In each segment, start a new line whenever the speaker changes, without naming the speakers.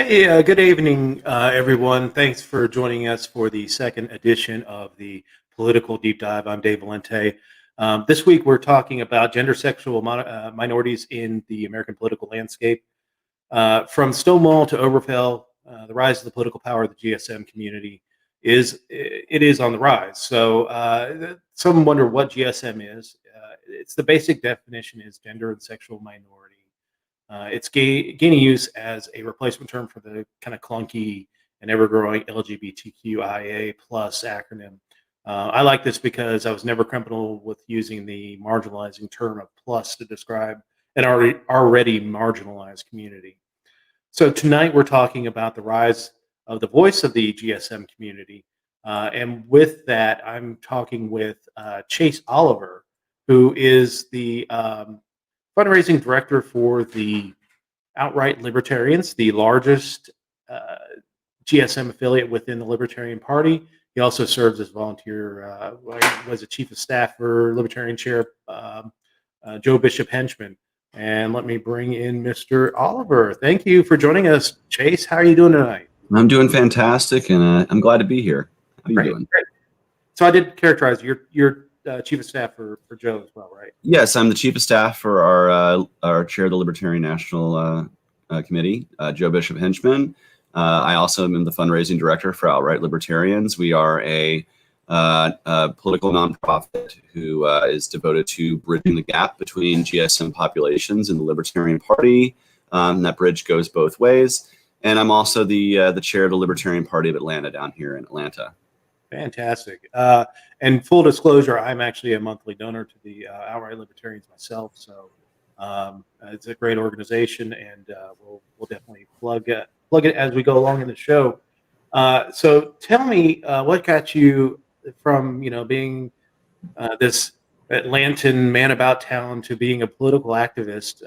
Hey, good evening, everyone. Thanks for joining us for the second edition of the Political Deep Dive. I'm Dave Valente. This week, we're talking about gender sexual minorities in the American political landscape. From Stonewall to Obergefell, the rise of the political power of the GSM community is on the rise. So some wonder what GSM is. It's the basic definition is gender and sexual minority. It's gaining use as a replacement term for the kind of clunky and ever-growing LGBTQIA plus acronym. I like this because I was never comfortable with using the marginalizing term of plus to describe an already marginalized community. So tonight we're talking about the rise of the voice of the GSM community. And with that, I'm talking with Chase Oliver, who is the fundraising director for the Outright Libertarians, the largest GSM affiliate within the Libertarian Party. He also serves as volunteer, was a chief of staff for Libertarian Chair Joe Bishop Henchman. And let me bring in Mr. Oliver. Thank you for joining us, Chase. How are you doing tonight?
I'm doing fantastic, and I'm glad to be here. How are you doing?
Great. So I did characterize you're chief of staff for Joe as well, right?
Yes, I'm the chief of staff for our chair of the Libertarian National Committee, Joe Bishop Henchman. I also am the fundraising director for Outright Libertarians. We are a political nonprofit who is devoted to bridging the gap between GSM populations and the Libertarian Party. That bridge goes both ways. And I'm also the chair of the Libertarian Party of Atlanta down here in Atlanta.
Fantastic. And full disclosure, I'm actually a monthly donor to the Outright Libertarians myself. So it's a great organization, and we'll definitely plug it as we go along in the show. So tell me what got you from being this Atlantan man about town to being a political activist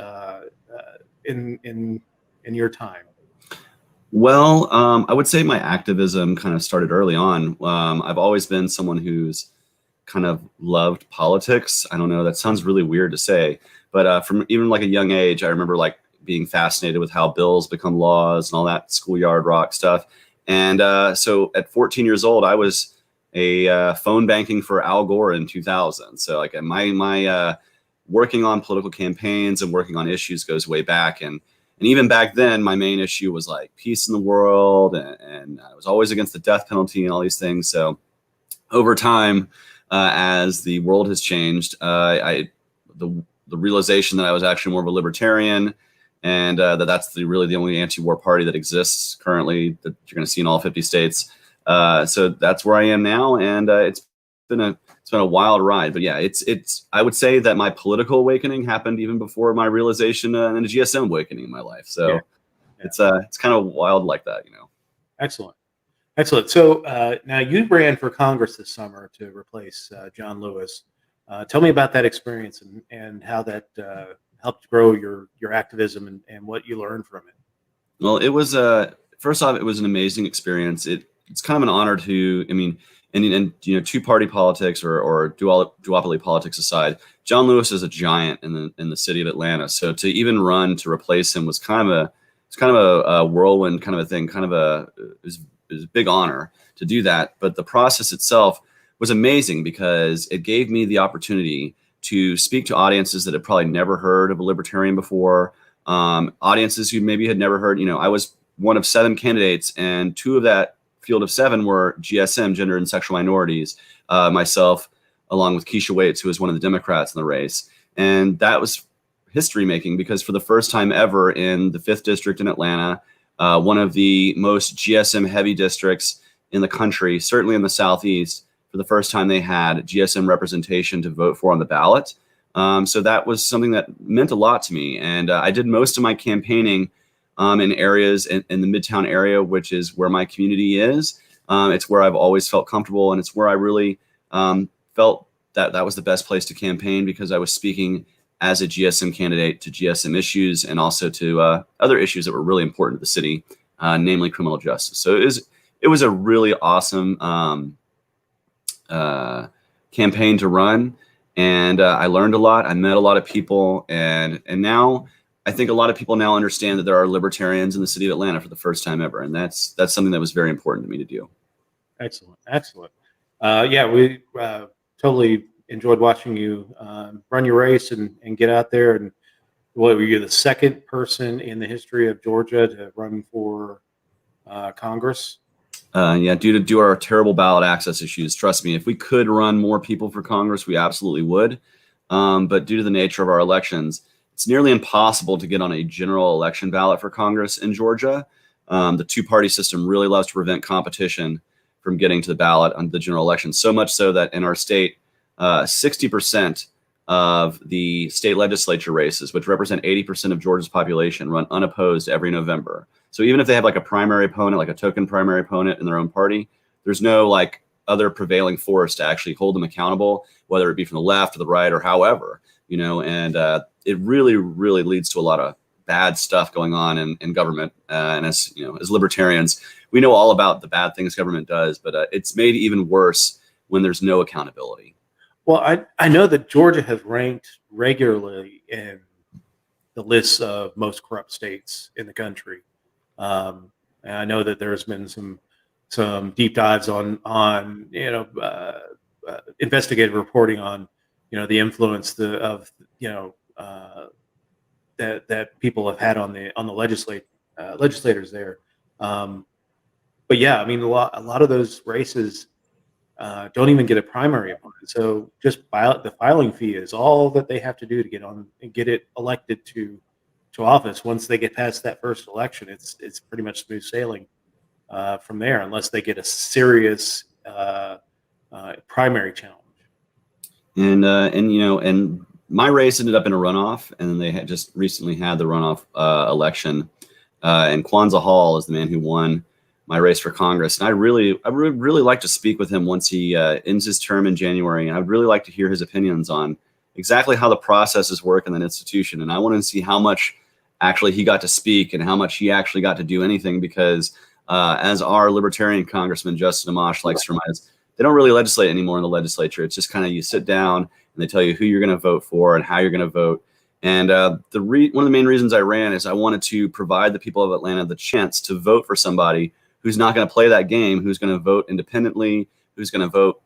in your time.
Well, I would say my activism kind of started early on. I've always been someone who's kind of loved politics. I don't know, that sounds really weird to say, but from even like a young age, I remember like being fascinated with how bills become laws and all that schoolyard rock stuff. And so at 14 years old, I was a phone banking for Al Gore in 2000. So like my working on political campaigns and working on issues goes way back. And even back then, my main issue was like peace in the world, and I was always against the death penalty and all these things. So over time, as the world has changed, the realization that I was actually more of a libertarian, and that's really the only anti-war party that exists currently that you're going to see in all 50 states. So that's where I am now, and it's been a wild ride. But yeah, I would say that my political awakening happened even before my realization and a GSM awakening in my life. So yeah. It's kind of wild like that,
Excellent. So now you ran for Congress this summer to replace John Lewis. Tell me about that experience and how that helped grow your activism and what you learned from it.
Well, it was first off, it was an amazing experience. It's kind of an honor to, and two-party politics or duopoly politics aside, John Lewis is a giant in the city of Atlanta. So to even run to replace him was kind of a whirlwind kind of a thing. It was a big honor to do that. But the process itself was amazing because it gave me the opportunity to speak to audiences that had probably never heard of a libertarian before, audiences who maybe had never heard. I was one of 7 candidates, and 2 of that field of 7 were GSM, gender and sexual minorities, myself, along with Keisha Waits, who was one of the Democrats in the race. And that was history making because for the first time ever in the 5th district in Atlanta, one of the most GSM heavy districts in the country, certainly in the Southeast, for the first time they had GSM representation to vote for on the ballot. So that was something that meant a lot to me. And I did most of my campaigning in areas in the Midtown area, which is where my community is. It's where I've always felt comfortable, and it's where I really felt that was the best place to campaign because I was speaking as a GSM candidate to GSM issues and also to other issues that were really important to the city, namely criminal justice. So it was a really awesome campaign to run, and I learned a lot. I met a lot of people, and now I think a lot of people now understand that there are libertarians in the city of Atlanta for the first time ever, and that's something that was very important to me to do.
Excellent, excellent. Yeah, we totally enjoyed watching you run your race and get out there. And what were you, the second person in the history of Georgia to run for Congress?
Yeah, due to our terrible ballot access issues, trust me, if we could run more people for Congress, we absolutely would. But due to the nature of our elections, it's nearly impossible to get on a general election ballot for Congress in Georgia. The two-party system really loves to prevent competition from getting to the ballot on the general election, so much so that in our state, 60% of the state legislature races, which represent 80% of Georgia's population, run unopposed every November. So even if they have like a primary opponent, like a token primary opponent in their own party, there's no like other prevailing force to actually hold them accountable, whether it be from the left or the right or however, and it really, really leads to a lot of bad stuff going on in government. And as libertarians, we know all about the bad things government does, but it's made even worse when there's no accountability.
Well, I know that Georgia has ranked regularly in the lists of most corrupt states in the country. And I know that there's been some deep dives on investigative reporting on the influence that people have had on the legislators there. But yeah, I mean a lot of those races don't even get a primary opponent. So just the filing fee is all that they have to do to get on and get it elected to office. Once they get past that first election, it's pretty much smooth sailing from there, unless they get a serious primary challenge.
And my race ended up in a runoff, and then they had just recently had the runoff election. And Kwanzaa Hall is the man who won my race for Congress. And I would really like to speak with him once he ends his term in January. And I'd really like to hear his opinions on exactly how the processes work in that institution. And I want to see how much actually he got to speak and how much he actually got to do anything, because as our libertarian congressman, Justin Amash, likes to remind us, they don't really legislate anymore in the legislature. It's just kind of you sit down and they tell you who you're going to vote for and how you're going to vote. And one of the main reasons I ran is I wanted to provide the people of Atlanta the chance to vote for somebody who's not going to play that game, who's going to vote independently, who's going to vote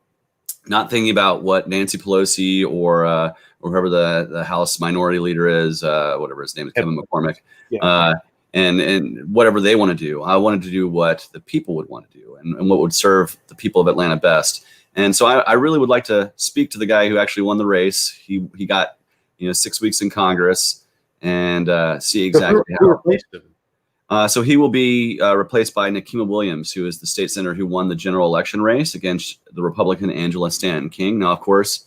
not thinking about what Nancy Pelosi or whoever the House minority leader is, whatever his name is, Kevin McCormick,
Yeah.
And whatever they want to do. I wanted to do what the people would want to do and what would serve the people of Atlanta best. And so I really would like to speak to the guy who actually won the race. He got 6 weeks in Congress, and see exactly
who replaced him?
So he will be replaced by Nikema Williams, who is the state senator who won the general election race against the Republican Angela Stanton King. Now, of course,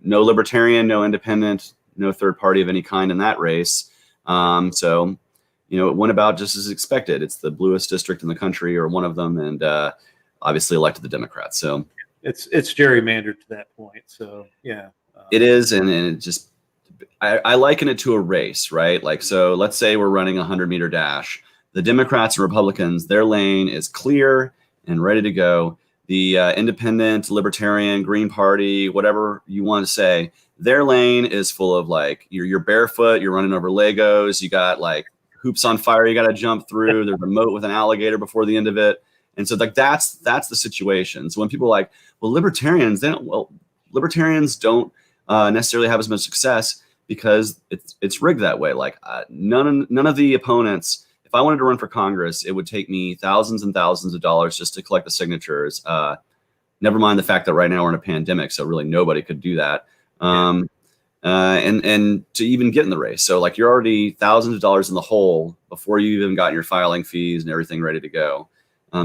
no libertarian, no independent, no third party of any kind in that race. So it went about just as expected. It's the bluest district in the country, or one of them, and obviously elected the Democrats. So
it's gerrymandered to that point. So yeah,
it is, and it just I liken it to a race, right? Like, so let's say we're running a 100-meter dash. The Democrats and Republicans, their lane is clear and ready to go. The independent, libertarian, Green Party, whatever you want to say, their lane is full of like you're barefoot, you're running over Legos, you got like hoops on fire you got to jump through. There's a moat with an alligator before the end of it. And so like that's the situation. So when people are like, well, libertarians don't necessarily have as much success because it's rigged that way. Like none of the opponents. If I wanted to run for Congress, it would take me thousands and thousands of dollars just to collect the signatures. Never mind the fact that right now we're in a pandemic, so really nobody could do that. And to even get in the race. So like you're already thousands of dollars in the hole before you even got your filing fees and everything ready to go.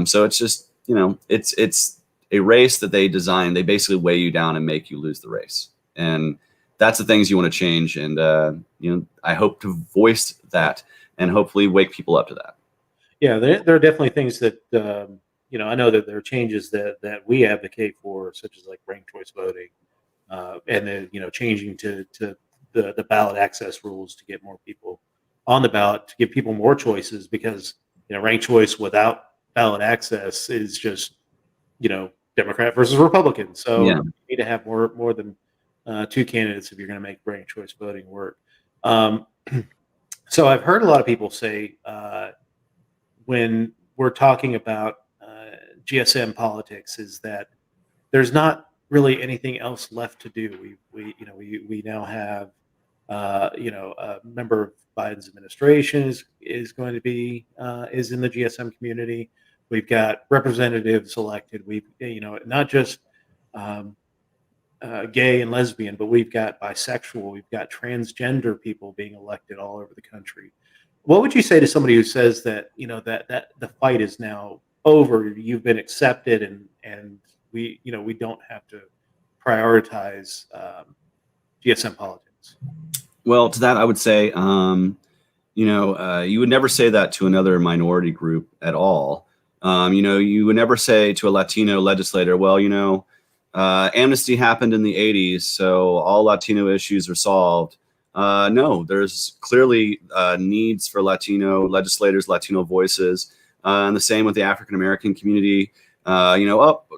So it's just, it's a race that they design. They basically weigh you down and make you lose the race. And that's the things you want to change. And, I hope to voice that and hopefully wake people up to that.
Yeah, there are definitely things that, I know that there are changes that we advocate for, such as like ranked choice voting, and then, changing to the ballot access rules to get more people on the ballot, to give people more choices, because, ranked choice without ballot access is just, Democrat versus Republican. So
Yeah.
you need to have more than two candidates if you're going to make ranked choice voting work. So I've heard a lot of people say when we're talking about GSM politics is that there's not really anything else left to do. We now have a member of Biden's administration is going to be is in the GSM community. We've got representatives elected. We've not just um, gay and lesbian, but we've got bisexual. We've got transgender people being elected all over the country. What would you say to somebody who says that that the fight is now over? You've been accepted, and we don't have to prioritize GSM politics.
Well, to that, I would say, you would never say that to another minority group at all. You would never say to a Latino legislator, well, amnesty happened in the 80s, so all Latino issues are solved. No, there's clearly needs for Latino legislators, Latino voices, and the same with the African American community.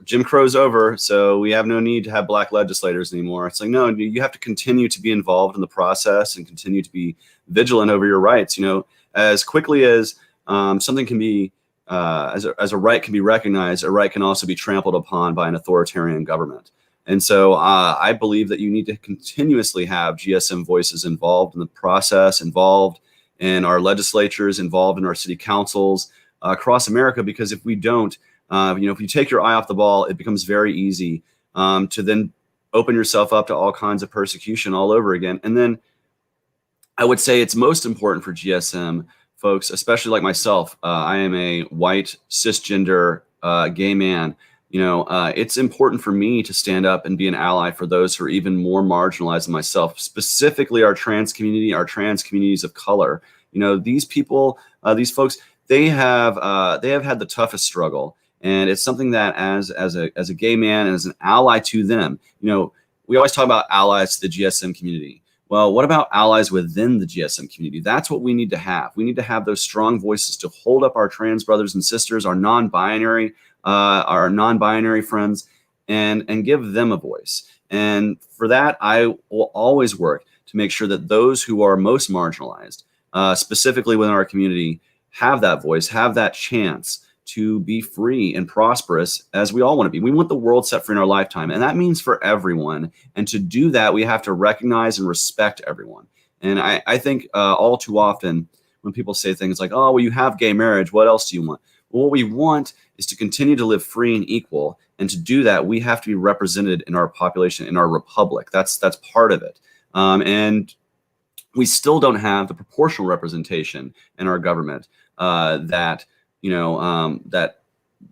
Jim Crow's over, so we have no need to have black legislators anymore. It's like, no, you have to continue to be involved in the process and continue to be vigilant over your rights. As quickly as something can be, as a right can be recognized, a right can also be trampled upon by an authoritarian government. And so I believe that you need to continuously have GSM voices involved in the process, involved in our legislatures, involved in our city councils across America, because if we don't, if you take your eye off the ball, it becomes very easy to then open yourself up to all kinds of persecution all over again. And then I would say it's most important for GSM folks, especially like myself. I am a white, cisgender, gay man. It's important for me to stand up and be an ally for those who are even more marginalized than myself, specifically our trans community, our trans communities of color. These people, these folks, they have had the toughest struggle. And it's something that as a gay man and as an ally to them, we always talk about allies to the GSM community. Well, what about allies within the GSM community? That's what we need to have. We need to have those strong voices to hold up our trans brothers and sisters, our non-binary friends, and give them a voice. And for that, I will always work to make sure that those who are most marginalized, specifically within our community, have that voice, have that chance to be free and prosperous as we all want to be. We want the world set free in our lifetime, and that means for everyone. And to do that, we have to recognize and respect everyone. And I think all too often when people say things like, oh, well, you have gay marriage, what else do you want? Well, what we want is to continue to live free and equal. And to do that, we have to be represented in our population, in our republic. That's part of it. And we still don't have the proportional representation in our government that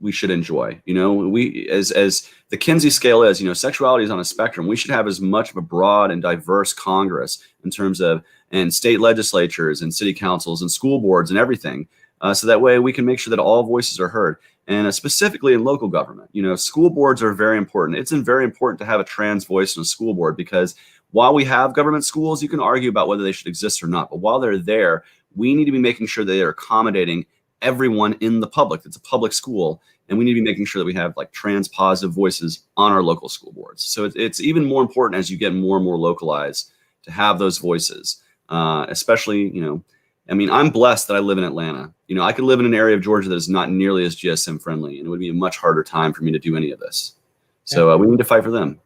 we should enjoy. We as the Kinsey scale is, sexuality is on a spectrum. We should have as much of a broad and diverse Congress in terms of, and state legislatures and city councils and school boards and everything. So that way we can make sure that all voices are heard. And specifically in local government, school boards are very important. It's very important to have a trans voice in a school board, because while we have government schools, you can argue about whether they should exist or not. But while they're there, we need to be making sure they are accommodating everyone in the public. It's a public school, and we need to be making sure that we have like trans positive voices on our local school boards. So it's even more important as you get more and more localized to have those voices, especially, I'm blessed that I live in Atlanta. I could live in an area of Georgia that is not nearly as GSM friendly, and it would be a much harder time for me to do any of this. So we need to fight for them.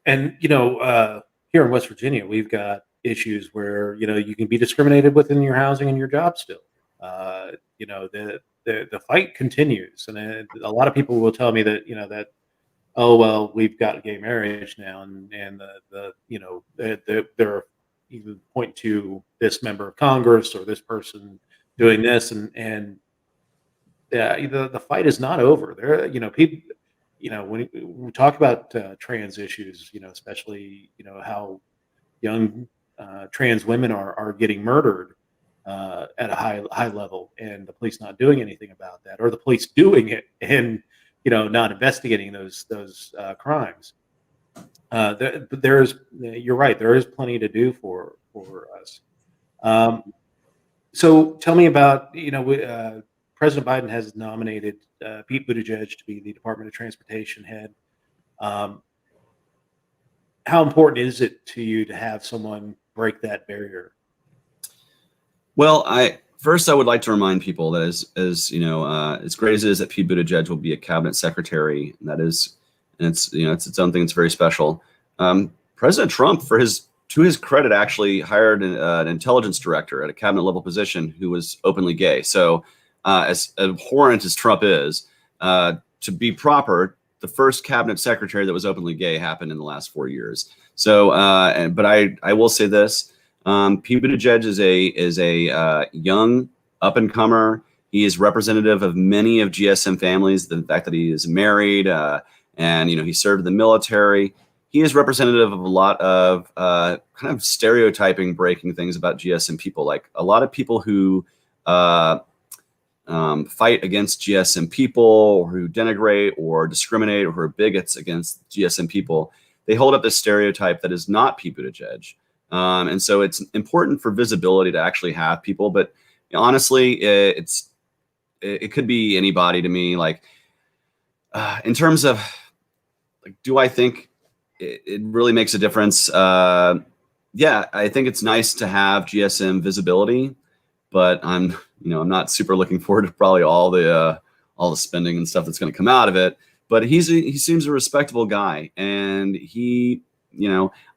And here in West Virginia, we've got issues where you can be discriminated within your housing and your job still. The fight continues, and a lot of people will tell me that that, oh well, we've got gay marriage now, and they're even point to this member of Congress or this person doing this, and the fight is not over. There, people, when we talk about trans issues, especially how young trans women are getting murdered at a high level, and the police not doing anything about that, or the police doing it and not investigating those crimes. You're right. There is plenty to do for us. So tell me about President Biden has nominated Pete Buttigieg to be the Department of Transportation head. How important is it to you to have someone break that barrier?
Well, I would like to remind people that as great as it is that Pete Buttigieg will be a cabinet secretary, and it's its own thing. It's very special. President Trump, to his credit, actually hired an intelligence director at a cabinet level position who was openly gay. So, as abhorrent as Trump is, to be proper, the first cabinet secretary that was openly gay happened in the last 4 years. So, but I will say this. Pete Buttigieg is a young up and comer. He is representative of many of GSM families. The fact that he is married, and he served in the military. He is representative of a lot of kind of stereotyping, breaking things about GSM people. Like a lot of people who fight against GSM people, or who denigrate or discriminate, or who are bigots against GSM people. They hold up this stereotype that is not Pete Buttigieg. And so it's important for visibility to actually have people, but honestly, it could be anybody to me. Like, in terms of, like, do I think it really makes a difference? Yeah, I think it's nice to have GSM visibility, but I'm not super looking forward to probably all the spending and stuff that's going to come out of it. But he seems a respectable guy, and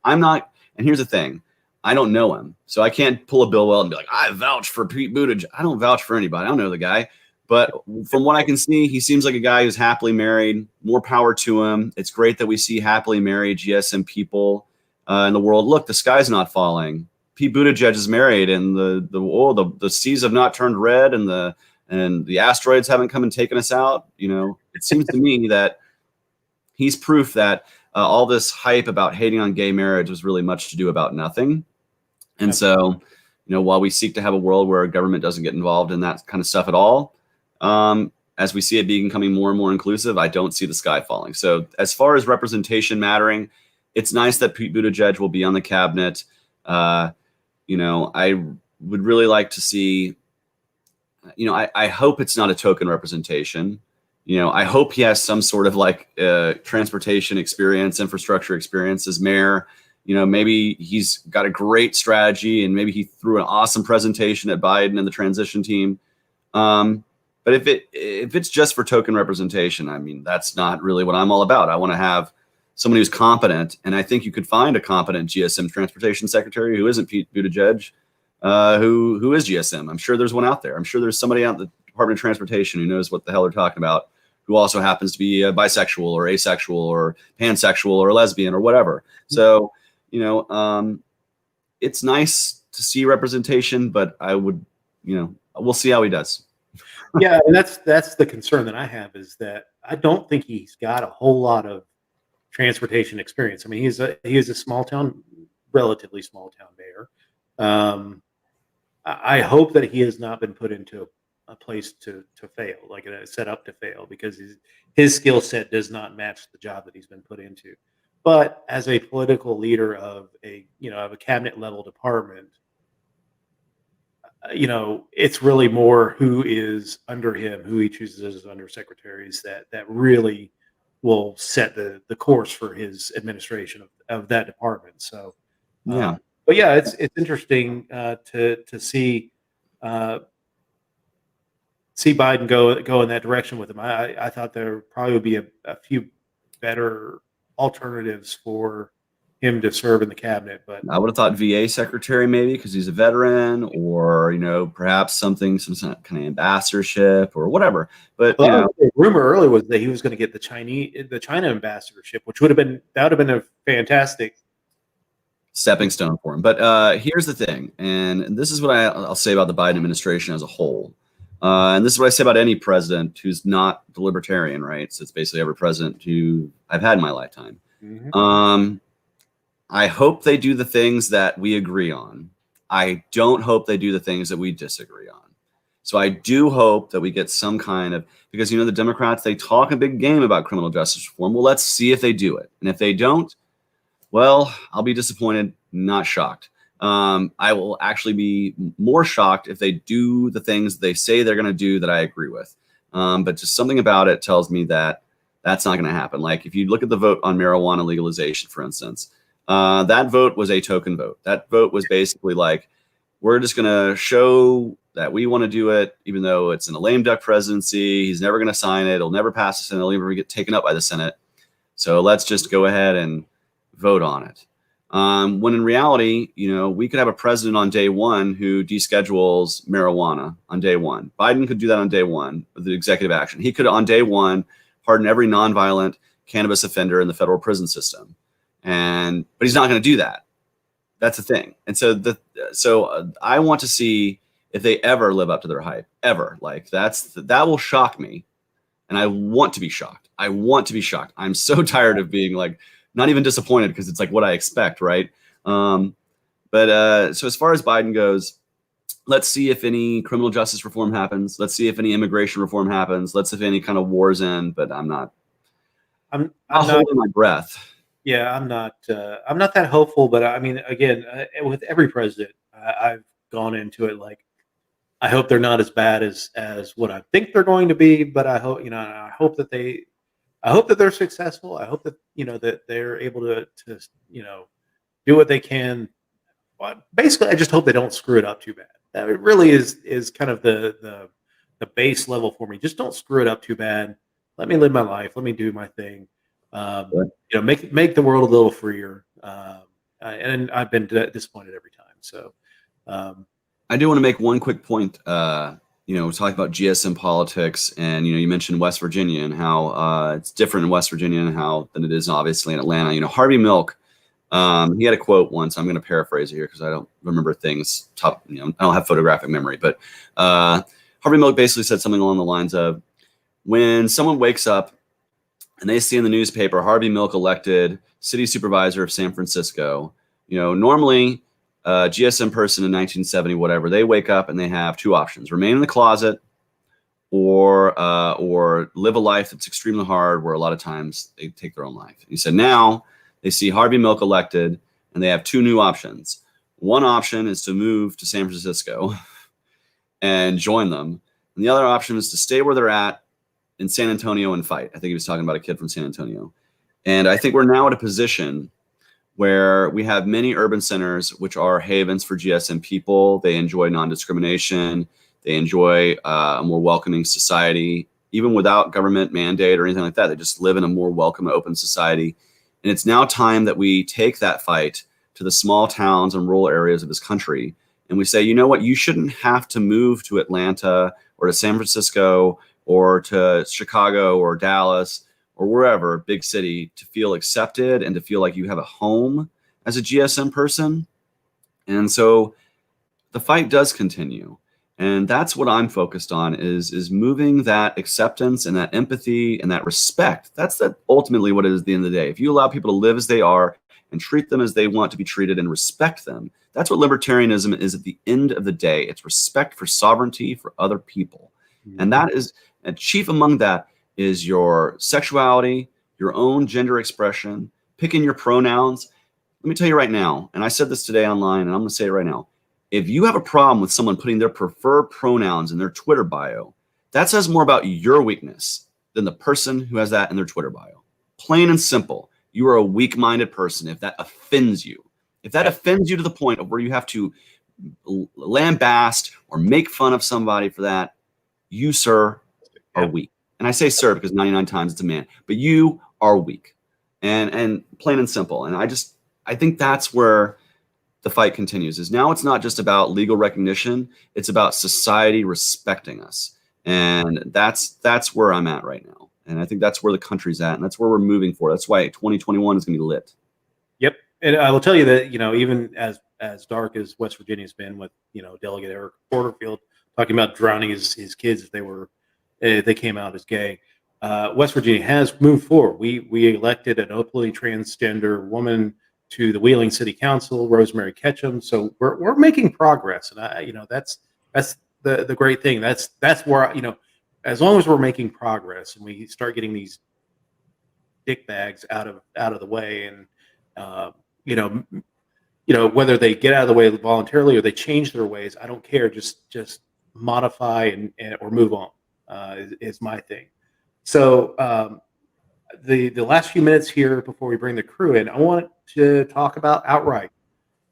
I'm not. And here's the thing, I don't know him, so I can't pull a Bill Weld and be like, I vouch for Pete Buttigieg. I don't vouch for anybody. I don't know the guy. But from what I can see, he seems like a guy who's happily married. More power to him. It's great that we see happily married GSM people in the world. Look, the sky's not falling. Pete Buttigieg is married, and the seas have not turned red, and the asteroids haven't come and taken us out. It seems to me that he's proof that all this hype about hating on gay marriage was really much to do about nothing. And so, while we seek to have a world where government doesn't get involved in that kind of stuff at all, as we see it becoming more and more inclusive, I don't see the sky falling. So as far as representation mattering, it's nice that Pete Buttigieg will be on the cabinet. I would really like to see, I hope it's not a token representation. I hope he has some sort of transportation experience, infrastructure experience as mayor. Maybe he's got a great strategy, and maybe he threw an awesome presentation at Biden and the transition team. But if it's just for token representation, I mean, that's not really what I'm all about. I want to have somebody who's competent, and I think you could find a competent GSM transportation secretary who isn't Pete Buttigieg, who is GSM. I'm sure there's one out there. I'm sure there's somebody out in the Department of Transportation who knows what the hell they're talking about, who also happens to be bisexual or asexual or pansexual or lesbian or whatever. So, it's nice to see representation, but I would, we'll see how he does.
Yeah, and that's the concern that I have, is that I don't think he's got a whole lot of transportation experience. I mean, he is a relatively small town mayor. I hope that he has not been put into a place to fail, like set up to fail, because his skill set does not match the job that he's been put into. But as a political leader of a cabinet level department, it's really more who is under him, who he chooses as undersecretaries, that really will set the course for his administration of that department. So,
yeah.
But yeah, it's interesting to see Biden go in that direction with him. I thought there probably would be a few better alternatives for him to serve in the cabinet, but
I would have thought VA secretary maybe, because he's a veteran, or perhaps some kind of ambassadorship or whatever. But
the rumor earlier was that he was going to get the China ambassadorship, which would have been a fantastic
stepping stone for him. But here's the thing, and this is what I'll say about the Biden administration as a whole. And this is what I say about any president who's not the libertarian, right? So it's basically every president who I've had in my lifetime. Mm-hmm. I hope they do the things that we agree on. I don't hope they do the things that we disagree on. So I do hope that we get some kind of, because the Democrats, they talk a big game about criminal justice reform. Well, let's see if they do it. And if they don't, well, I'll be disappointed, not shocked. I will actually be more shocked if they do the things they say they're going to do that I agree with. But just something about it tells me that that's not going to happen. Like if you look at the vote on marijuana legalization, for instance, that vote was a token vote. That vote was basically like, we're just going to show that we want to do it, even though it's in a lame duck presidency. He's never going to sign it. It'll never pass the Senate. It'll never get taken up by the Senate. So let's just go ahead and vote on it. When in reality, we could have a president on day one who deschedules marijuana on day one. Biden could do that on day one with the executive action. He could, on day one, pardon every nonviolent cannabis offender in the federal prison system. But he's not going to do that. That's the thing. And so I want to see if they ever live up to their hype, ever. Like that will shock me. And I want to be shocked. I want to be shocked. I'm so tired of being like, not even disappointed, because it's like what I expect, right? So as far as Biden goes, let's see if any criminal justice reform happens. Let's see if any immigration reform happens. Let's see if any kind of wars end. But I'm not holding my breath.
Yeah, I'm not that hopeful. But I mean, again, with every president, I've gone into it like, I hope they're not as bad as what I think they're going to be. But I hope, I hope that they're successful. I hope that that they're able to do what they can. But basically, I just hope they don't screw it up too bad. That it really is kind of the base level for me. Just don't screw it up too bad. Let me live my life. Let me do my thing. Make the world a little freer. And I've been disappointed every time. So
I do want to make one quick point. We're talking about GSM politics, and you mentioned West Virginia and how it's different in West Virginia than it is obviously in Atlanta. Harvey Milk, he had a quote once. I'm going to paraphrase it here because I don't remember things. I don't have photographic memory, but Harvey Milk basically said something along the lines of, when someone wakes up and they see in the newspaper Harvey Milk elected city supervisor of San Francisco, normally GSM person in 1970, whatever, they wake up and they have two options: remain in the closet or live a life that's extremely hard, where a lot of times they take their own life. He said now they see Harvey Milk elected and they have two new options. One option is to move to San Francisco and join them. And the other option is to stay where they're at in San Antonio and fight. I think he was talking about a kid from San Antonio. And I think we're now at a position where we have many urban centers, which are havens for GSM people. They enjoy non-discrimination. They enjoy a more welcoming society, even without government mandate or anything like that. They just live in a more welcome, open society. And it's now time that we take that fight to the small towns and rural areas of this country. And we say, you know what, you shouldn't have to move to Atlanta or to San Francisco or to Chicago or Dallas or wherever, big city, to feel accepted and to feel like you have a home as a GSM person. And so the fight does continue. And that's what I'm focused on, is moving that acceptance and that empathy and that respect. That's ultimately what it is at the end of the day. If you allow people to live as they are and treat them as they want to be treated and respect them, that's what libertarianism is at the end of the day. It's respect for sovereignty for other people. Mm-hmm. And chief among that is your sexuality, your own gender expression, picking your pronouns. Let me tell you right now, and I said this today online, and I'm going to say it right now. If you have a problem with someone putting their preferred pronouns in their Twitter bio, that says more about your weakness than the person who has that in their Twitter bio. Plain and simple. You are a weak-minded person if that offends you. If that offends you to the point of where you have to lambaste or make fun of somebody for that, you, sir, are weak. And I say sir because 99 times it's a man, but you are weak, and plain and simple. And I think that's where the fight continues. Is now it's not just about legal recognition. It's about society respecting us. And that's where I'm at right now. And I think that's where the country's at, and that's where we're moving for. That's why 2021 is going to be lit. Yep.
And I will tell you that, even as dark as West Virginia's been with, Delegate Eric Porterfield talking about drowning his kids if they came out as gay, West Virginia has moved forward. We elected an openly transgender woman to the Wheeling City Council, Rosemary Ketchum. So we're making progress, and that's the great thing. That's where as long as we're making progress and we start getting these dick bags out of the way, and whether they get out of the way voluntarily or they change their ways, I don't care. Just modify and or move on is my thing. So the last few minutes here before we bring the crew in, I want to talk about Outright.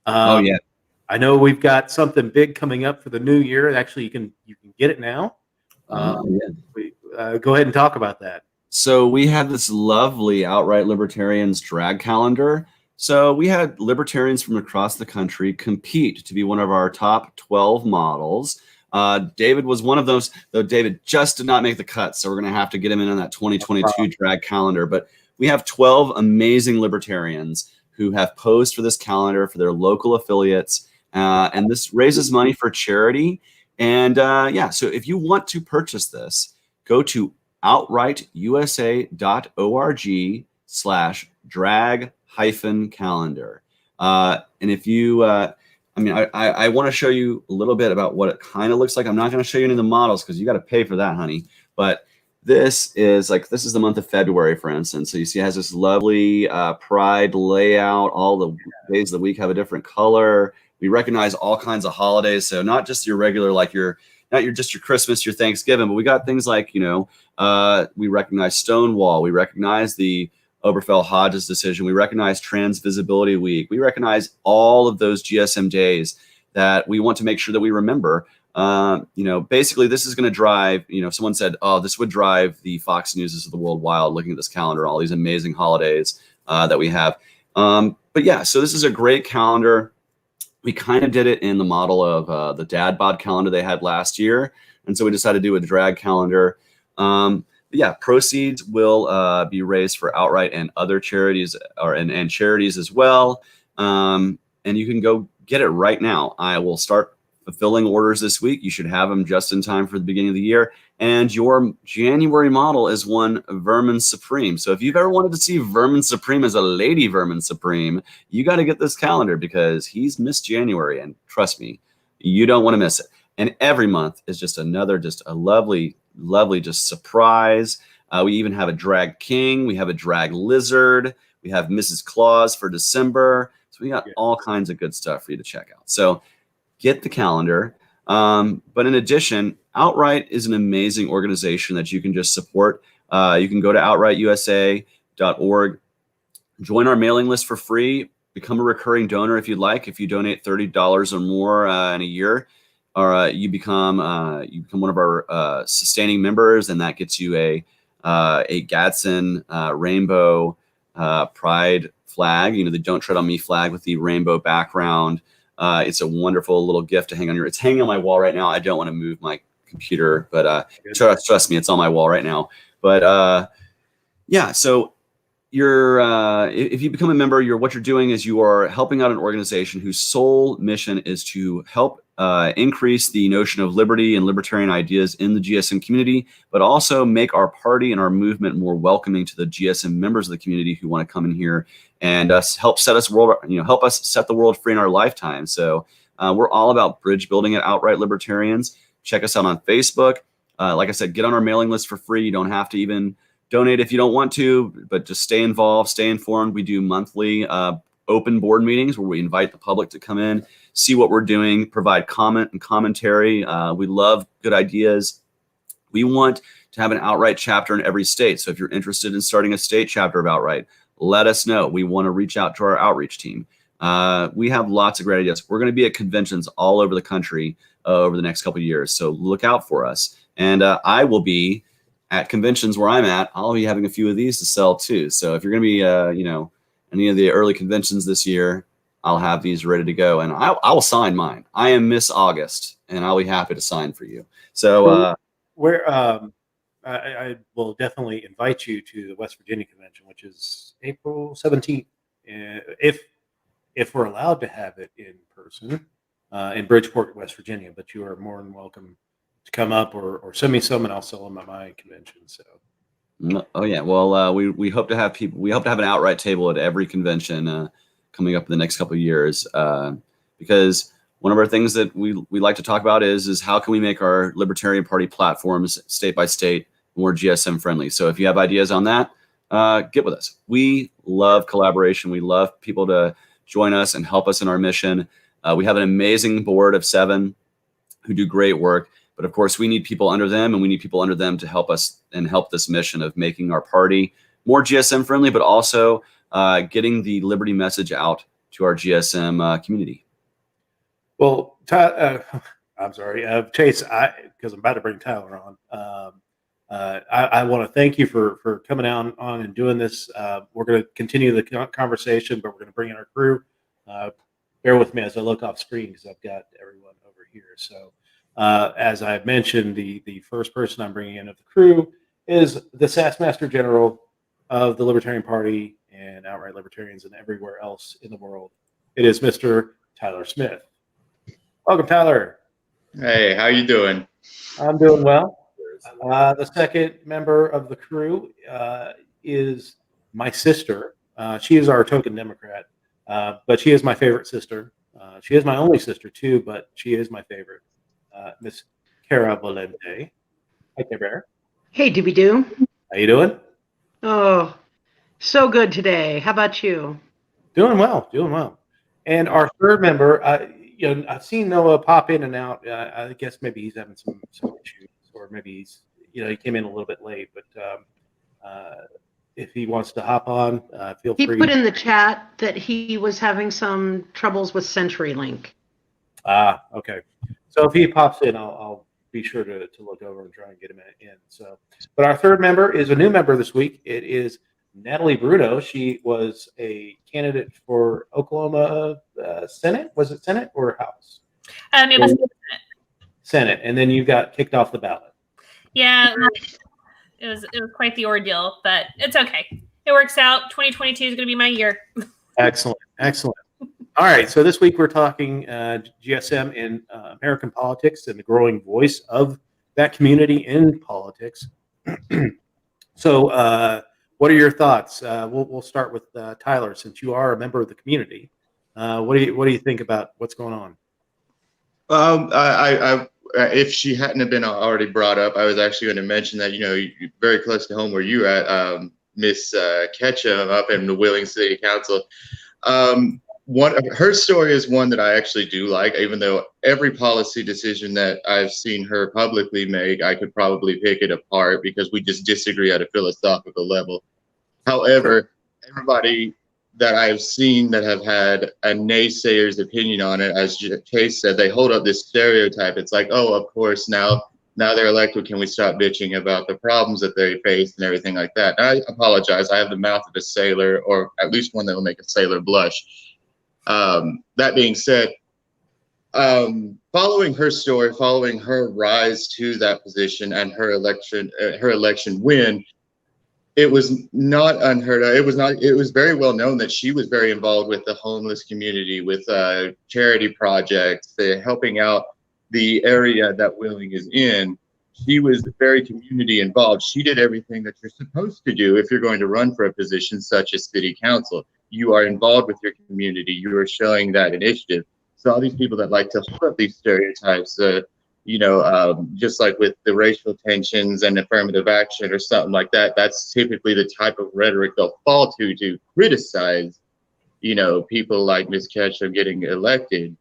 Oh yeah.
I know we've got something big coming up for the new year. Actually, you can get it now. Go ahead and talk about that.
So we had this lovely Outright Libertarians drag calendar. So we had libertarians from across the country compete to be one of our top 12 models. David was one of those, though David just did not make the cut. So we're going to have to get him in on that 2022 drag calendar. But we have 12 amazing libertarians who have posed for this calendar for their local affiliates. And this raises money for charity. And yeah, so if you want to purchase this, go to outrightusa.org/drag-calendar. And if you, I want to show you a little bit about what it kind of looks like. I'm not going to show you any of the models because you got to pay for that, honey. But this is the month of February, for instance. So you see it has this lovely pride layout. All the days of the week have a different color. We recognize all kinds of holidays. So not just your regular, like not just your Christmas, your Thanksgiving, but we got things like, we recognize Stonewall. We recognize the Oberfell Hodges decision. We recognize Trans Visibility Week. We recognize all of those GSM days that we want to make sure that we remember. Basically this is going to drive, someone said, oh, this would drive the Fox Newses of the world wild looking at this calendar, all these amazing holidays that we have. But yeah, so this is a great calendar. We kind of did it in the model of the dad bod calendar they had last year. And so we decided to do a drag calendar. But yeah, proceeds will be raised for Outright and other charities and charities as well. And you can go get it right now. I will start fulfilling orders this week. You should have them just in time for the beginning of the year. And your January model is one Vermin Supreme. So if you've ever wanted to see Vermin Supreme as a lady Vermin Supreme, you got to get this calendar because he's Miss January. And trust me, you don't want to miss it. And every month is just a lovely surprise. We even have a drag king. We have a drag lizard. We have Mrs. Claus for December. So we got all kinds of good stuff for you to check out. So get the calendar. But in addition, Outright is an amazing organization that you can just support. You can go to outrightusa.org, join our mailing list for free, become a recurring donor if you'd like. If you donate $30 or more in a year, or you become one of our sustaining members, and that gets you a Gadsden rainbow pride flag, the Don't Tread on Me flag with the rainbow background. It's a wonderful little gift to hang on it's hanging on my wall right now. I don't want to move my computer, but trust me, it's on my wall right now. But yeah, so if you become a member, what you're doing is you are helping out an organization whose sole mission is to help increase the notion of liberty and libertarian ideas in the GSM community, but also make our party and our movement more welcoming to the GSM members of the community who want to come in here and help set us help us set the world free in our lifetime. So we're all about bridge building at Outright Libertarians. Check us out on Facebook. Like I said, get on our mailing list for free. You don't have to even donate if you don't want to, but just stay involved, stay informed. We do monthly open board meetings where we invite the public to come in, see what we're doing, provide comment and commentary. We love good ideas. We want to have an Outright chapter in every state. So if you're interested in starting a state chapter of Outright, let us know. We want to reach out to our outreach team. We have lots of great ideas. We're going to be at conventions all over the country over the next couple of years. So look out for us. And I will be at conventions where I'm at. I'll be having a few of these to sell too. So if you're going to be, any of the early conventions this year, I'll have these ready to go, and I will sign mine. I am Miss August, and I'll be happy to sign for you. So
I will definitely invite you to the West Virginia convention, which is April 17th, if we're allowed to have it in person in Bridgeport, West Virginia. But you are more than welcome to come up or send me some, and I'll sell them at my convention. So.
Oh yeah, well, we hope to have people. We hope to have an Outright table at every convention coming up in the next couple of years, because one of our things that we like to talk about is how can we make our Libertarian Party platforms state by state more GSM friendly. So if you have ideas on that, get with us. We love collaboration. We love people to join us and help us in our mission. We have an amazing board of 7 who do great work. But of course, we need people under them, and we need people under them to help us and help this mission of making our party more GSM friendly, but also getting the liberty message out to our GSM community.
Well, I'm sorry, Chase. Because I'm about to bring Tyler on. I want to thank you for coming on and doing this. We're going to continue the conversation, but we're going to bring in our crew. Bear with me as I look off screen because I've got everyone over here. So, as I mentioned, the first person I'm bringing in of the crew is the SAS Master General of the Libertarian Party and Outright Libertarians and everywhere else in the world. It is Mr. Tyler Smith. Welcome, Tyler.
Hey, how you doing?
I'm doing well. The second member of the crew is my sister. She is our token Democrat, but she is my favorite sister. She is my only sister too, but she is my favorite. Miss Cara Valente. Hi, Bear.
Hey, Doobie Doo.
How you doing?
Oh, so good today. How about you?
Doing well. Doing well. And our third member, I've seen Noah pop in and out. I guess maybe he's having some issues, or maybe he's, he came in a little bit late. But if he wants to hop on, feel free.
He put in the chat that he was having some troubles with CenturyLink.
Ah, okay. So if he pops in, I'll be sure to look over and try and get him in. So, but our third member is a new member this week. It is Natalie Bruno. She was a candidate for Oklahoma Senate. Was it Senate or House?
It was Senate.
Senate, and then you got kicked off the ballot.
Yeah, it was quite the ordeal, but it's okay. It works out. 2022 is going to be my year.
Excellent. All right, so this week we're talking GSM in American politics and the growing voice of that community in politics. So, what are your thoughts? We'll start with Tyler, since you are a member of the community. What do you think about what's going on?
If she hadn't have been already brought up, I was actually going to mention that you're very close to home where you at, Miss Ketchum up in the Wheeling City Council. Her story is one that I actually do like, even though every policy decision that I've seen her publicly make, I could probably pick it apart because we just disagree at a philosophical level. However, everybody that I've seen that have had a naysayer's opinion on it, as Chase said, they hold up this stereotype. It's like, oh, of course, now they're elected, can we stop bitching about the problems that they face and everything like that? And I apologize. I have the mouth of a sailor, or at least one that will make a sailor blush. That being said, following her story, following her rise to that position and her election win, it was not unheard of. It was very well known that she was very involved with the homeless community, with charity projects, helping out the area that Wheeling is in. She was very community involved. She did everything that you're supposed to do if you're going to run for a position such as city council. You are involved with your community. You are showing that initiative. So all these people that like to hold up these stereotypes, just like with the racial tensions and affirmative action or something like that, that's typically the type of rhetoric they'll fall to criticize, people like Ms. Ketchum getting elected.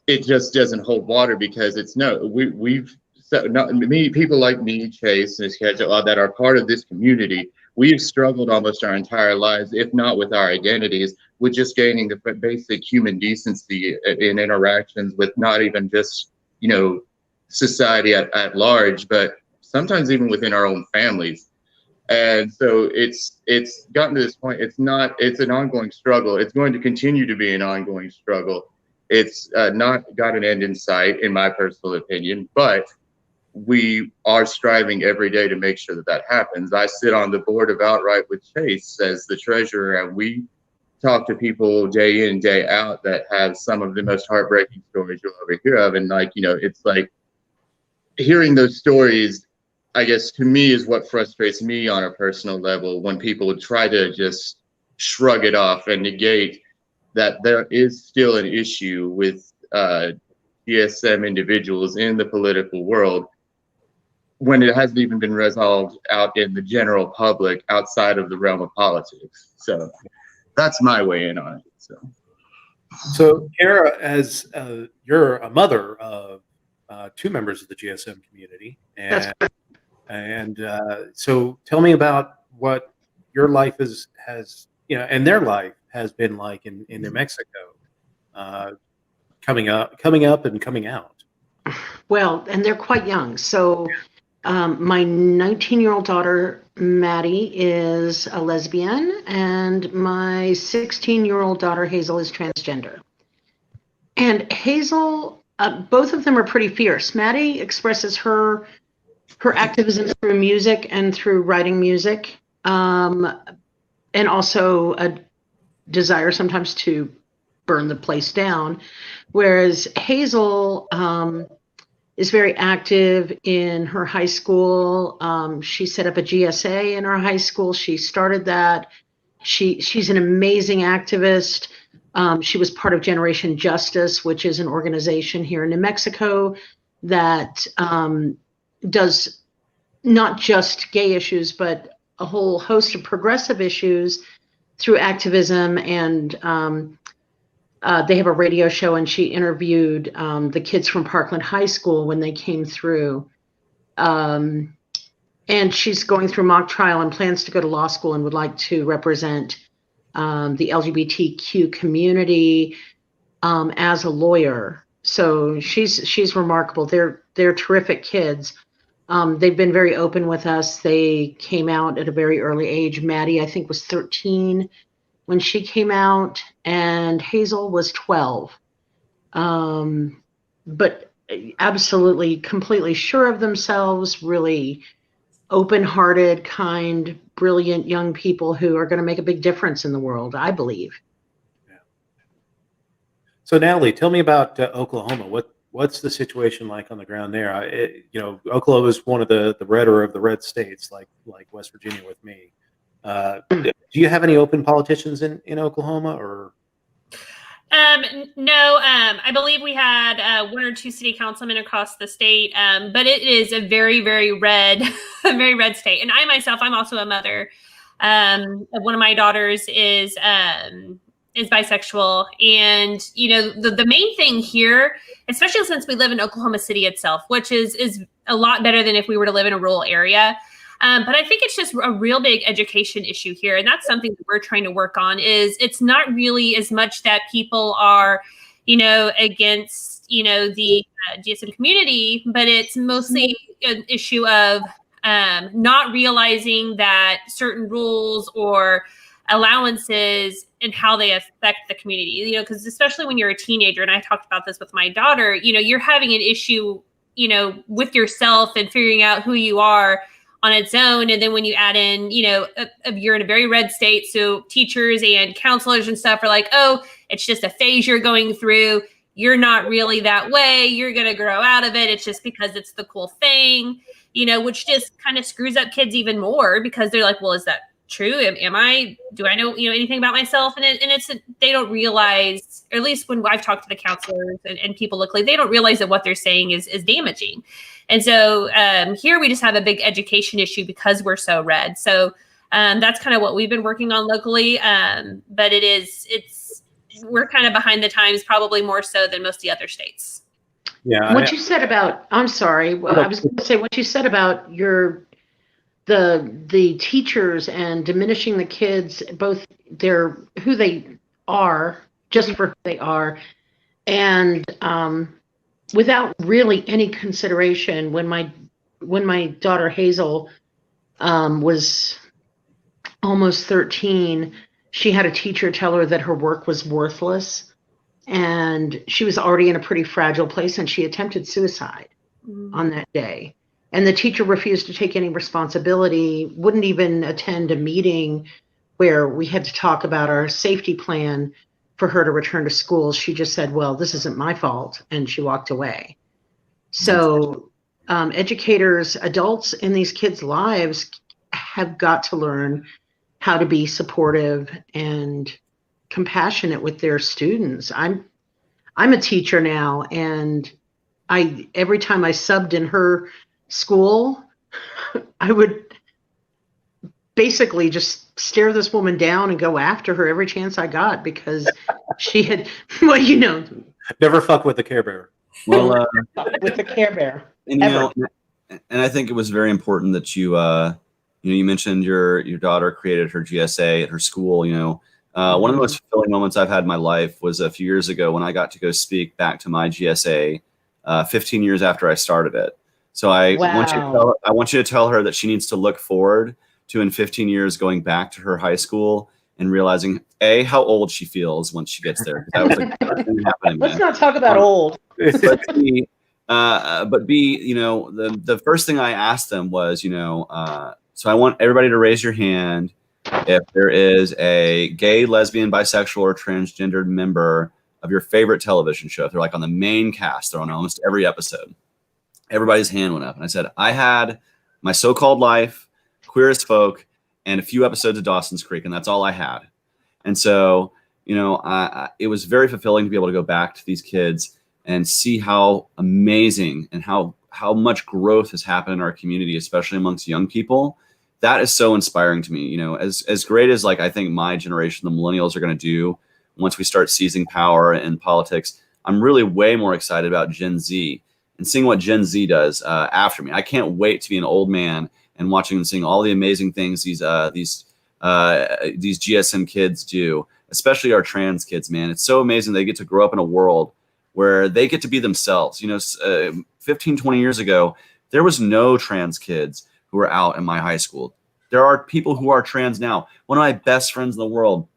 It just doesn't hold water because people like me, Chase, Ms. Ketchum, that are part of this community. We've struggled almost our entire lives, if not with our identities, with just gaining the basic human decency in interactions with not even just, society at large, but sometimes even within our own families. And so it's gotten to this point. It's an ongoing struggle. It's going to continue to be an ongoing struggle. It's not got an end in sight, in my personal opinion, but we are striving every day to make sure that happens. I sit on the board of Outright with Chase as the treasurer, and we talk to people day in, day out that have some of the most heartbreaking stories you'll ever hear of. And it's like hearing those stories, I guess, to me, is what frustrates me on a personal level, when people try to just shrug it off and negate that there is still an issue with GSM individuals in the political world, when it hasn't even been resolved out in the general public outside of the realm of politics. So that's my way in on it.
So Kara, as you're a mother of two members of the GSM community, and so tell me about what your life has and their life has been like in New Mexico. coming up and coming out?
Well, and they're quite young. So my 19-year-old daughter, Maddie, is a lesbian, and my 16-year-old daughter, Hazel, is transgender. And Hazel, both of them are pretty fierce. Maddie expresses her activism through music and through writing music, and also a desire sometimes to burn the place down. Whereas Hazel is very active in her high school. She set up a GSA in her high school. She started that. She's an amazing activist. She was part of Generation Justice, which is an organization here in New Mexico that does not just gay issues, but a whole host of progressive issues through activism. And they have a radio show, and she interviewed the kids from Parkland High School when they came through. And she's going through mock trial and plans to go to law school and would like to represent the LGBTQ community as a lawyer. So she's remarkable. They're terrific kids. They've been very open with us. They came out at a very early age. Maddie, I think, was 13 when she came out, and Hazel was 12. But absolutely, completely sure of themselves, really open-hearted, kind, brilliant young people who are going to make a big difference in the world, I believe.
Yeah. So Natalie, tell me about Oklahoma. What's the situation like on the ground there? Oklahoma is one of the redder of the red states, like West Virginia with me. Do you have any open politicians in Oklahoma, or?
No, I believe we had one or two city councilmen across the state, but it is a very, very red, very red state. And I myself, I'm also a mother. One of my daughters is bisexual, and the main thing here, especially since we live in Oklahoma City itself, which is a lot better than if we were to live in a rural area. But I think it's just a real big education issue here. And that's something that we're trying to work on. Is it's not really as much that people are, against, the GSM community, but it's mostly an issue of not realizing that certain rules or allowances and how they affect the community, because especially when you're a teenager, and I talked about this with my daughter, you're having an issue, with yourself and figuring out who you are on its own. And then when you add in, you're in a very red state. So teachers and counselors and stuff are like, oh, it's just a phase you're going through. You're not really that way. You're going to grow out of it. It's just because it's the cool thing, which just kind of screws up kids even more, because they're like, well, is that true? Do I know, anything about myself? And they don't realize, or at least when I've talked to the counselors and people locally, they don't realize that what they're saying is damaging. And so here we just have a big education issue because we're so red. So that's kind of what we've been working on locally. But we're kind of behind the times, probably more so than most of the other states.
Yeah.
What you said about, I'm sorry, I was going to say what you said about the teachers and diminishing the kids, both who they are, just for who they are, and without really any consideration. When my daughter Hazel was almost 13, she had a teacher tell her that her work was worthless, and she was already in a pretty fragile place, and she attempted suicide on that day. And the teacher refused to take any responsibility, wouldn't even attend a meeting where we had to talk about our safety plan for her to return to school. She just said, well, this isn't my fault, and she walked away. So educators, adults in these kids' lives have got to learn how to be supportive and compassionate with their students. I'm a teacher now, and every time I subbed in her school, I would basically just stare this woman down and go after her every chance I got, because she had,
never fuck with the Care Bear.
Well,
with the Care Bear.
And and I think it was very important that you mentioned your daughter created her GSA at her school. One of the most fulfilling moments I've had in my life was a few years ago when I got to go speak back to my GSA 15 years after I started it. So I want you to tell her that she needs to look forward to in 15 years going back to her high school and realizing A, how old she feels once she gets there. That was like happening.
Let's not talk about old.
But B, you know, the first thing I asked them was, you know, so I want everybody to raise your hand if there is a gay, lesbian, bisexual, or transgendered member of your favorite television show. If they're like on the main cast, they're on almost every episode. Everybody's hand went up. And I said, I had My So-Called Life, Queer as Folk, and a few episodes of Dawson's Creek, and that's all I had. And so, you know, it was very fulfilling to be able to go back to these kids and see how amazing and how much growth has happened in our community, especially amongst young people. That is so inspiring to me. You know, as great as like I think my generation, the millennials, are going to do once we start seizing power in politics, I'm really way more excited about Gen Z and seeing what Gen Z does after me. I can't wait to be an old man and watching them seeing all the amazing things these GSM kids do, especially our trans kids, man. It's so amazing they get to grow up in a world where they get to be themselves. You know, 15, 20 years ago, there was no trans kids who were out in my high school. There are people who are trans now. One of my best friends in the world,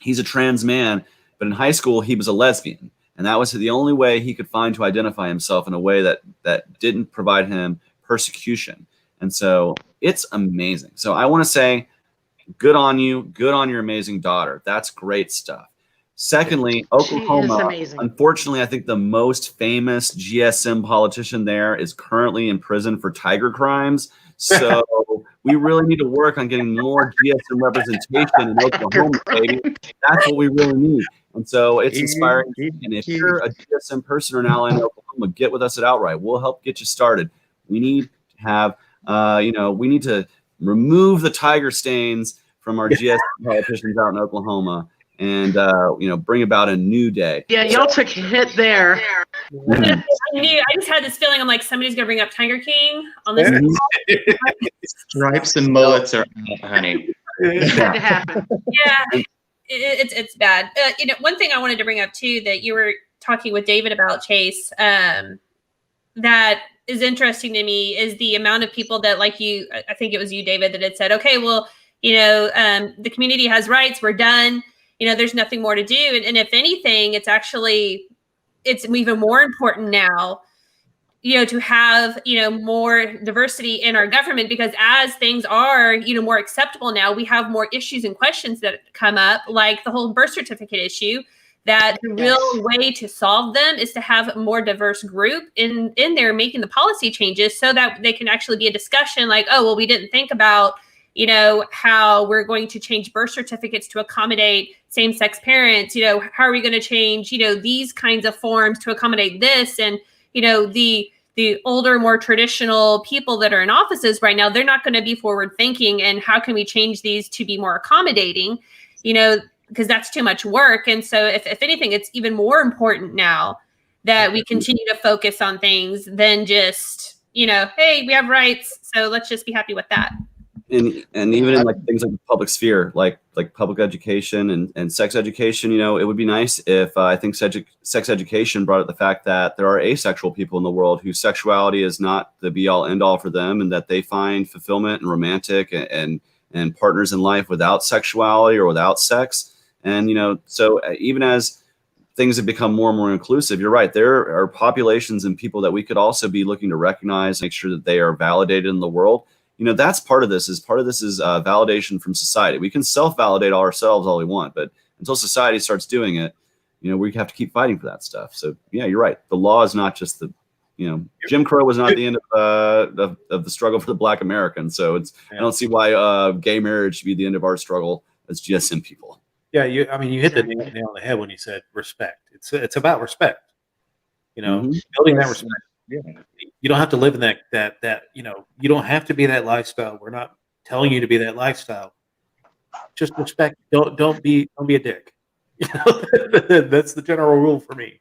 he's a trans man, but in high school, he was a lesbian. And that was the only way he could find to identify himself in a way that didn't provide him persecution. And so it's amazing. So I want to say, good on you. Good on your amazing daughter. That's great stuff. Secondly, Oklahoma, unfortunately, I think the most famous GSM politician there is currently in prison for tiger crimes. So we really need to work on getting more GSM representation in Oklahoma, baby. That's what we really need. And so it's inspiring. And if you're a GSM person or an ally in Oklahoma, get with us at Outright. We'll help get you started. We need to have, we need to remove the tiger stains from our GSM politicians out in Oklahoma and, bring about a new day.
Yeah, y'all took a hit there.
I just had this feeling. I'm like, somebody's going to bring up Tiger King on this.
Stripes and mullets are out, honey.
It had to happen.
Yeah, it's bad. One thing I wanted to bring up too that you were talking with David about, Chase, that is interesting to me is the amount of people that, like you, I think it was you, David, that had said, okay, well, the community has rights. We're done. There's nothing more to do. And if anything, it's even more important now, to have, more diversity in our government, because as things are, more acceptable now, we have more issues and questions that come up, like the whole birth certificate issue, that the real way to solve them is to have a more diverse group in there making the policy changes so that they can actually be a discussion like, oh, well, we didn't think about, how we're going to change birth certificates to accommodate same-sex parents, how are we going to change, these kinds of forms to accommodate this? And, the older, more traditional people that are in offices right now, they're not going to be forward thinking. And how can we change these to be more accommodating, because that's too much work. And so if anything, it's even more important now that we continue to focus on things than just, hey, we have rights, so let's just be happy with that.
And even in like things like the public sphere, like public education and sex education, it would be nice if I think sex education brought up the fact that there are asexual people in the world whose sexuality is not the be all end all for them, and that they find fulfillment and romantic and partners in life without sexuality or without sex. And, so even as things have become more and more inclusive, you're right, there are populations and people that we could also be looking to recognize, make sure that they are validated in the world. That's part of this is validation from society. We can self-validate ourselves all we want, but until society starts doing it, we have to keep fighting for that stuff. So yeah, you're right. The law is not just Jim Crow was not the end of the struggle for the Black American. So I don't see why gay marriage should be the end of our struggle as GSM people.
Yeah, you hit the nail on the head when you said respect. It's about respect. Building that respect. Yeah. You don't have to live in that you don't have to be that lifestyle. We're not telling you to be that lifestyle. Just respect. Don't be a dick. That's the general rule for me.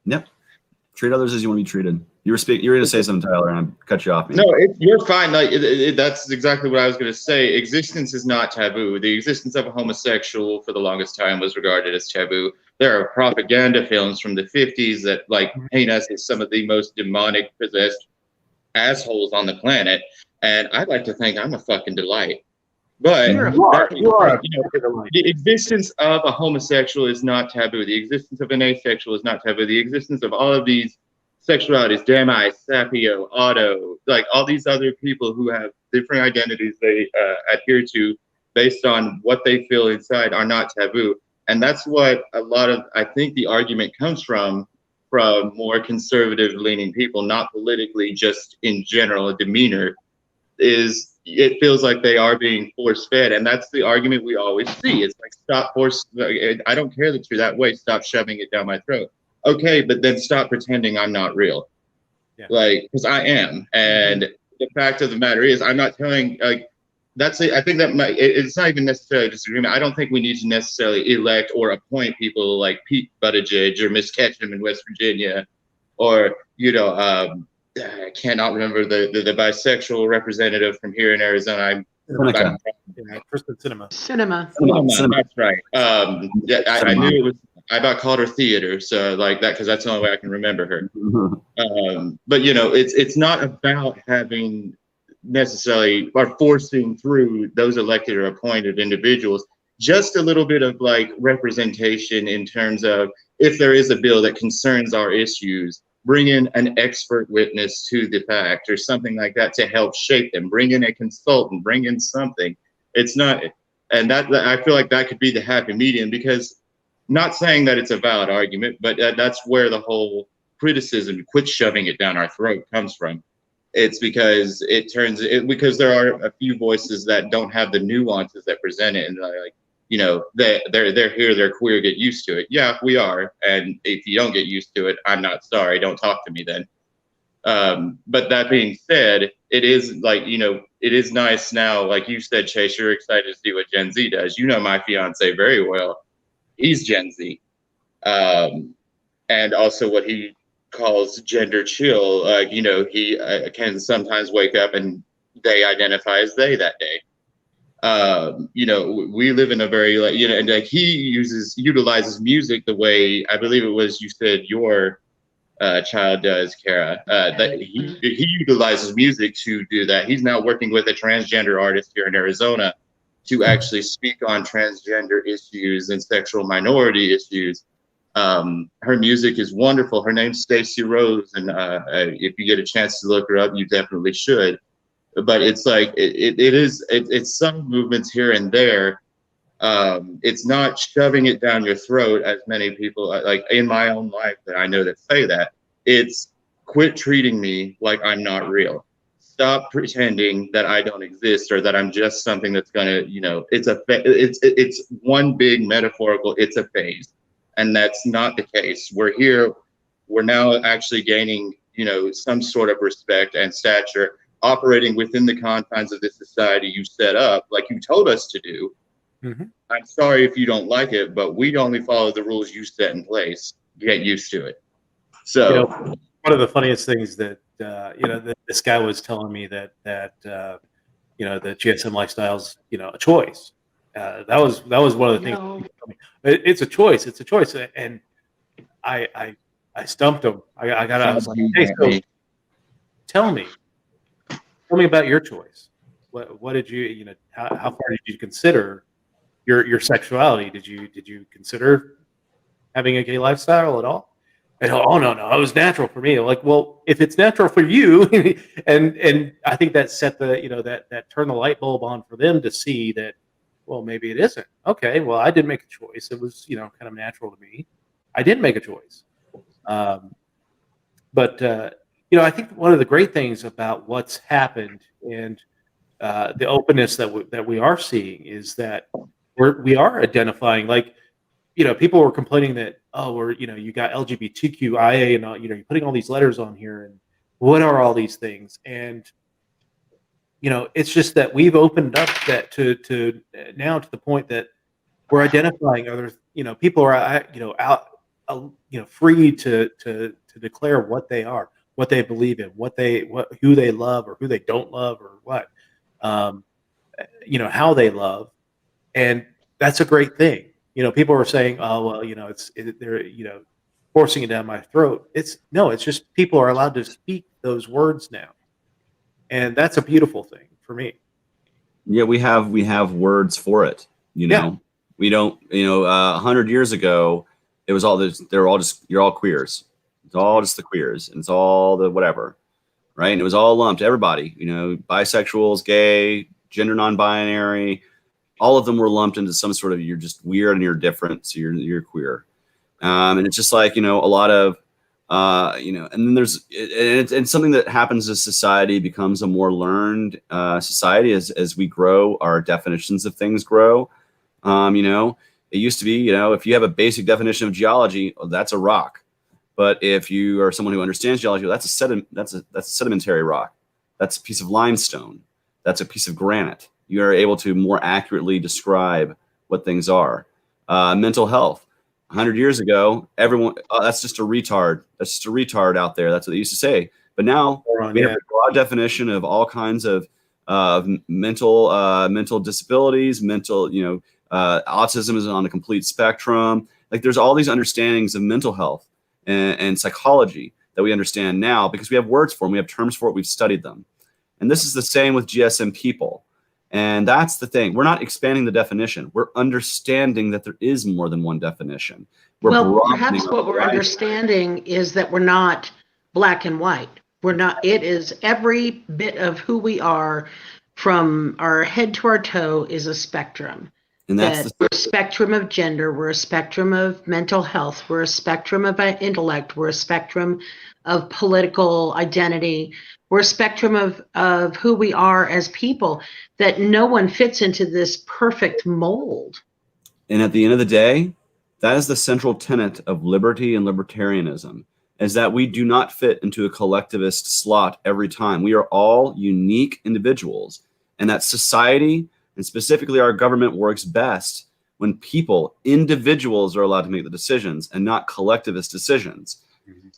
Yep. Treat others as you want to be treated. You were going to say something, Tyler, and I cut you off.
No, you're fine. Like that's exactly what I was going to say. Existence is not taboo. The existence of a homosexual for the longest time was regarded as taboo. There are propaganda films from the 50s that like paint us as some of the most demonic possessed assholes on the planet. And I'd like to think I'm a fucking delight. But
you are
the existence of a homosexual is not taboo. The existence of an asexual is not taboo. The existence of all of these sexualities, Demi, Sapio, Otto, like all these other people who have different identities they adhere to based on what they feel inside are not taboo. And that's what a lot of, I think the argument comes from more conservative leaning people, not politically, just in general, a demeanor, is it feels like they are being force fed. And that's the argument we always see. It's like, stop force, I don't care that you're that way, stop shoving it down my throat. Okay, but then stop pretending I'm not real. Yeah. Like, because I am. And the fact of the matter is, I'm not telling, like, I think that it's not even necessarily a disagreement. I don't think we need to necessarily elect or appoint people like Pete Buttigieg or Miss Ketchum in West Virginia, or, I cannot remember the bisexual representative from here in Arizona.
Kristen Cinema.
Cinema.
That's right. I knew it was. I about called her Theater, so like that because that's the only way I can remember her. But it's not about having necessarily or forcing through those elected or appointed individuals. Just a little bit of like representation in terms of if there is a bill that concerns our issues, bring in an expert witness to the fact or something like that to help shape them. Bring in a consultant. Bring in something. It's not, and that I feel like that could be the happy medium because. Not saying that it's a valid argument, but that's where the whole criticism, quit shoving it down our throat, comes from. It's because because there are a few voices that don't have the nuances that present it, and they're here, they're queer, get used to it. Yeah, we are, and if you don't get used to it, I'm not sorry. Don't talk to me then. But that being said, it is like it is nice now, like you said, Chase. You're excited to see what Gen Z does. You know my fiance very well. He's Gen Z, and also what he calls gender chill. He can sometimes wake up and they identify as they that day. We live in a very and like he utilizes music the way I believe it was you said your child does, Kara. That he utilizes music to do that. He's now working with a transgender artist here in Arizona to actually speak on transgender issues and sexual minority issues. Her music is wonderful. Her name's Stacey Rose, and if you get a chance to look her up, you definitely should. But it's like it's some movements here and there. It's not shoving it down your throat, as many people like in my own life that I know that say that. It's quit treating me like I'm not real. Stop pretending that I don't exist or that I'm just something that's gonna, it's one big metaphorical, it's a phase. And that's not the case. We're here, we're now actually gaining, some sort of respect and stature, operating within the confines of this society you set up, like you told us to do. Mm-hmm. I'm sorry if you don't like it, but we only follow the rules you set in place. Get used to it. So
one of the funniest things that this guy was telling me that the GSM lifestyle's a choice. That was one of the things. It's a choice. It's a choice, and I stumped him. I was like, hey, so tell me about your choice. What did you how far did you consider your sexuality? Did you consider having a gay lifestyle at all? And oh no, it was natural for me. I'm like, well, if it's natural for you, and I think that set the that turned the light bulb on for them to see that, well, maybe it isn't. Okay, well, I did make a choice. It was kind of natural to me. I did make a choice. But I think one of the great things about what's happened and the openness that we are seeing is that we are identifying, like, people were complaining that, you got LGBTQIA and all, you're putting all these letters on here, and what are all these things? And it's just that we've opened up that to now to the point that we're identifying other, people are out, free to declare what they are. what they believe in, who they love or who they don't love or what, how they love. And that's a great thing. People are saying, oh, well, they're, forcing it down my throat. It's just people are allowed to speak those words now. And that's a beautiful thing for me.
Yeah, we have words for it.
Yeah.
We don't. 100 years ago, it was all this. They're all just, you're all queers. It's all just the queers, and it's all the whatever, right? And it was all lumped. Everybody, bisexuals, gay, gender non-binary, all of them were lumped into some sort of, you're just weird and you're different, so you're queer. And it's just like, a lot of, and then there's, and something that happens as society becomes a more learned society as we grow, our definitions of things grow. It used to be, if you have a basic definition of geology, that's a rock. But if you are someone who understands geology, that's a sedimentary rock. That's a piece of limestone. That's a piece of granite. You are able to more accurately describe what things are. Mental health. 100 years ago, everyone, that's just a retard. That's just a retard out there. That's what they used to say. But now we have a broad definition of all kinds of mental disabilities, autism is on a complete spectrum. Like, there's all these understandings of mental health and psychology that we understand now because we have words for them. We have terms for it. We've studied them. And this is the same with GSM people. And that's the thing. We're not expanding the definition. We're understanding that there is more than one definition.
Perhaps what we're understanding is that we're not black and white. We're not. It is every bit of who we are, from our head to our toe, is a spectrum. And we're a spectrum of gender. We're a spectrum of mental health. We're a spectrum of intellect. We're a spectrum of political identity. We're a spectrum of who we are as people, that no one fits into this perfect mold.
And at the end of the day, that is the central tenet of liberty and libertarianism, is that we do not fit into a collectivist slot every time. We are all unique individuals, and that society, and specifically our government, works best when individuals are allowed to make the decisions and not collectivist decisions.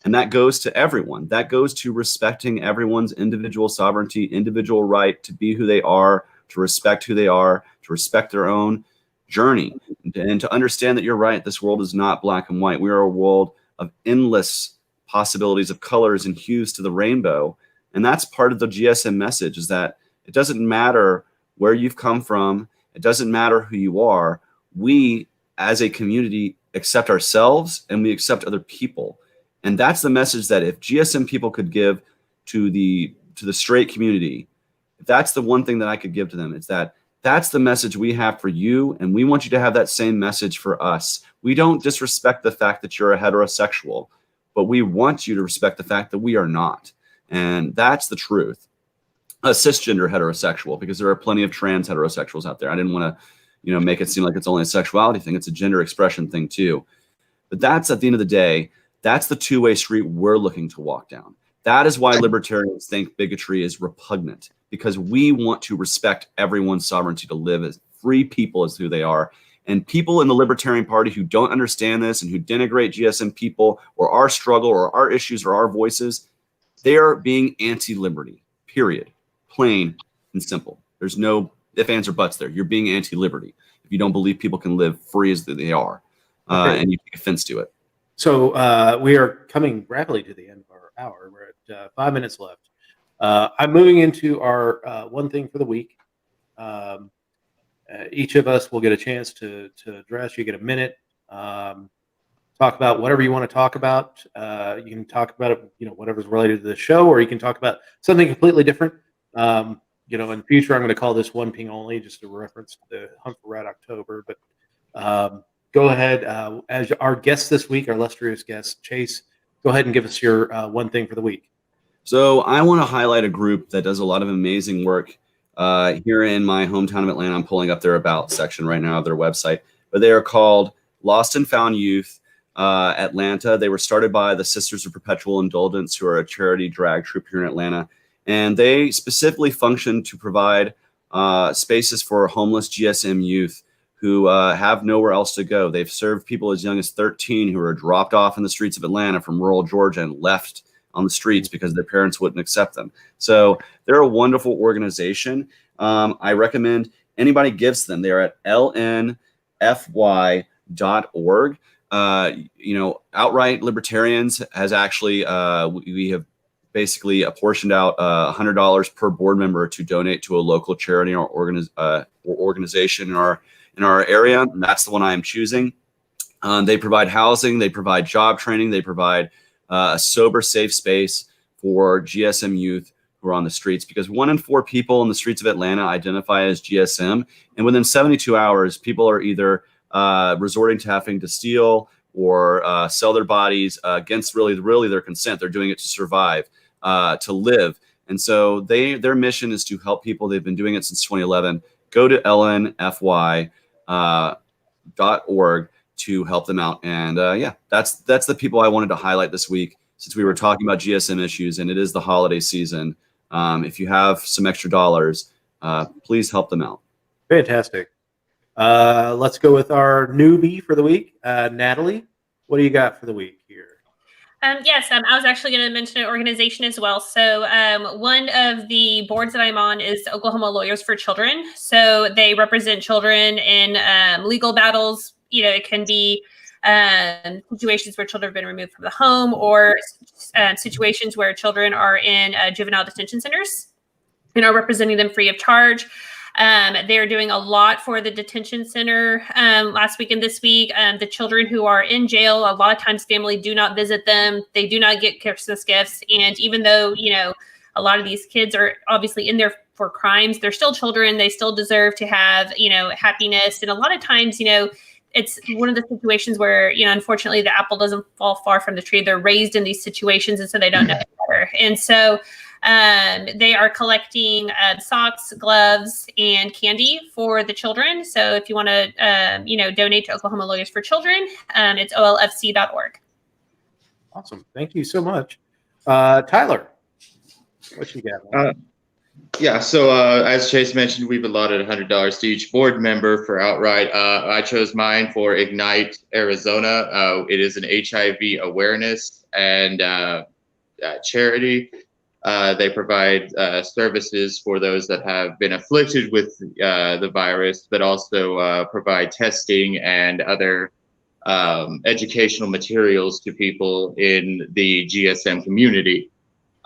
And that goes to everyone. That goes to respecting everyone's individual sovereignty, individual right to be who they are, to respect who they are, to respect their own journey, and to understand that you're right. This world is not black and white. We are a world of endless possibilities of colors and hues to the rainbow. And that's part of the GSM message, is that it doesn't matter where you've come from. It doesn't matter who you are. We, as a community, accept ourselves and we accept other people. And that's the message that if GSM people could give to the straight community, if that's the one thing that I could give to them, it's that's the message we have for you, and we want you to have that same message for us. We don't disrespect the fact that you're a heterosexual, but we want you to respect the fact that we are not. And that's the truth. A cisgender heterosexual, because there are plenty of trans heterosexuals out there. I didn't want to, make it seem like it's only a sexuality thing. It's a gender expression thing too. But that's, at the end of the day, that's the two-way street we're looking to walk down. That is why libertarians think bigotry is repugnant, because we want to respect everyone's sovereignty to live as free people as who they are. And people in the Libertarian Party who don't understand this and who denigrate GSM people or our struggle or our issues or our voices, they are being anti-liberty, period. Plain and simple. There's no ifs, ands, or buts there. You're being anti-liberty if you don't believe people can live free as they are, and you take offense to it.
So we are coming rapidly to the end of our hour. We're at 5 minutes left. I'm moving into our one thing for the week. Each of us will get a chance to address. You get a minute. Talk about whatever you want to talk about. You can talk about it, whatever's related to the show, or you can talk about something completely different. In the future, I'm going to call this one ping only, just a reference to the Hunt for Red October. But go ahead, as our guest this week, our illustrious guest, Chase, go ahead and give us your one thing for the week.
So I want to highlight a group that does a lot of amazing work here in my hometown of Atlanta. I'm pulling up their About section right now of their website, but they are called Lost and Found Youth Atlanta. They were started by the Sisters of Perpetual Indulgence, who are a charity drag troupe here in Atlanta. And they specifically function to provide spaces for homeless GSM youth who have nowhere else to go. They've served people as young as 13 who are dropped off in the streets of Atlanta from rural Georgia and left on the streets because their parents wouldn't accept them. So they're a wonderful organization. I recommend anybody gives them. They're at lnfy.org. Outright Libertarians has actually, we have basically apportioned out $100 per board member to donate to a local charity or organization in our area. And that's the one I am choosing. They provide housing, they provide job training, they provide a sober, safe space for GSM youth who are on the streets, because 1 in 4 people in the streets of Atlanta identify as GSM. And within 72 hours, people are either resorting to having to steal or sell their bodies against really their consent. They're doing it to survive, to live. And so their mission is to help people. They've been doing it since 2011. Go to lnfy.org to help them out. And that's the people I wanted to highlight this week, since we were talking about GSM issues and it is the holiday season. If you have some extra dollars, please help them out.
Fantastic. Let's go with our newbie for the week. Natalie, what do you got for the week here?
Yes, I was actually going to mention an organization as well. So one of the boards that I'm on is Oklahoma Lawyers for Children. So they represent children in legal battles. It can be situations where children have been removed from the home, or situations where children are in juvenile detention centers and are representing them free of charge. They're doing a lot for the detention center last week and this week. The children who are in jail, a lot of times family do not visit them. They do not get Christmas gifts. And even though, a lot of these kids are obviously in there for crimes, they're still children. They still deserve to have, happiness. And a lot of times, it's one of the situations where, unfortunately, the apple doesn't fall far from the tree. They're raised in these situations, and so they don't know better. And so they are collecting socks, gloves, and candy for the children. So if you want to, donate to Oklahoma Lawyers for Children, it's olfc.org.
Awesome. Thank you so much. Tyler, what you got?
Yeah, so as Chase mentioned, we've allotted $100 to each board member for Outright. I chose mine for Ignite Arizona. It is an HIV awareness and charity. They provide services for those that have been afflicted with the virus, but also provide testing and other educational materials to people in the GSM community.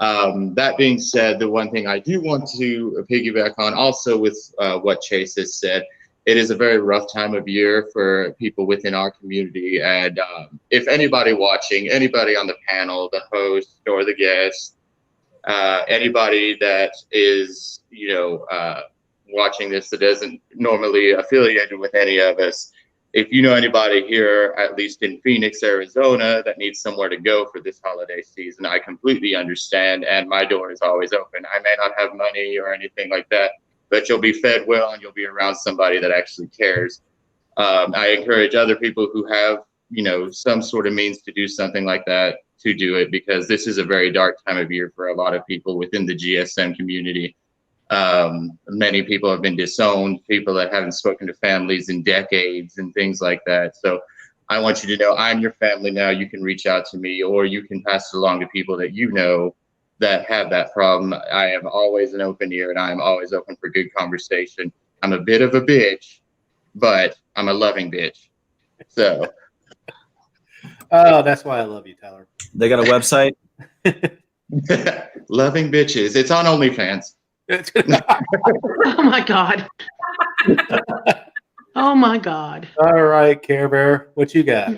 That being said, the one thing I do want to piggyback on also with what Chase has said, it is a very rough time of year for people within our community. And if anybody watching, anybody on the panel, the host or the guest, anybody that is, watching this that isn't normally affiliated with any of us, if you know anybody here, at least in Phoenix, Arizona, that needs somewhere to go for this holiday season, I completely understand. And my door is always open. I may not have money or anything like that, but you'll be fed well and you'll be around somebody that actually cares. I encourage other people who have, some sort of means to do something like that to do it, because this is a very dark time of year for a lot of people within the GSM community. Many people have been disowned, people that haven't spoken to families in decades and things like that. So I want you to know I'm your family now. You can reach out to me, or you can pass it along to people that you know that have that problem. I am always an open ear, and I'm always open for good conversation. I'm a bit of a bitch, but I'm a loving bitch. So.
Oh, that's why I love you, Tyler.
They got a website?
Loving bitches. It's on OnlyFans.
Oh my God. Oh my God.
All right, Care Bear, what you got?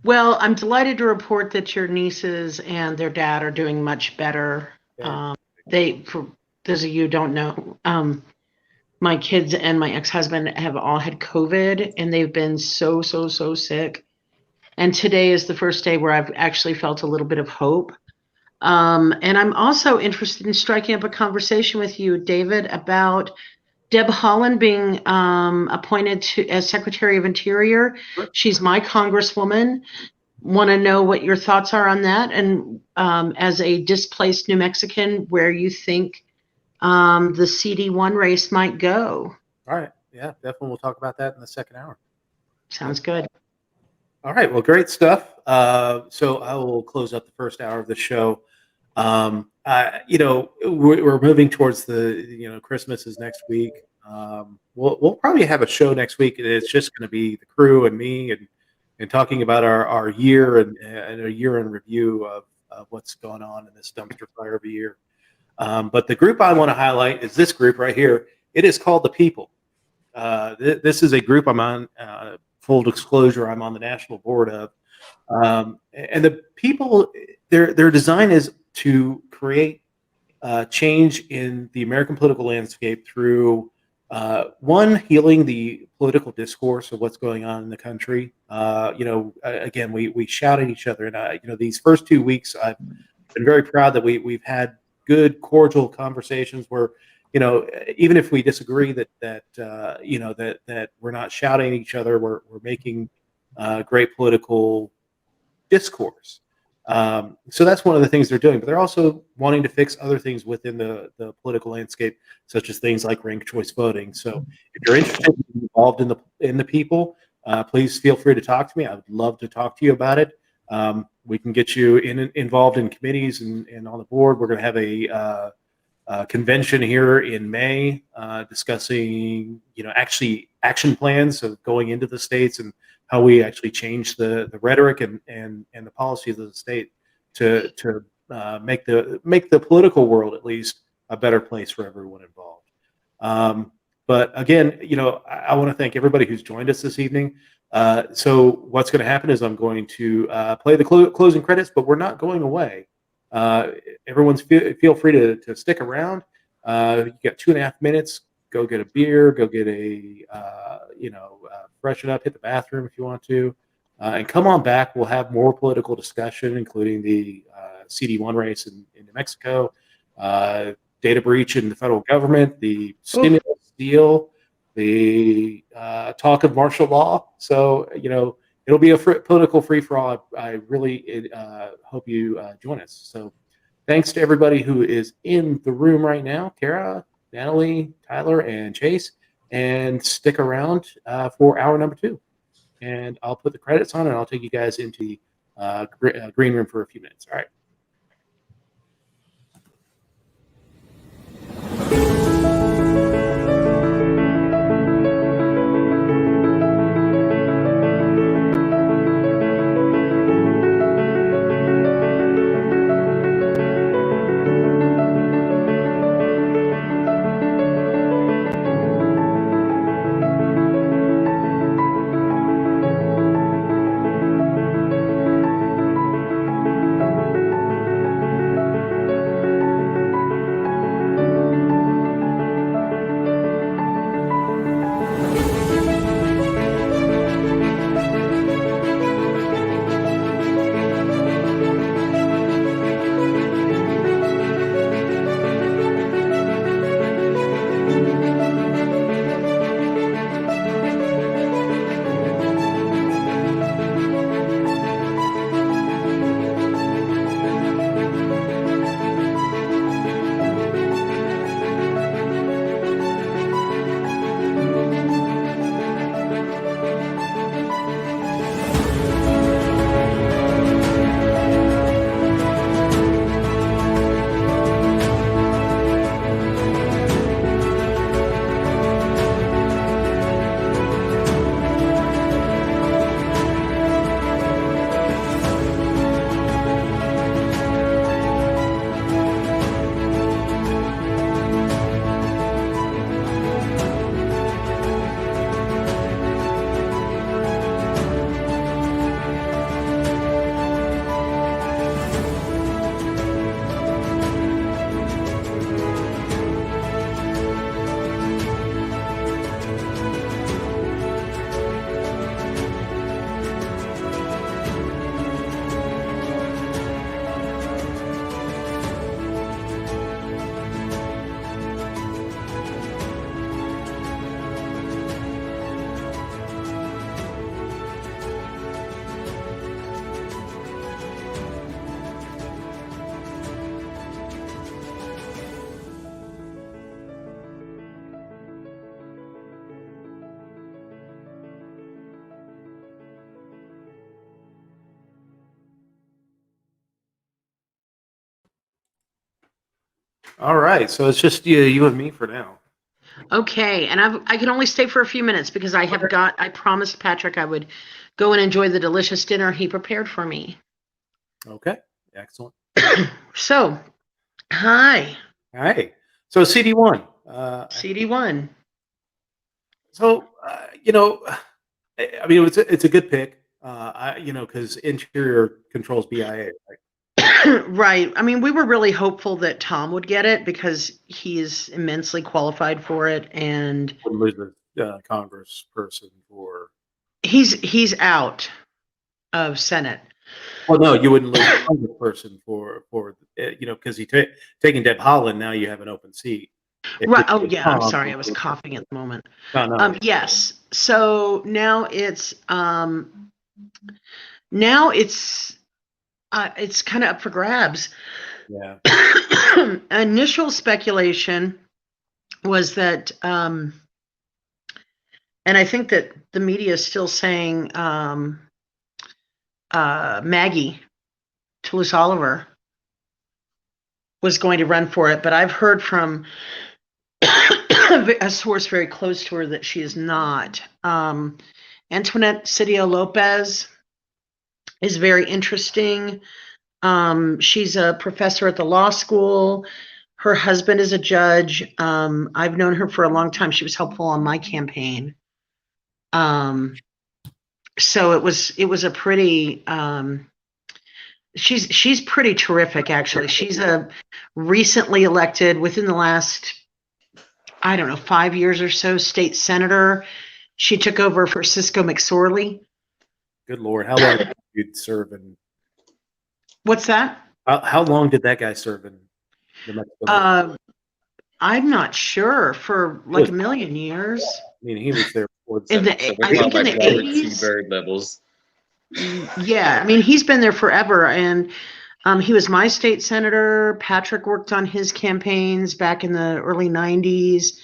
Well, I'm delighted to report that your nieces and their dad are doing much better. For those of you who don't know, my kids and my ex-husband have all had COVID, and they've been so sick. And today is the first day where I've actually felt a little bit of hope. And I'm also interested in striking up a conversation with you, David, about Deb Haaland being appointed as Secretary of Interior. She's my congresswoman. Want to know what your thoughts are on that, and as a displaced New Mexican, where you think the CD1 race might go.
All right. Yeah, definitely. We'll talk about that in the second hour.
Sounds good.
All right. Well, great stuff. So I will close up the first hour of the show We're moving towards Christmas is next week. We'll probably have a show next week. And it's just going to be the crew and me and talking about our year and a year in review of what's going on in this dumpster fire of a year. But the group I want to highlight is this group right here. It is called The People. This is a group I'm on. Full disclosure, I'm on the national board of. And the people, their design is to create change in the American political landscape through one, healing the political discourse of what's going on in the country. Again, we shout at each other, and these first 2 weeks, I've been very proud that we've had good, cordial conversations where, even if we disagree, that we're not shouting at each other, we're making great political discourse. So that's one of the things they're doing, but they're also wanting to fix other things within the political landscape, such as things like ranked choice voting. So if you're interested in involved in the people, please feel free to talk to me. I would love to talk to you about it. We can get you involved in committees and on the board. We're going to have a convention here in May discussing, actually action plans of going into the states and how we actually change the rhetoric and the policies of the state to make the political world at least a better place for everyone involved. But again, I want to thank everybody who's joined us this evening. So what's going to happen is I'm going to play the closing credits, but we're not going away. Everyone's feel free to stick around. You got 2.5 minutes. Go get a beer. Go get freshen up. Hit the bathroom if you want to, and come on back. We'll have more political discussion, including the CD1 race in New Mexico, data breach in the federal government, the stimulus deal, the talk of martial law. So it'll be a political free for all. I really hope you join us. So thanks to everybody who is in the room right now, Kara, Natalie, Tyler, and Chase, and stick around for hour number 2. And I'll put the credits on and I'll take you guys into the green room for a few minutes. All right. All right, so it's just you and me for now.
Okay, and I can only stay for a few minutes because I promised Patrick I would go and enjoy the delicious dinner he prepared for me.
Okay, excellent.
So, hi,
Hey, so CD1.
CD1.
So I mean, it's a good pick. Because interior controls BIA, right?
Right. I mean, we were really hopeful that Tom would get it because he is immensely qualified for it, and
Wouldn't lose a Congress person for.
he's out of Senate.
Well, no, you wouldn't lose a Congress person for because taking Deb Haaland. Now you have an open seat.
Right. Oh, yeah. I'm sorry. I was coughing at the moment.
No.
Yes. So now it's kind of up for grabs.
Yeah.
Initial speculation was that, and I think that the media is still saying Maggie Toulouse Oliver was going to run for it, but I've heard from a source very close to her that she is not. Antoinette Cedillo Lopez is very interesting. She's a professor at the law school. Her husband is a judge. I've known her for a long time. She was helpful on my campaign. So it was a pretty. She's pretty terrific, actually. She's a recently elected, within the last, I don't know, 5 years or so, state senator. She took over for Cisco McSorley.
Good Lord, how long did you serve in?
What's that?
How long did that guy serve in New Mexico?
I'm not sure. For like a million years.
I mean, he was there before
I think in the 80s.
Bird levels.
Yeah, I mean, he's been there forever, and he was my state senator. Patrick worked on his campaigns back in the early 90s.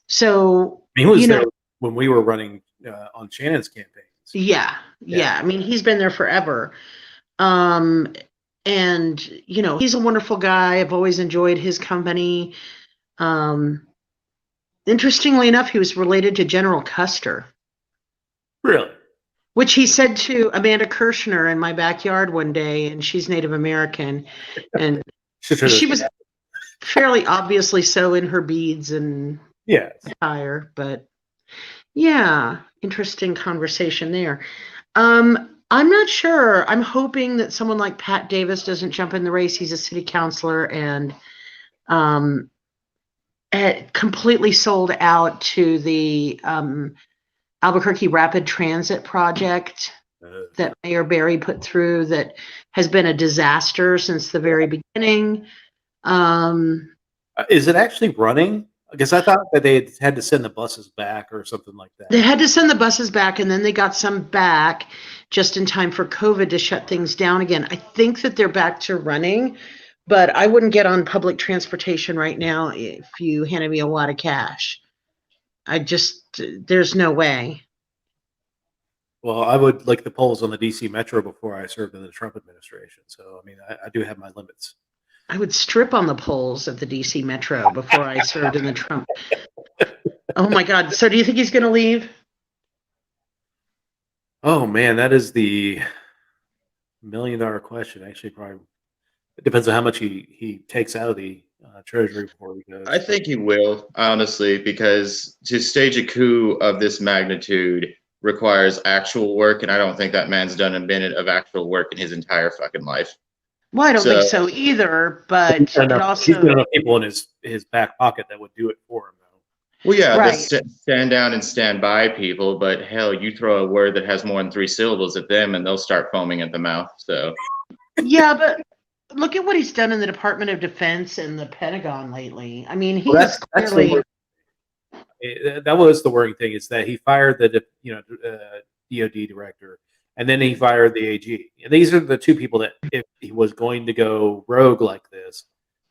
So
he was there when we were running on Shannon's campaigns.
Yeah. I mean, he's been there forever. And he's a wonderful guy. I've always enjoyed his company. Interestingly enough, he was related to General Custer.
Really? Which
he said to Amanda Kirshner in my backyard one day, and she's Native American, and she was fairly obviously so in her beads and attire, but yeah, interesting conversation there. I'm not sure. I'm hoping that someone like Pat Davis doesn't jump in the race. He's a city councilor and completely sold out to the Albuquerque Rapid Transit project that Mayor Barry put through that has been a disaster since the very beginning.
Is it actually running? Because I thought that they had to send the buses back or something like that.
They had to send the buses back, and then they got some back just in time for COVID to shut things down again. I think that they're back to running, but I wouldn't get on public transportation right now if you handed me a wad of cash. There's no way.
Well, I would like the polls on the DC Metro before I served in the Trump administration. So, I mean, I do have my limits.
I would strip on the polls at the DC Metro before I served in the Trump. Oh my God. So do you think he's going to leave?
Oh man, that is the $1 million question. Actually, probably it depends on how much he takes out of the Treasury before he goes.
I think he will, honestly, because to stage a coup of this magnitude requires actual work, and I don't think that man's done a minute of actual work in his entire fucking life.
Well, I don't think so either, but
he's got enough people in his back pocket that would do it for him, though.
Well, yeah, right. Stand down and stand by people, but hell, you throw a word that has more than 3 syllables at them, and they'll start foaming at the mouth. So,
yeah, but look at what he's done in the Department of Defense and the Pentagon lately. I mean, was clearly.
That was the worrying thing, is that he fired the DOD director. And then he fired the AG. And these are the two people that, if he was going to go rogue like this,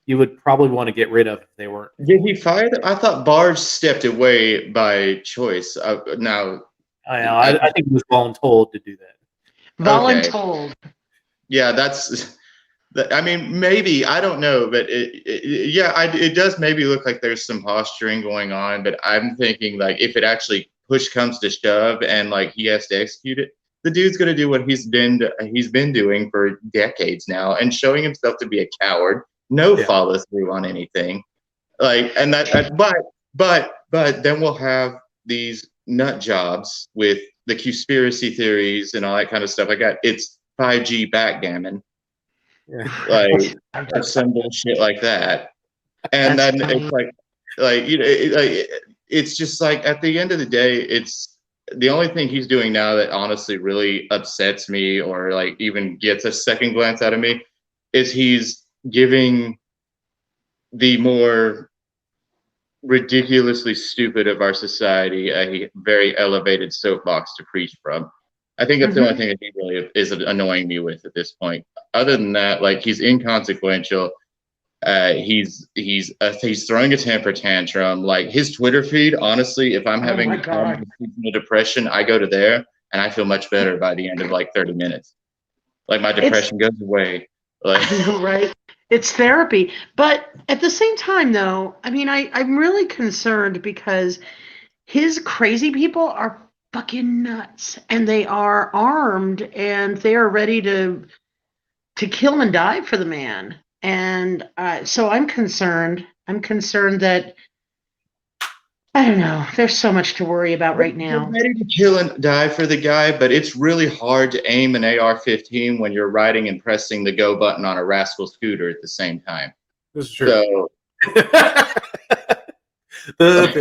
you would probably want to get rid of if they weren't.
Did he fire them? I thought Barge stepped away by choice. Now,
I think he was voluntold to do that.
Voluntold.
Okay. Yeah, that's. I mean, maybe, I don't know, but it does maybe look like there's some posturing going on. But I'm thinking, like, if it actually push comes to shove and like he has to execute it, the dude's gonna do what he's been doing for decades now, and showing himself to be a coward, no
Yeah.
follow through on anything. Like, and but then we'll have these nut jobs with the conspiracy theories and all that kind of stuff. It's 5G backgammon,
Yeah.
like, or some bullshit like that. And
That's
then
funny.
it's like it's just like, at the end of the day, it's the only thing he's doing now that honestly really upsets me, or like even gets a second glance out of me, is he's giving the more ridiculously stupid of our society a very elevated soapbox to preach from. I think that's the only thing that he really is annoying me with at this point. Other than that, like, he's inconsequential. He's throwing a temper tantrum. Like, his Twitter feed, honestly, if I'm having
my God.
seasonal depression, I go to there and I feel much better by the end of like 30 minutes. Like, my depression goes away. Like,
I know, right? It's therapy. But at the same time, though, I mean, I'm really concerned because his crazy people are fucking nuts, and they are armed, and they are ready to kill and die for the man. And so I'm concerned. I'm concerned that, I don't know, there's so much to worry about right now.
We're ready to kill and die for the guy, but it's really hard to aim an AR-15 when you're riding and pressing the go button on a rascal scooter at the same time.
This is true.
So, like,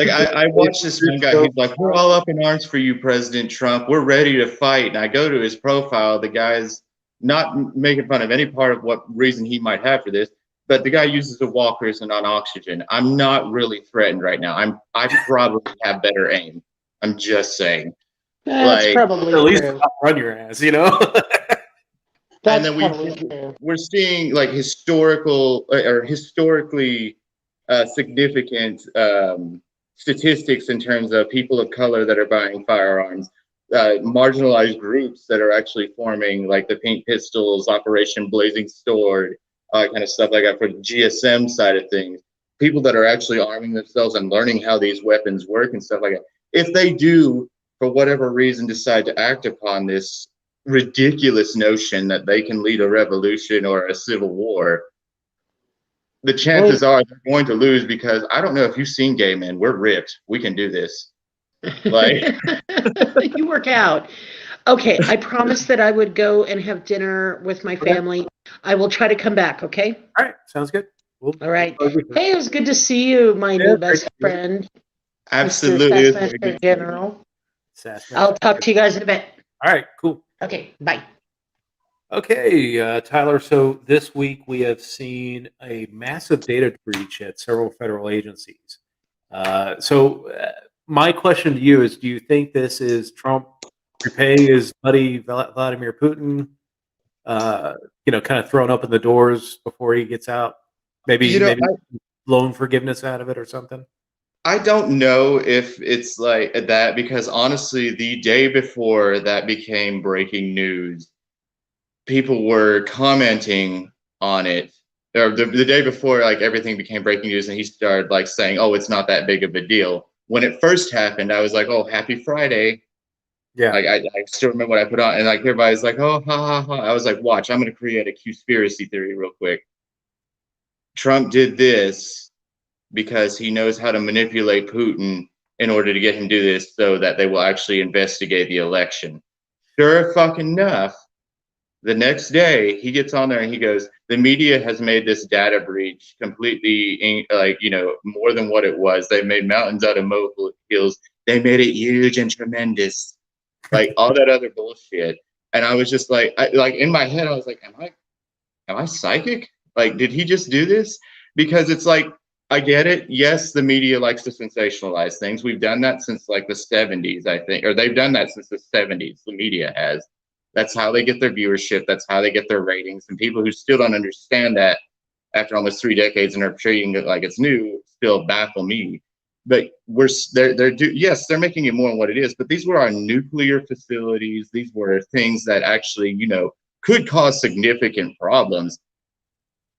I watched this one guy. He's like, "We're all up in arms for you, President Trump. We're ready to fight." And I go to his profile. The guy's not making fun of any part of what reason he might have for this, but the guy uses the walkers and on oxygen. I'm not really threatened right now. I probably have better aim. I'm just saying.
That's
Like,
probably
At least
true.
not run your ass, you know?
and
That's
then
probably true.
we're seeing like historically significant statistics in terms of people of color that are buying firearms, marginalized groups that are actually forming, like the Pink Pistols, Operation Blazing Sword, kind of stuff like that for the GSM side of things. People that are actually arming themselves and learning how these weapons work and stuff like that. If they do, for whatever reason, decide to act upon this ridiculous notion that they can lead a revolution or a civil war, the chances are they're going to lose, because I don't know if you've seen gay men. We're ripped. We can do this. Like,
You work out. Okay, I promised that I would go and have dinner with my family. I will try to come back, okay?
All right, sounds good.
All right. Hey, it was good to see you, my new best friend,
absolutely.
Mr. Sassmaster General. I'll talk to you guys in a bit.
All right, cool.
Okay, bye.
Okay, Tyler. So this week we have seen a massive data breach at several federal agencies. My question to you is: do you think this is Trump repaying his buddy Vladimir Putin? Kind of thrown up in the doors before he gets out. Maybe loan forgiveness out of it or something.
I don't know if it's like that, because honestly, the day before that became breaking news, people were commenting on it, or the day before, like, everything became breaking news, and he started like saying, "Oh, it's not that big of a deal." When it first happened, I was like, "Oh, happy Friday."
Yeah.
Like, I still remember what I put on, and like everybody's like, "Oh, ha ha ha." I was like, "Watch, I'm gonna create a conspiracy theory real quick. Trump did this because he knows how to manipulate Putin in order to get him to do this, so that they will actually investigate the election." Sure fucking enough, the next day he gets on there and he goes, "The media has made this data breach completely, more than what it was. They made mountains out of molehills. They made it huge and tremendous." Like, all that other bullshit. And I was just like, in my head, I was like, am I psychic? Like, did he just do this? Because it's like, I get it. Yes, the media likes to sensationalize things. We've done that since like the 70s, I think, or they've done that since the 70s. The media has. That's how they get their viewership. That's how they get their ratings. And people who still don't understand that after almost 3 decades and are treating it like it's new still baffle me. But they're making it more than what it is. But these were our nuclear facilities. These were things that actually, could cause significant problems,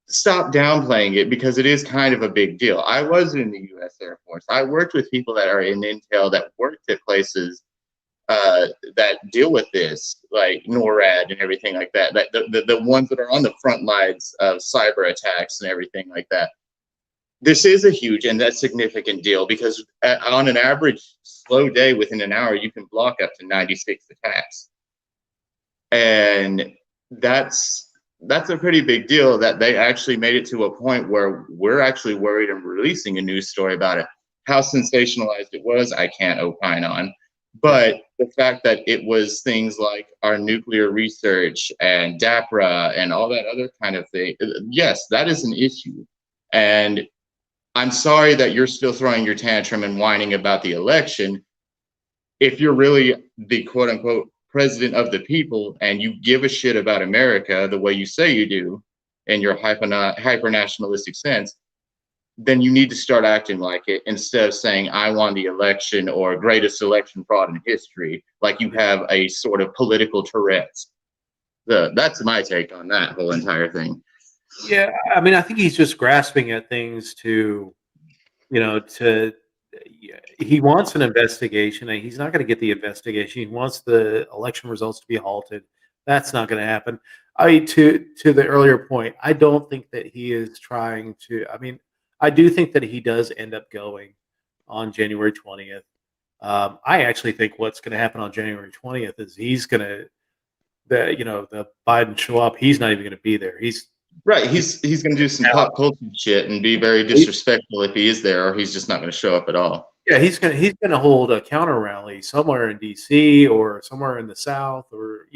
stop downplaying it, because it is kind of a big deal. I was in the U.S. Air Force. I worked with people that are in intel that worked at places that deal with this, like NORAD and everything like that. That the ones that are on the front lines of cyber attacks and everything like that. This is a huge and that's significant deal, because on an average slow day within an hour, you can block up to 96 attacks. And that's a pretty big deal that they actually made it to a point where we're actually worried and releasing a news story about it. How sensationalized it was, I can't opine on. But the fact that it was things like our nuclear research and DAPRA and all that other kind of thing, yes, that is an issue. And I'm sorry that you're still throwing your tantrum and whining about the election. If you're really the quote unquote president of the people and you give a shit about America the way you say you do in your hyper nationalistic sense, then you need to start acting like it, instead of saying I won the election or greatest election fraud in history, like you have a sort of political Tourette's. That's my take on that whole entire thing.
Yeah, I mean, I think he's just grasping at things to, he wants an investigation, and he's not going to get the investigation. He wants the election results to be halted. That's not going to happen. To the earlier point, I don't think that he is trying to. I mean, I do think that he does end up going on January 20th. I actually think what's going to happen on January 20th is he's going to, the Biden show up. He's not even going to be there. He's
right. He's going to do some pop culture shit and be very disrespectful if he is there, or he's just not going to show up at all.
Yeah, he's gonna hold a counter rally somewhere in D.C. or somewhere in the South, or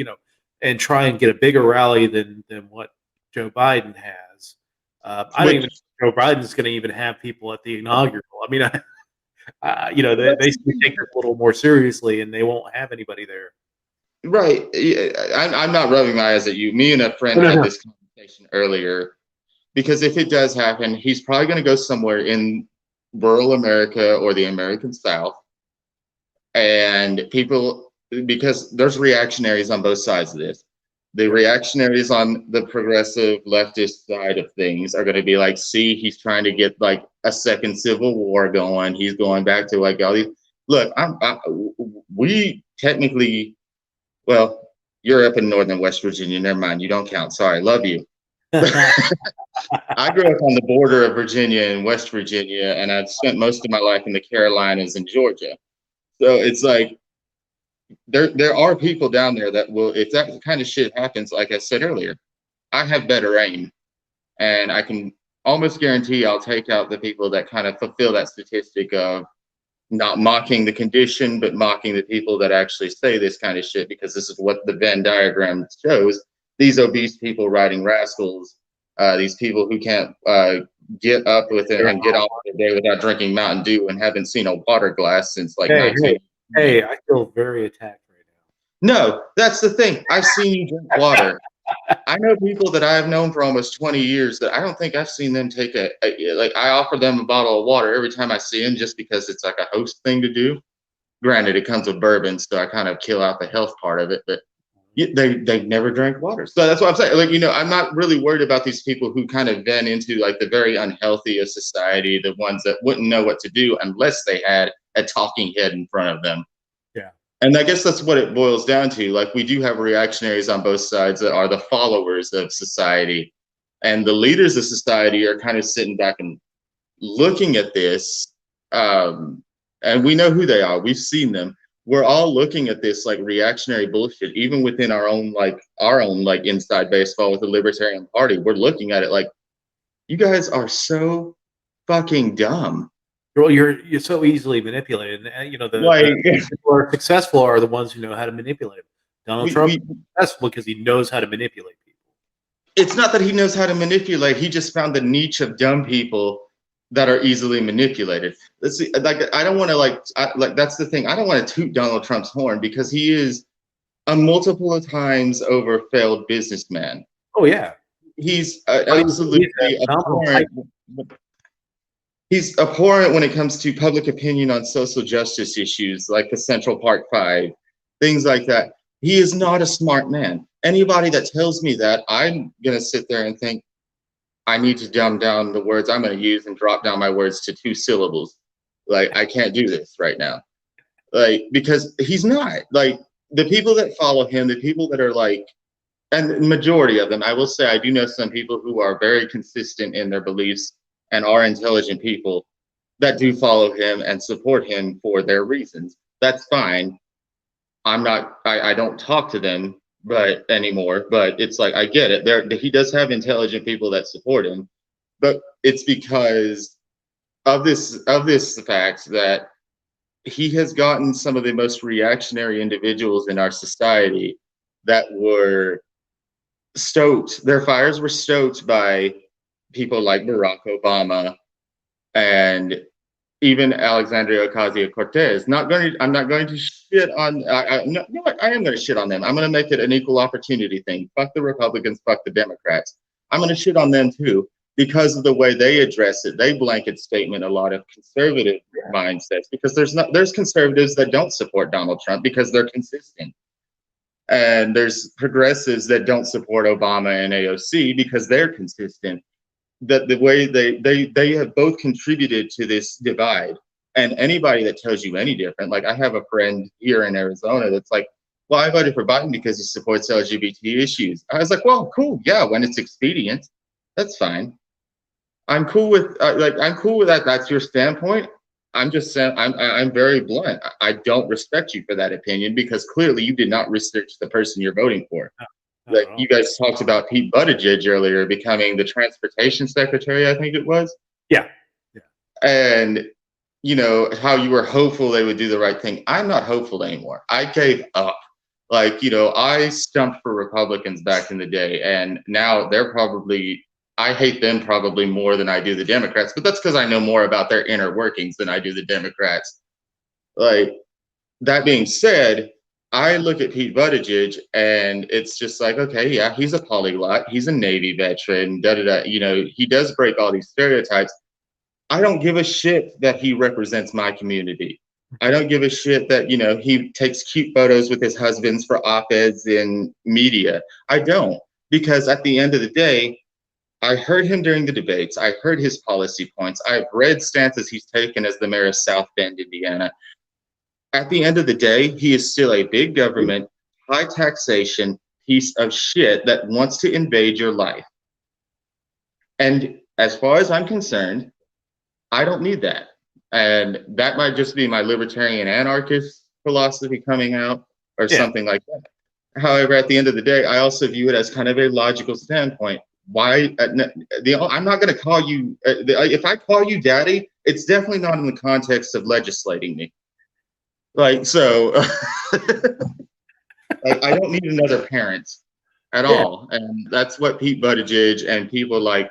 and try and get a bigger rally than what Joe Biden has. I don't even know if Joe Biden's going to even have people at the inaugural. I mean, they take it a little more seriously, and they won't have anybody there.
Right. I'm not rubbing my eyes at you. Me and a friend had this conversation earlier, because if it does happen, he's probably going to go somewhere in rural America or the American South, and people, because there's reactionaries on both sides of this. The reactionaries on the progressive leftist side of things are going to be like, see, he's trying to get like a second civil war going. He's going back to like all these. Look, we technically, well, you're up in northern West Virginia. Never mind, you don't count. Sorry, love you. I grew up on the border of Virginia and West Virginia, and I've spent most of my life in the Carolinas and Georgia. So it's like there are people down there that will, if that kind of shit happens, like I said earlier, I have better aim, and I can almost guarantee I'll take out the people that kind of fulfill that statistic of not mocking the condition, but mocking the people that actually say this kind of shit, because this is what the Venn diagram shows. These obese people riding rascals, these people who can't get up with it and get off the day without drinking Mountain Dew and haven't seen a water glass since like 19.
Hey, I feel very attacked right now.
No, that's the thing. I've seen you drink water. I know people that I have known for almost 20 years that I don't think I've seen them take like I offer them a bottle of water every time I see them, just because it's like a host thing to do. Granted, it comes with bourbon, so I kind of kill out the health part of it, but they never drank water. So that's what I'm saying. Like, I'm not really worried about these people who kind of vent into like the very unhealthy of society, the ones that wouldn't know what to do unless they had a talking head in front of them.
Yeah.
And I guess that's what it boils down to. Like, we do have reactionaries on both sides that are the followers of society, and the leaders of society are kind of sitting back and looking at this. And we know who they are. We've seen them. We're all looking at this like reactionary bullshit, even within our own inside baseball with the Libertarian Party. We're looking at it like, you guys are so fucking dumb.
Well, you're so easily manipulated. And, the people who are successful are the ones who know how to manipulate. Donald Trump is successful because he knows how to manipulate people.
It's not that he knows how to manipulate. He just found the niche of dumb people that are easily manipulated. Let's see, like, I don't want to that's the thing. I don't want to toot Donald Trump's horn, because he is a multiple times over failed businessman.
Oh yeah,
he's absolutely abhorrent. He's abhorrent when it comes to public opinion on social justice issues like the Central Park Five, things like that. He is not a smart man. Anybody that tells me that, I'm going to sit there and think, I need to dumb down the words I'm going to use and drop down my words to 2 syllables. Like, I can't do this right now. Like, because he's not. Like, the people that follow him, the people that are like, and the majority of them, I will say, I do know some people who are very consistent in their beliefs and are intelligent people that do follow him and support him for their reasons. That's fine. I don't talk to them anymore, but it's like, I get it. He does have intelligent people that support him, but it's because of this fact that he has gotten some of the most reactionary individuals in our society that were stoked. Their fires were stoked by people like Barack Obama and even Alexandria Ocasio-Cortez. I'm not going to shit on. No, I am going to shit on them. I'm going to make it an equal opportunity thing. Fuck the Republicans. Fuck the Democrats. I'm going to shit on them too because of the way they address it. They blanket statement a lot of conservative mindsets because there's conservatives that don't support Donald Trump because they're consistent. And there's progressives that don't support Obama and AOC because they're consistent. That the way they have both contributed to this divide. And anybody that tells you any different, like I have a friend here in Arizona that's like, well, I voted for Biden because he supports LGBT issues. I was like, well, cool. Yeah, when it's expedient, that's fine. I'm cool with I'm cool with that. That's your standpoint. I'm just saying, I'm very blunt. I don't respect you for that opinion because clearly you did not research the person you're voting for. Like you guys talked about Pete Buttigieg earlier becoming the transportation secretary, I think it was.
Yeah.
And you know how you were hopeful they would do the right thing. I'm not hopeful anymore. I gave up. Like, you know, I stumped for Republicans back in the day, and now I hate them probably more than I do the Democrats, but that's because I know more about their inner workings than I do the Democrats. Like, that being said, I look at Pete Buttigieg and it's just like, okay, yeah, he's a polyglot. He's a Navy veteran, you know, he does break all these stereotypes. I don't give a shit that he represents my community. I don't give a shit that, you know, he takes cute photos with his husbands for op-eds in media. I don't, because at the end of the day, I heard him during the debates. I heard his policy points. I've read stances he's taken as the mayor of South Bend, Indiana. At the end of the day, he is still a big government, high taxation piece of shit that wants to invade your life. And as far as I'm concerned, I don't need that. And that might just be my libertarian anarchist philosophy coming out or something like that. However, at the end of the day, I also view it as kind of a logical standpoint. Why? I'm not going to call you, if I call you daddy, it's definitely not in the context of legislating me. Like, so I don't need another parent at all. And that's what Pete Buttigieg and people like,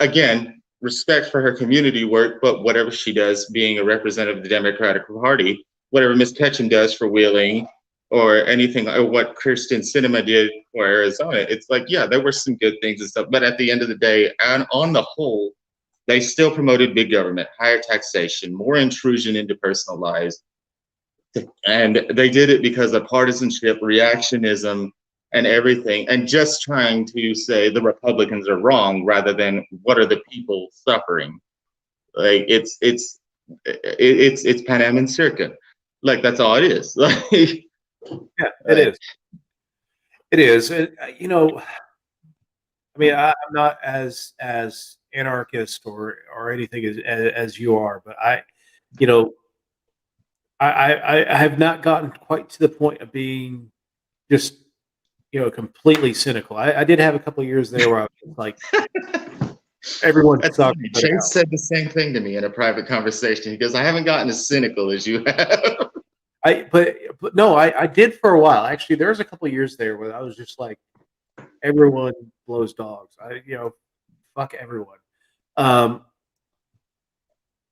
again, respect for her community work, but whatever she does being a representative of the Democratic Party, whatever Ms. Ketchum does for Wheeling or anything, or what Kirsten Sinema did for Arizona, it's like, yeah, there were some good things and stuff. But at the end of the day, and on the whole, they still promoted big government, higher taxation, more intrusion into personal lives. And they did it because of partisanship, reactionism, and everything, and just trying to say the Republicans are wrong rather than what are the people suffering. Like it's Pan Am circa. Like that's all it is. Like
yeah, it is. It is. You know, I mean, I'm not as anarchist or anything as you are, but you know, I have not gotten quite to the point of being just, you know, completely cynical. I did have a couple of years there where I was like, everyone sucks.
Chase said the same thing to me in a private conversation. He goes, I haven't gotten as cynical as you have.
But no, I did for a while. Actually, there was a couple of years there where I was just like, everyone blows dogs. You know, fuck everyone.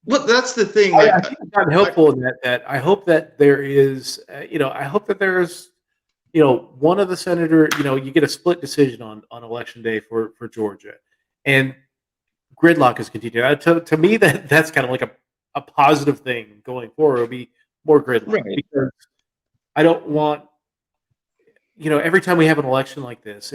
Well, that's the thing.
I think I've gotten helpful in that I hope that there is, you know, I hope that there's, you know, one of the senator, you know, you get a split decision on election day for Georgia, and gridlock is continuing. To me, that's kind of like a positive thing going forward. It'll be more gridlock,
right,
because I don't want, every time we have an election like this,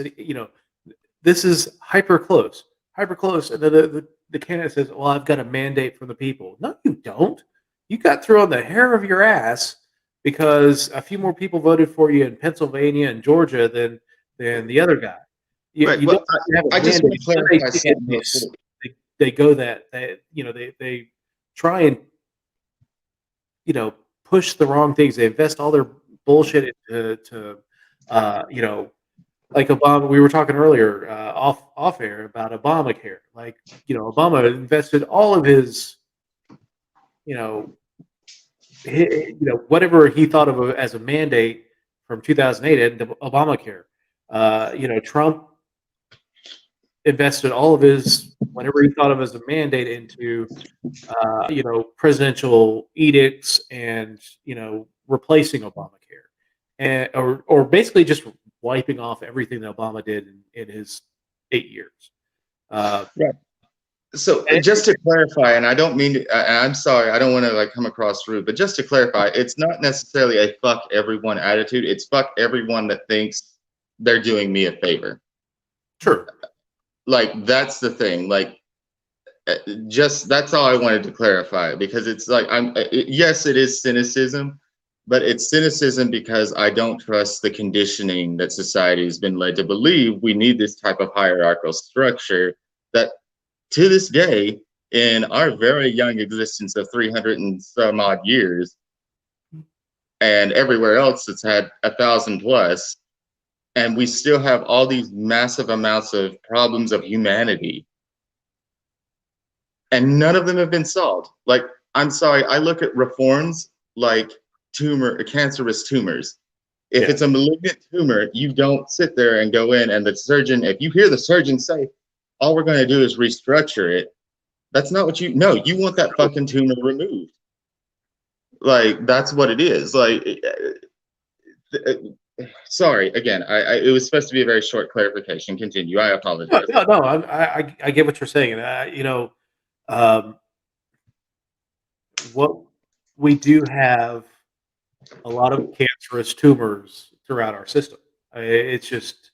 this is hyper close, and the candidate says, "Well, I've got a mandate from the people." No, you don't. You got through on the hair of your ass because a few more people voted for you in Pennsylvania and Georgia than the other guy.
Right.
You
Well,
don't have a
I just want
mandate.
to clarify something real quick.
They go that they try and push the wrong things. They invest all their bullshit into like Obama. We were talking earlier off air about Obamacare. Like Obama invested all of his whatever he thought of as a mandate from 2008 into Obamacare. Trump invested all of his whatever he thought of as a mandate into presidential edicts and replacing Obamacare, and or basically just wiping off everything that Obama did in his 8 years.
Right. So just to clarify, and I don't mean to, I'm sorry, I don't want to like come across rude, but just to clarify, it's not necessarily a fuck everyone attitude. It's fuck everyone that thinks they're doing me a favor.
Sure.
Like that's the thing. Like just that's all I wanted to clarify, because it's like yes, it is cynicism, but it's cynicism because I don't trust the conditioning that society has been led to believe we need this type of hierarchical structure that to this day, in our very young existence of 300 and some odd years, and everywhere else it's had 1,000 plus, and we still have all these massive amounts of problems of humanity, and none of them have been solved. Like, I'm sorry, I look at reforms like cancerous tumors. If it's a malignant tumor, you don't sit there and go in and the surgeon, if you hear the surgeon say, all we're going to do is restructure it, that's not what you want that fucking tumor removed. Like, that's what it is. Like, sorry, again, it was supposed to be a very short clarification. Continue. I apologize.
No, I get what you're saying. What we do have a lot of cancerous tumors throughout our system. It's just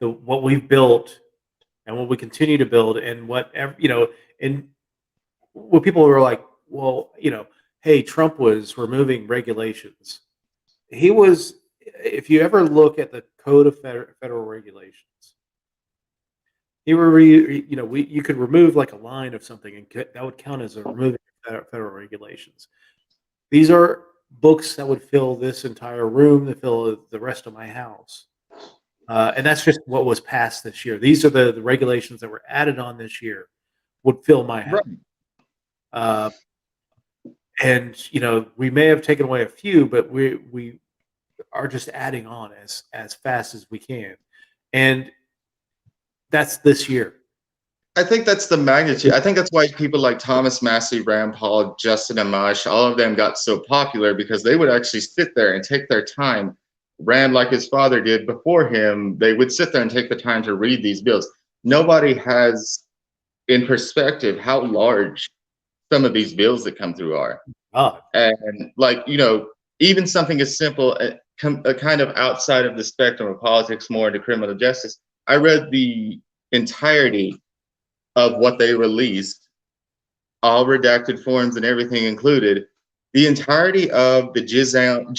what we've built and what we continue to build, and whatever and what people were like, well, hey, Trump was removing regulations. He was. If you ever look at the Code of Federal Regulations, you could remove like a line of something, and that would count as a removing federal regulations. These are books that would fill this entire room, that fill the rest of my house. And that's just what was passed this year. These are the regulations that were added on this year, would fill my house. Right. And we may have taken away a few, but we are just adding on as fast as we can, and that's this year.
I think that's the magnitude. I think that's why people like Thomas Massey, Rand Paul, Justin Amash, all of them got so popular, because they would actually sit there and take their time. Rand, like his father did before him, they would sit there and take the time to read these bills. Nobody has in perspective how large some of these bills that come through are. And like, even something as simple, kind of outside of the spectrum of politics, more into criminal justice. I read the entirety of what they released, all redacted forms and everything included, the entirety of the Ghislaine,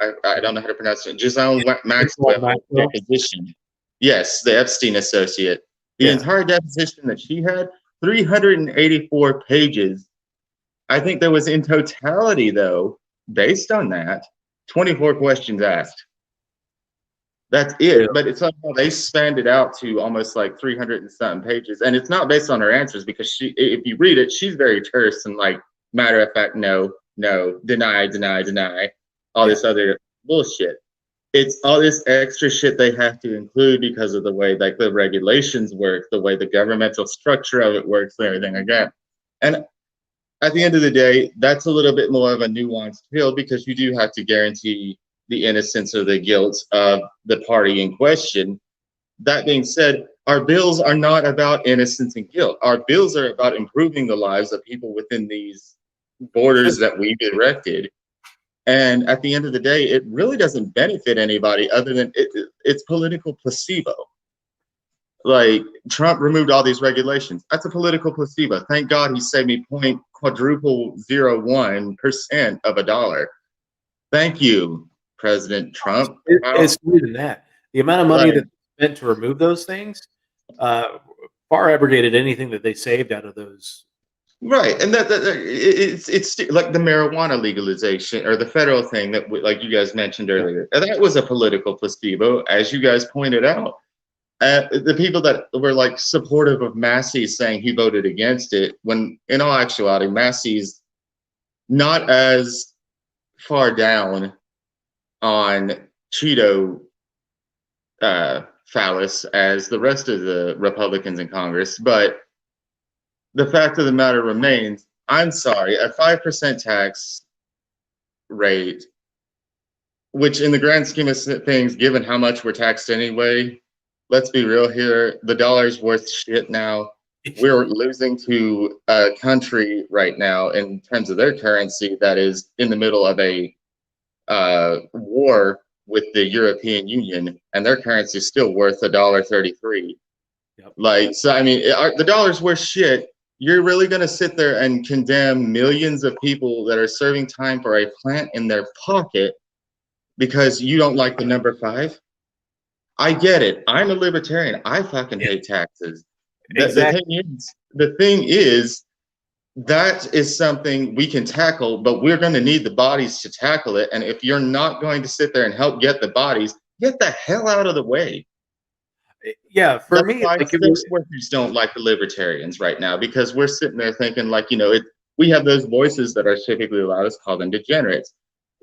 I don't know how to pronounce it, Ghislaine Maxwell deposition. Yes, the Epstein associate. The entire deposition that she had, 384 pages. I think there was in totality, though, based on that, 24 questions asked. That's it. But it's like they spanned it out to almost like 300 and something pages. And it's not based on her answers, because if you read it, she's very terse and like matter of fact, no, deny, all this other bullshit. It's all this extra shit they have to include because of the way like the regulations work, the way the governmental structure of it works, and everything again. And at the end of the day, that's a little bit more of a nuanced pill, because you do have to guarantee the innocence or the guilt of the party in question. That being said, our bills are not about innocence and guilt. Our bills are about improving the lives of people within these borders that we've erected. And at the end of the day, it really doesn't benefit anybody other than it's political placebo. Like, Trump removed all these regulations. That's a political placebo. Thank God he saved me 0.quadruple 01% of a dollar. Thank you, President Trump.
It's more than that. The amount of money that's spent to remove those things far abrogated anything that they saved out of those.
Right, and it's like the marijuana legalization or the federal thing that, like you guys mentioned earlier, and that was a political placebo, as you guys pointed out. The people that were like supportive of Massey's saying he voted against it, when in all actuality, Massey's not as far down on Cheeto phallus as the rest of the Republicans in Congress, but the fact of the matter remains, I'm sorry, a 5% tax rate, which in the grand scheme of things, given how much we're taxed anyway, let's be real here, the dollar's worth shit now. We're losing to a country right now in terms of their currency that is in the middle of a war with the European Union, and their currency is still worth $1.33.
Yep.
Like, so I mean, the dollar's worth shit. You're really going to sit there and condemn millions of people that are serving time for a plant in their pocket because you don't like the number 5? I get it. I'm a libertarian. I fucking hate taxes.
Exactly.
The thing is, that is something we can tackle, but we're going to need the bodies to tackle it. And if you're not going to sit there and help get the bodies, get the hell out of the way.
Yeah, for
That's
me,
why
like
sex workers don't like the libertarians right now, because we're sitting there thinking, like, you know, we have those voices that are typically allowed us call them degenerates.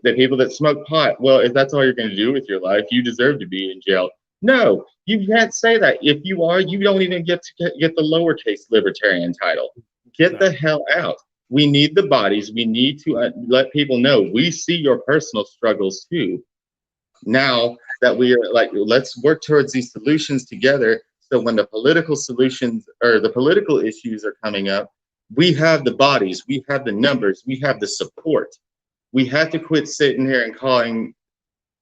The people that smoke pot, well, if that's all you're going to do with your life, you deserve to be in jail. No, you can't say that. If you are, you don't even get to get the lowercase libertarian title. Get the hell out. We need the bodies. We need to let people know we see your personal struggles too. Now that we are like, let's work towards these solutions together. So when the political solutions or the political issues are coming up, we have the bodies, we have the numbers, we have the support. We have to quit sitting here and calling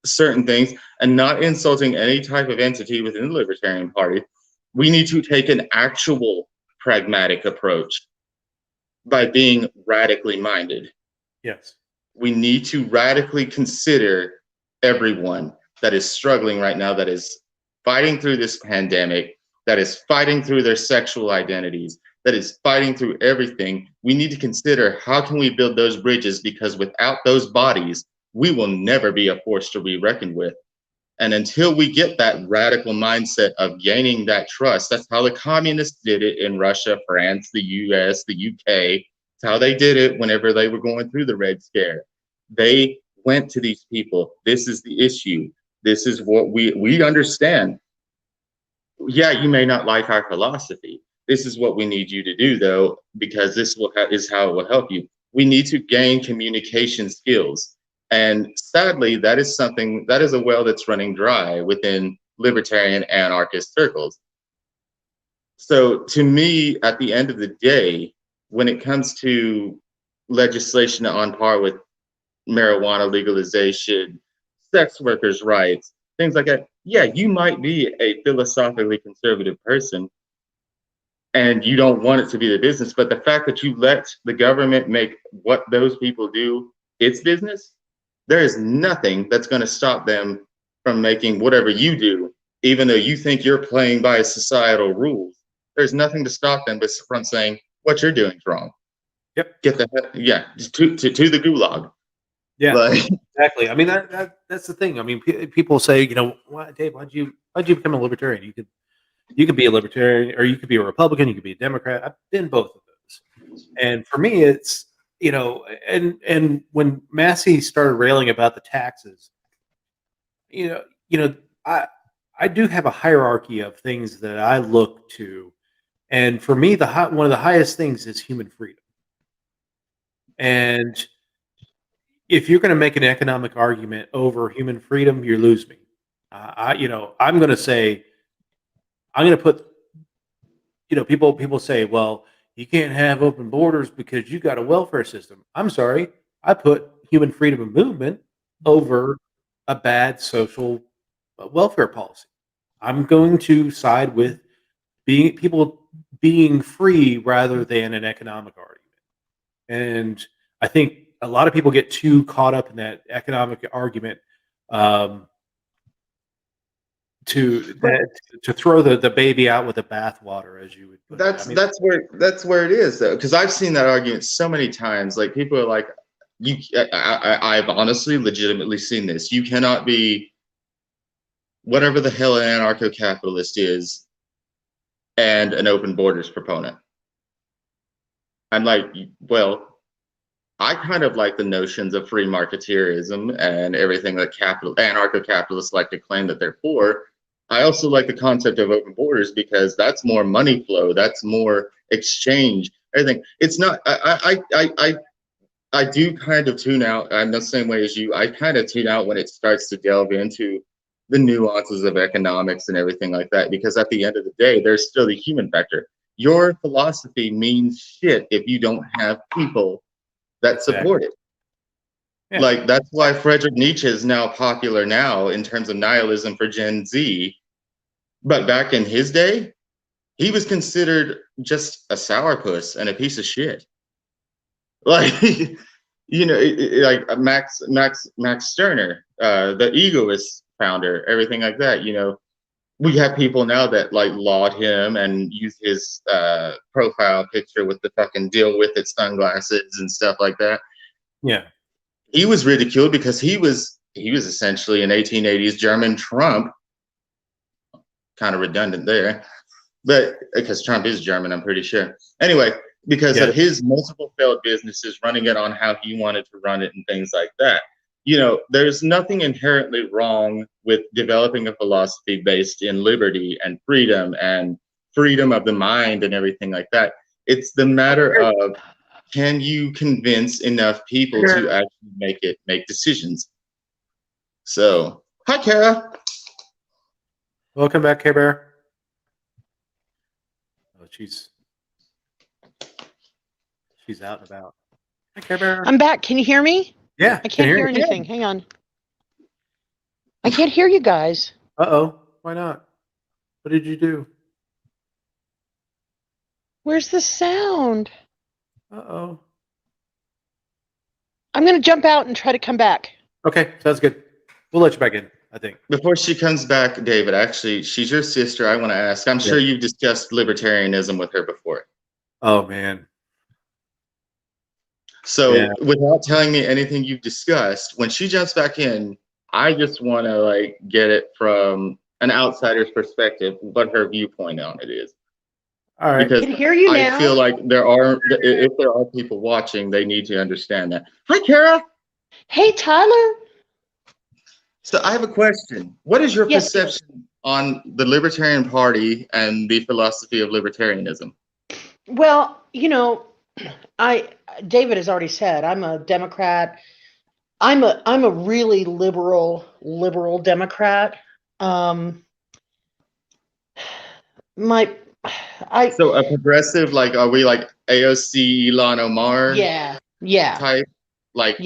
certain things and not insulting any type of entity within the Libertarian Party. We need to take an actual pragmatic approach by being radically minded.
yes,
We need to radically consider everyone that is struggling right now, that is fighting through this pandemic, that is fighting through their sexual identities, that is fighting through everything. We need to consider how can we build those bridges, because without those bodies, we will never be a force to be reckoned with. And until we get that radical mindset of gaining that trust, that's how the communists did it in Russia, France, the US, the UK. It's how they did it whenever they were going through the Red Scare. They went to these people. This is the issue. This is what we understand. Yeah, you may not like our philosophy. This is what we need you to do, though, because this is how it will help you. We need to gain communication skills. And sadly, that is a well that's running dry within libertarian anarchist circles. So to me, at the end of the day, when it comes to legislation on par with marijuana legalization, sex workers' rights, things like that, yeah, you might be a philosophically conservative person and you don't want it to be the business, but the fact that you let the government make what those people do its business, there is nothing that's going to stop them from making whatever you do, even though you think you're playing by societal rules. There's nothing to stop them from saying what you're doing is wrong.
Yep.
Get the just to the gulag.
Yeah,
Like,
exactly. I mean, that's the thing. I mean, people say, you know, Dave, why'd you become a libertarian? You could be a libertarian, or you could be a Republican, you could be a Democrat. I've been both of those. And for me, it's, you know, and when Massey started railing about the taxes, you know, I do have a hierarchy of things that I look to, and for me, one of the highest things is human freedom. And if you're going to make an economic argument over human freedom, you lose me. I'm going to say, I'm going to put, you know, people say, well, you can't have open borders because you got a welfare system. I'm sorry, I put human freedom of movement over a bad social welfare policy. I'm going to side with people being free rather than an economic argument. And I think a lot of people get too caught up in that economic argument to throw the baby out with the bathwater, as you would put it. I mean,
That's where it is though, because I've seen that argument so many times. Like people are like, I've honestly, legitimately seen this. You cannot be whatever the hell an anarcho-capitalist is and an open borders proponent. I'm like, well, I kind of like the notions of free marketeerism and everything that anarcho-capitalists like to claim that they're for. I also like the concept of open borders because that's more money flow, that's more exchange, everything. It's not. I do kind of tune out. I'm the same way as you. I kind of tune out when it starts to delve into the nuances of economics and everything like that, because at the end of the day, there's still the human factor. Your philosophy means shit if you don't have people that support it. Yeah. Like, that's why Friedrich Nietzsche is now popular now in terms of nihilism for Gen Z. But back in his day, he was considered just a sourpuss and a piece of shit. Like, you know, like Max Stirner, the egoist founder, everything like that. You know, we have people now that like laud him and use his profile picture with the fucking deal with it sunglasses and stuff like that.
Yeah,
he was ridiculed because he was essentially an 1880s German Trump. Kind of redundant there, but because Trump is German, I'm pretty sure. Anyway, because of his multiple failed businesses, running it on how he wanted to run it and things like that. You know, there's nothing inherently wrong with developing a philosophy based in liberty and freedom of the mind and everything like that. It's the matter of, can you convince enough people to actually make decisions? So, hi, Kara.
Welcome back, Care Bear. Oh, she's out and about. Hi, Care Bear.
I'm back. Can you hear me?
Yeah.
I can't hear anything. Hang on. I can't hear you guys.
Uh-oh. Why not? What did you do?
Where's the sound?
Uh-oh.
I'm going to jump out and try to come back.
Okay, sounds good. We'll let you back in, I think.
Before she comes back, David, actually, she's your sister. I want to ask. I'm sure you've discussed libertarianism with her before.
Oh, man.
So without telling me anything you've discussed, when she jumps back in, I just want to like get it from an outsider's perspective, what her viewpoint on it is.
All right.
Because
I can hear you now.
I feel like if there are people watching, they need to understand that. Hi, Kara.
Hey, Tyler.
So I have a question. What is your perception on the Libertarian Party and the philosophy of libertarianism?
Well, you know, David has already said I'm a Democrat. I'm a really liberal Democrat. So
a progressive, like, are we like AOC, Ilhan Omar?
Yeah.
Type, like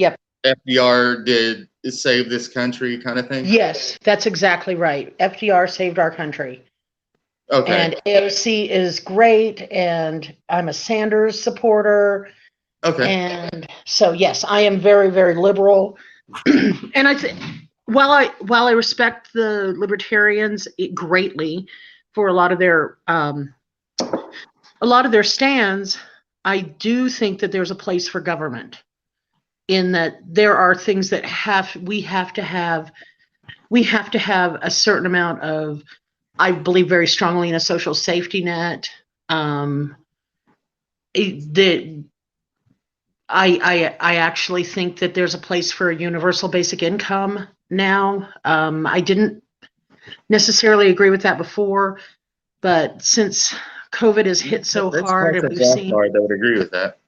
FDR did save this country kind of thing?
Yes, that's exactly right. FDR saved our country.
Okay.
And AOC is great, and I'm a Sanders supporter.
Okay.
And so, yes, I am very, very liberal. And I think while I respect the libertarians greatly for a lot of their stands, I do think that there's a place for government, in that there are things that we have to have a certain amount of, I believe very strongly in a social safety net. I actually think that there's a place for a universal basic income now. I didn't necessarily agree with that before, but since COVID has hit so hard, and we've seen
Rothbard that would agree with that.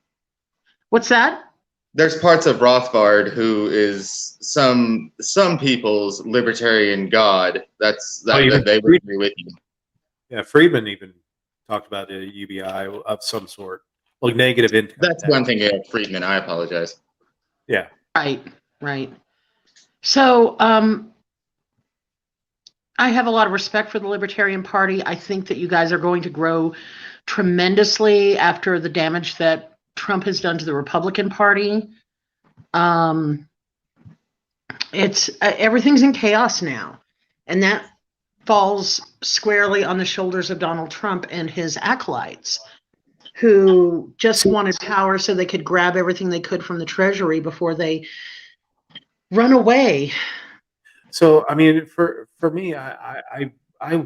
What's that?
There's parts of Rothbard who is some people's libertarian god. That they would agree with you.
Yeah, Friedman even talked about a UBI of some sort, like negative income.
That's one thing. Yeah, Friedman. I apologize.
Yeah,
Right, right. So, I have a lot of respect for the Libertarian Party. I think that you guys are going to grow tremendously after the damage that Trump has done to the Republican Party. It's everything's in chaos now, and that falls squarely on the shoulders of Donald Trump and his acolytes, who just wanted power so they could grab everything they could from the Treasury before they run away.
So, I mean, for me, I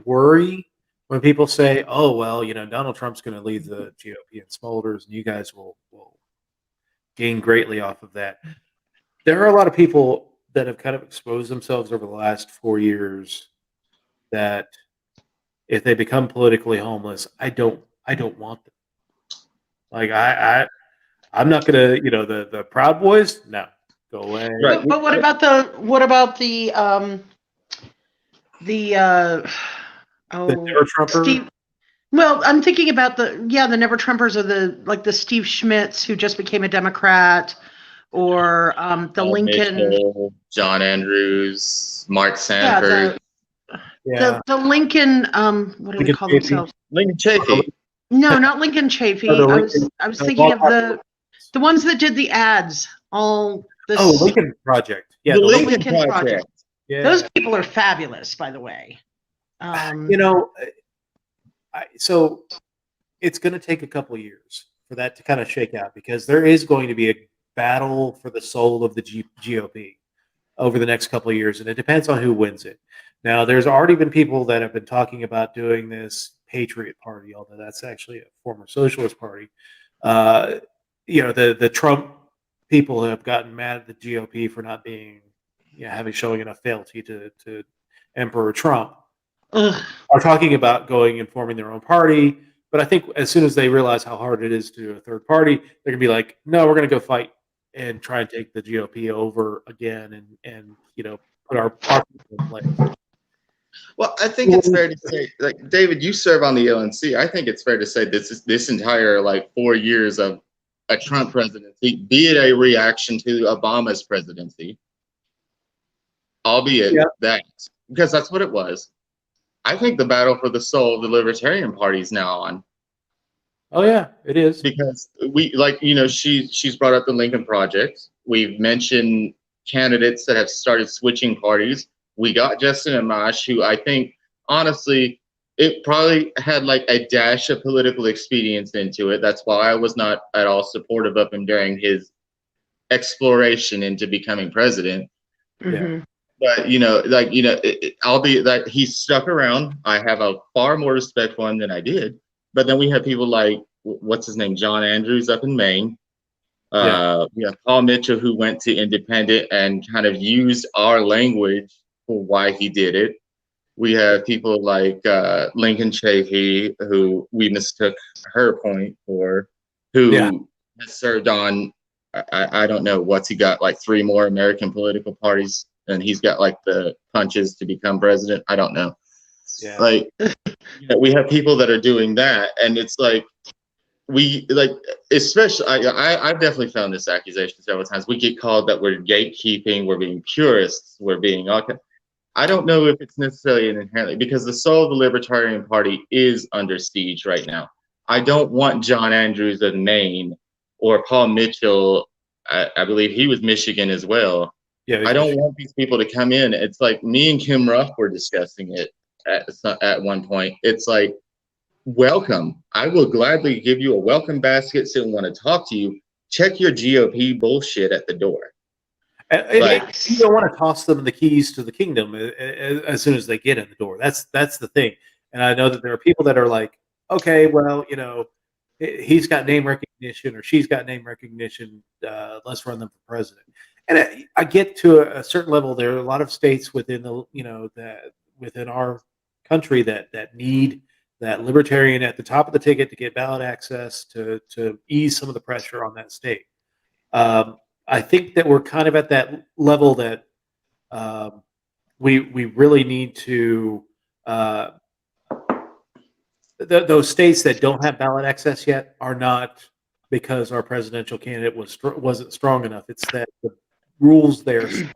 worry when people say, "Oh, well, Donald Trump's going to leave the GOP in smolders, and you guys will gain greatly off of that." There are a lot of people that have kind of exposed themselves over the last 4 years that if they become politically homeless, I don't want them. Like I'm not gonna, the Proud Boys, no, go away.
Right.
But what about the
Never Trumper?
Steve? Well, I'm thinking about the Never Trumpers, or the Steve Schmitz who just became a Democrat, or the Lincoln,
Mitchell, John Andrews, Mark Sanford,
the Lincoln, what do they
Lincoln
call
Chafee.
themselves?
Lincoln Chafee.
No, not Lincoln Chafee.
Oh, the
I
Lincoln-
was thinking of the ones that did the ads. All this.
Oh, Lincoln Project. Yeah,
the
the
Lincoln,
Lincoln
Project.
Project.
Yeah.
Those people are fabulous, by the way.
So it's going to take a couple of years for that to kind of shake out, because there is going to be a battle for the soul of the GOP over the next couple of years, and it depends on who wins it. Now, there's already been people that have been talking about doing this Patriot Party, although that's actually a former socialist party. The Trump people have gotten mad at the GOP for not being, showing enough fealty to Emperor Trump.
Ugh.
Are talking about going and forming their own party. But I think as soon as they realize how hard it is to do a third party, they're gonna be like, no, we're gonna go fight and try and take the GOP over again, and put our people in place.
Well, I think it's fair to say, like, David, you serve on the LNC. I think it's fair to say this entire 4 years of a Trump presidency, be it a reaction to Obama's presidency, albeit that, because that's what it was. I think the battle for the soul of the Libertarian Party is now on.
Oh yeah, it is.
Because she's brought up the Lincoln Project. We've mentioned candidates that have started switching parties. We got Justin Amash, who I think, honestly, it probably had a dash of political expedience into it. That's why I was not at all supportive of him during his exploration into becoming president.
Mm-hmm.
But albeit that he's stuck around, I have a far more respect for him than I did. But then we have people like, what's his name, John Andrews up in Maine. We have Paul Mitchell, who went to independent and kind of used our language for why he did it. We have people like Lincoln Chafee, who we mistook her point for, who has served on, I don't know, what's he got, 3 more American political parties, and he's got the punches to become president. I don't know.
Yeah.
We have people that are doing that, and it's especially I've definitely found this accusation several times. We get called that we're gatekeeping, we're being purists, we're being okay. I don't know if it's necessarily an inherently, because the soul of the Libertarian Party is under siege right now. I don't want John Andrews of Maine or Paul Mitchell. I believe he was Michigan as well.
Yeah,
I don't want these people to come in. It's like me and Kim Ruff were discussing it at one point. It's like, welcome. I will gladly give you a welcome basket, so I want to talk to you. Check your GOP bullshit at the door.
You don't want to toss them the keys to the kingdom as soon as they get in the door. That's the thing. And I know that there are people that are like, okay, well, he's got name recognition or she's got name recognition. Let's run them for president. And I get to a certain level. There are a lot of states within within our country that need that libertarian at the top of the ticket to get ballot access to ease some of the pressure on that state. I think that we're kind of at that level that we really need to those states that don't have ballot access yet are not because our presidential candidate wasn't strong enough. It's that rules there stop,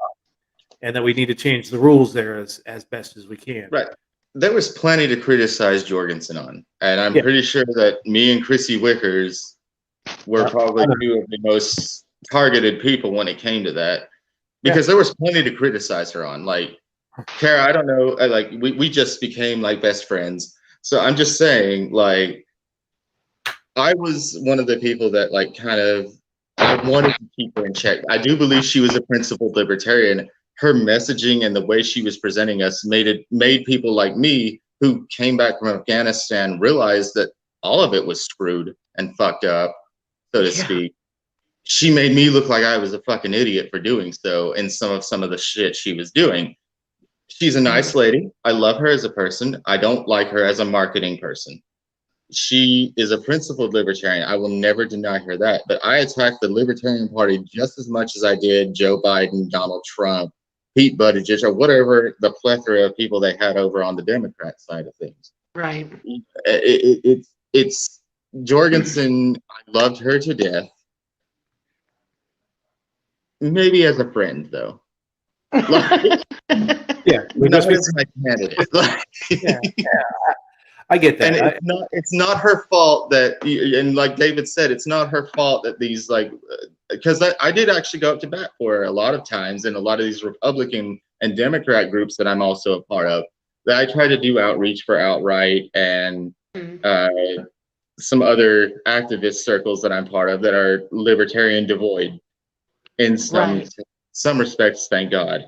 and that we need to change the rules there as best as we can.
Right. There was plenty to criticize Jorgensen on, and I'm
Yeah.
pretty sure that me and Chrissy Wickers were probably two of the most targeted people when it came to that, because there was plenty to criticize her on. Like, Kara, I don't know, like we just became like best friends. So I'm just saying, like, I was one of the people that like kind of, I wanted to keep her in check. I do believe she was a principled libertarian. Her messaging and the way she was presenting us made people like me who came back from Afghanistan realize that all of it was screwed and fucked up, so to speak. She made me look like I was a fucking idiot for doing so in some of the shit she was doing. She's a nice lady. I love her as a person. I don't like her as a marketing person. She is a principled libertarian. I will never deny her that. But I attacked the Libertarian Party just as much as I did Joe Biden, Donald Trump, Pete Buttigieg, or whatever the plethora of people they had over on the Democrat side of things.
Right.
It's Jorgensen. I loved her to death. Maybe as a friend, though. Like,
Yeah,
not as my candidate.
I get that.
And it's not her fault that, and like David said, it's not her fault that these, like, because I did actually go up to bat for her a lot of times in a lot of these Republican and Democrat groups that I'm also a part of, that I try to do outreach for Outright and some other activist circles that I'm part of that are libertarian devoid in some respects, thank God.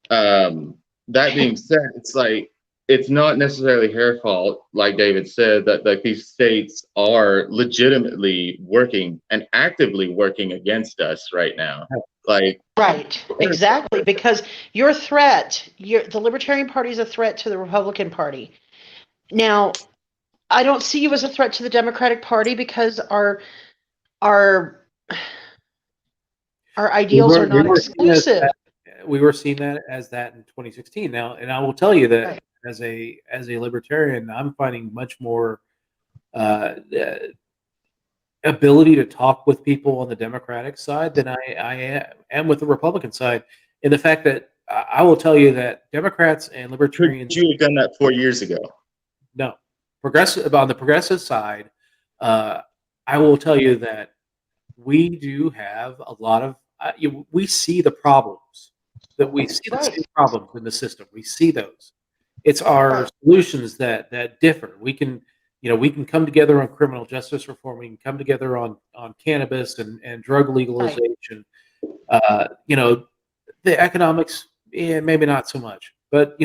That being said, it's like, it's not necessarily her fault, like David said, that like these states are legitimately working and actively working against us right now. Like,
right, exactly, because your threat, the Libertarian Party is a threat to the Republican Party. Now, I don't see you as a threat to the Democratic Party because our ideals are not exclusive.
We were seeing that as that in 2016. Now, and I will tell you that as a libertarian, I'm finding much more ability to talk with people on the Democratic side than I am with the Republican side. In the fact that I will tell you that Democrats and libertarians.
Could you have done that 4 years ago?
No, on the progressive side, I will tell you that we do have a lot of. We see the problems. That we see the same problems in the system. We see those. It's our solutions that differ. We can come together on criminal justice reform. We can come together on cannabis and drug legalization. The economics, maybe not so much. But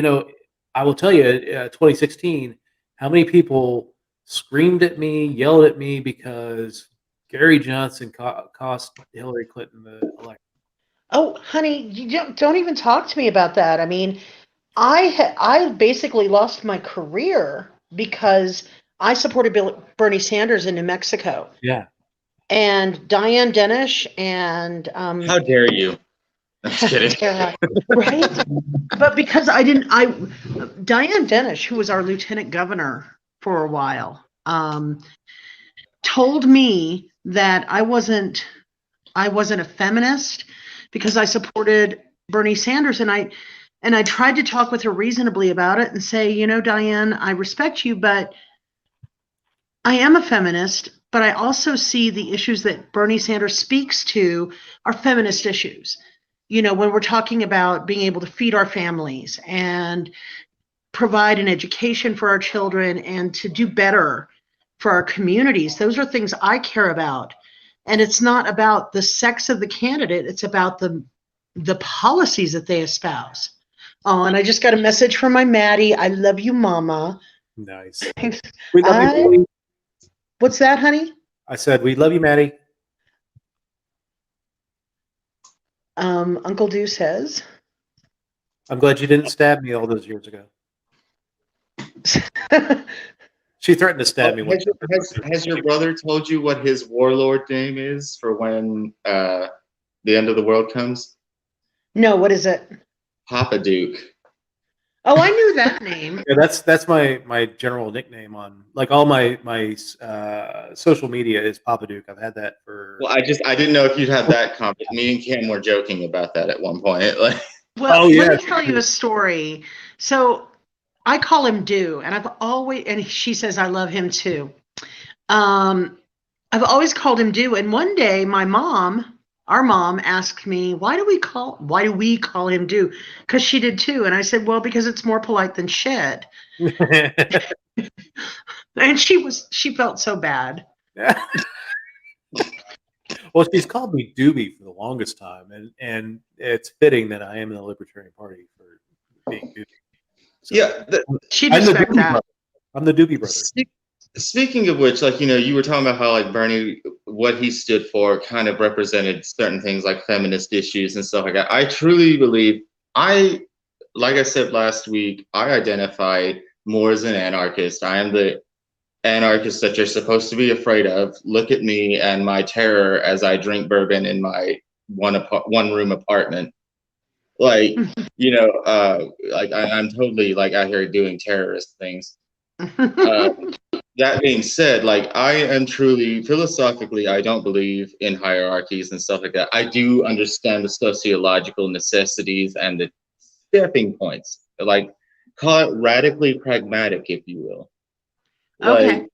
I will tell you, 2016, how many people screamed at me, yelled at me because Gary Johnson cost Hillary Clinton the election. Oh,
honey, you don't even talk to me about that. I mean, I basically lost my career because I supported Bernie Sanders in New Mexico.
Yeah.
And Diane Dennis and
how dare you? I'm just kidding.
Right? But because Diane Dennis, who was our lieutenant governor for a while, told me that I wasn't a feminist because I supported Bernie Sanders, and I tried to talk with her reasonably about it and say, Diane, I respect you, but I am a feminist, but I also see the issues that Bernie Sanders speaks to are feminist issues. When we're talking about being able to feed our families and provide an education for our children and to do better for our communities, those are things I care about. And it's not about the sex of the candidate. It's about the policies that they espouse. Oh, and I just got a message from my Maddie. I love you, Mama.
Nice. We love you, Maddie.
What's that, honey?
I said, we love you, Maddie.
Uncle Dew says.
I'm glad you didn't stab me all those years ago. She threatened to stab me.
Has your brother told you what his warlord name is for when the end of the world comes?
No, what is it?
Papa Duke.
Oh, I knew that name.
Yeah, that's my general nickname on like all my social media is Papa Duke. I've had that for.
Well, I didn't know if you'd had that comment. Me and Cam were joking about that at one point. Like,
Well,
Oh,
let
yeah.
me tell you a story. So I call him Do, and and she says I love him too. I've always called him Do, and one day our mom asked me, why do we call him Do? Because she did too, and I said, well, because it's more polite than Shed. And she felt so bad.
Well, she's called me Doobie for the longest time, and it's fitting that I am in the Libertarian Party for being Doobie. So,
yeah.
She'd
I'm the
respect
Doobie
that.
brother. I'm the Doobie brother.
Speaking of which, like, you were talking about how like Bernie, what he stood for, kind of represented certain things like feminist issues and stuff like that. I truly believe like I said last week, I identify more as an anarchist. I am the anarchist that you're supposed to be afraid of. Look at me and my terror as I drink bourbon in my one room apartment. Like, like I'm totally like out here doing terrorist things. That being said, like I am truly philosophically, I don't believe in hierarchies and stuff like that. I do understand the sociological necessities and the stepping points, like call it radically pragmatic, if you will.
Okay.
Like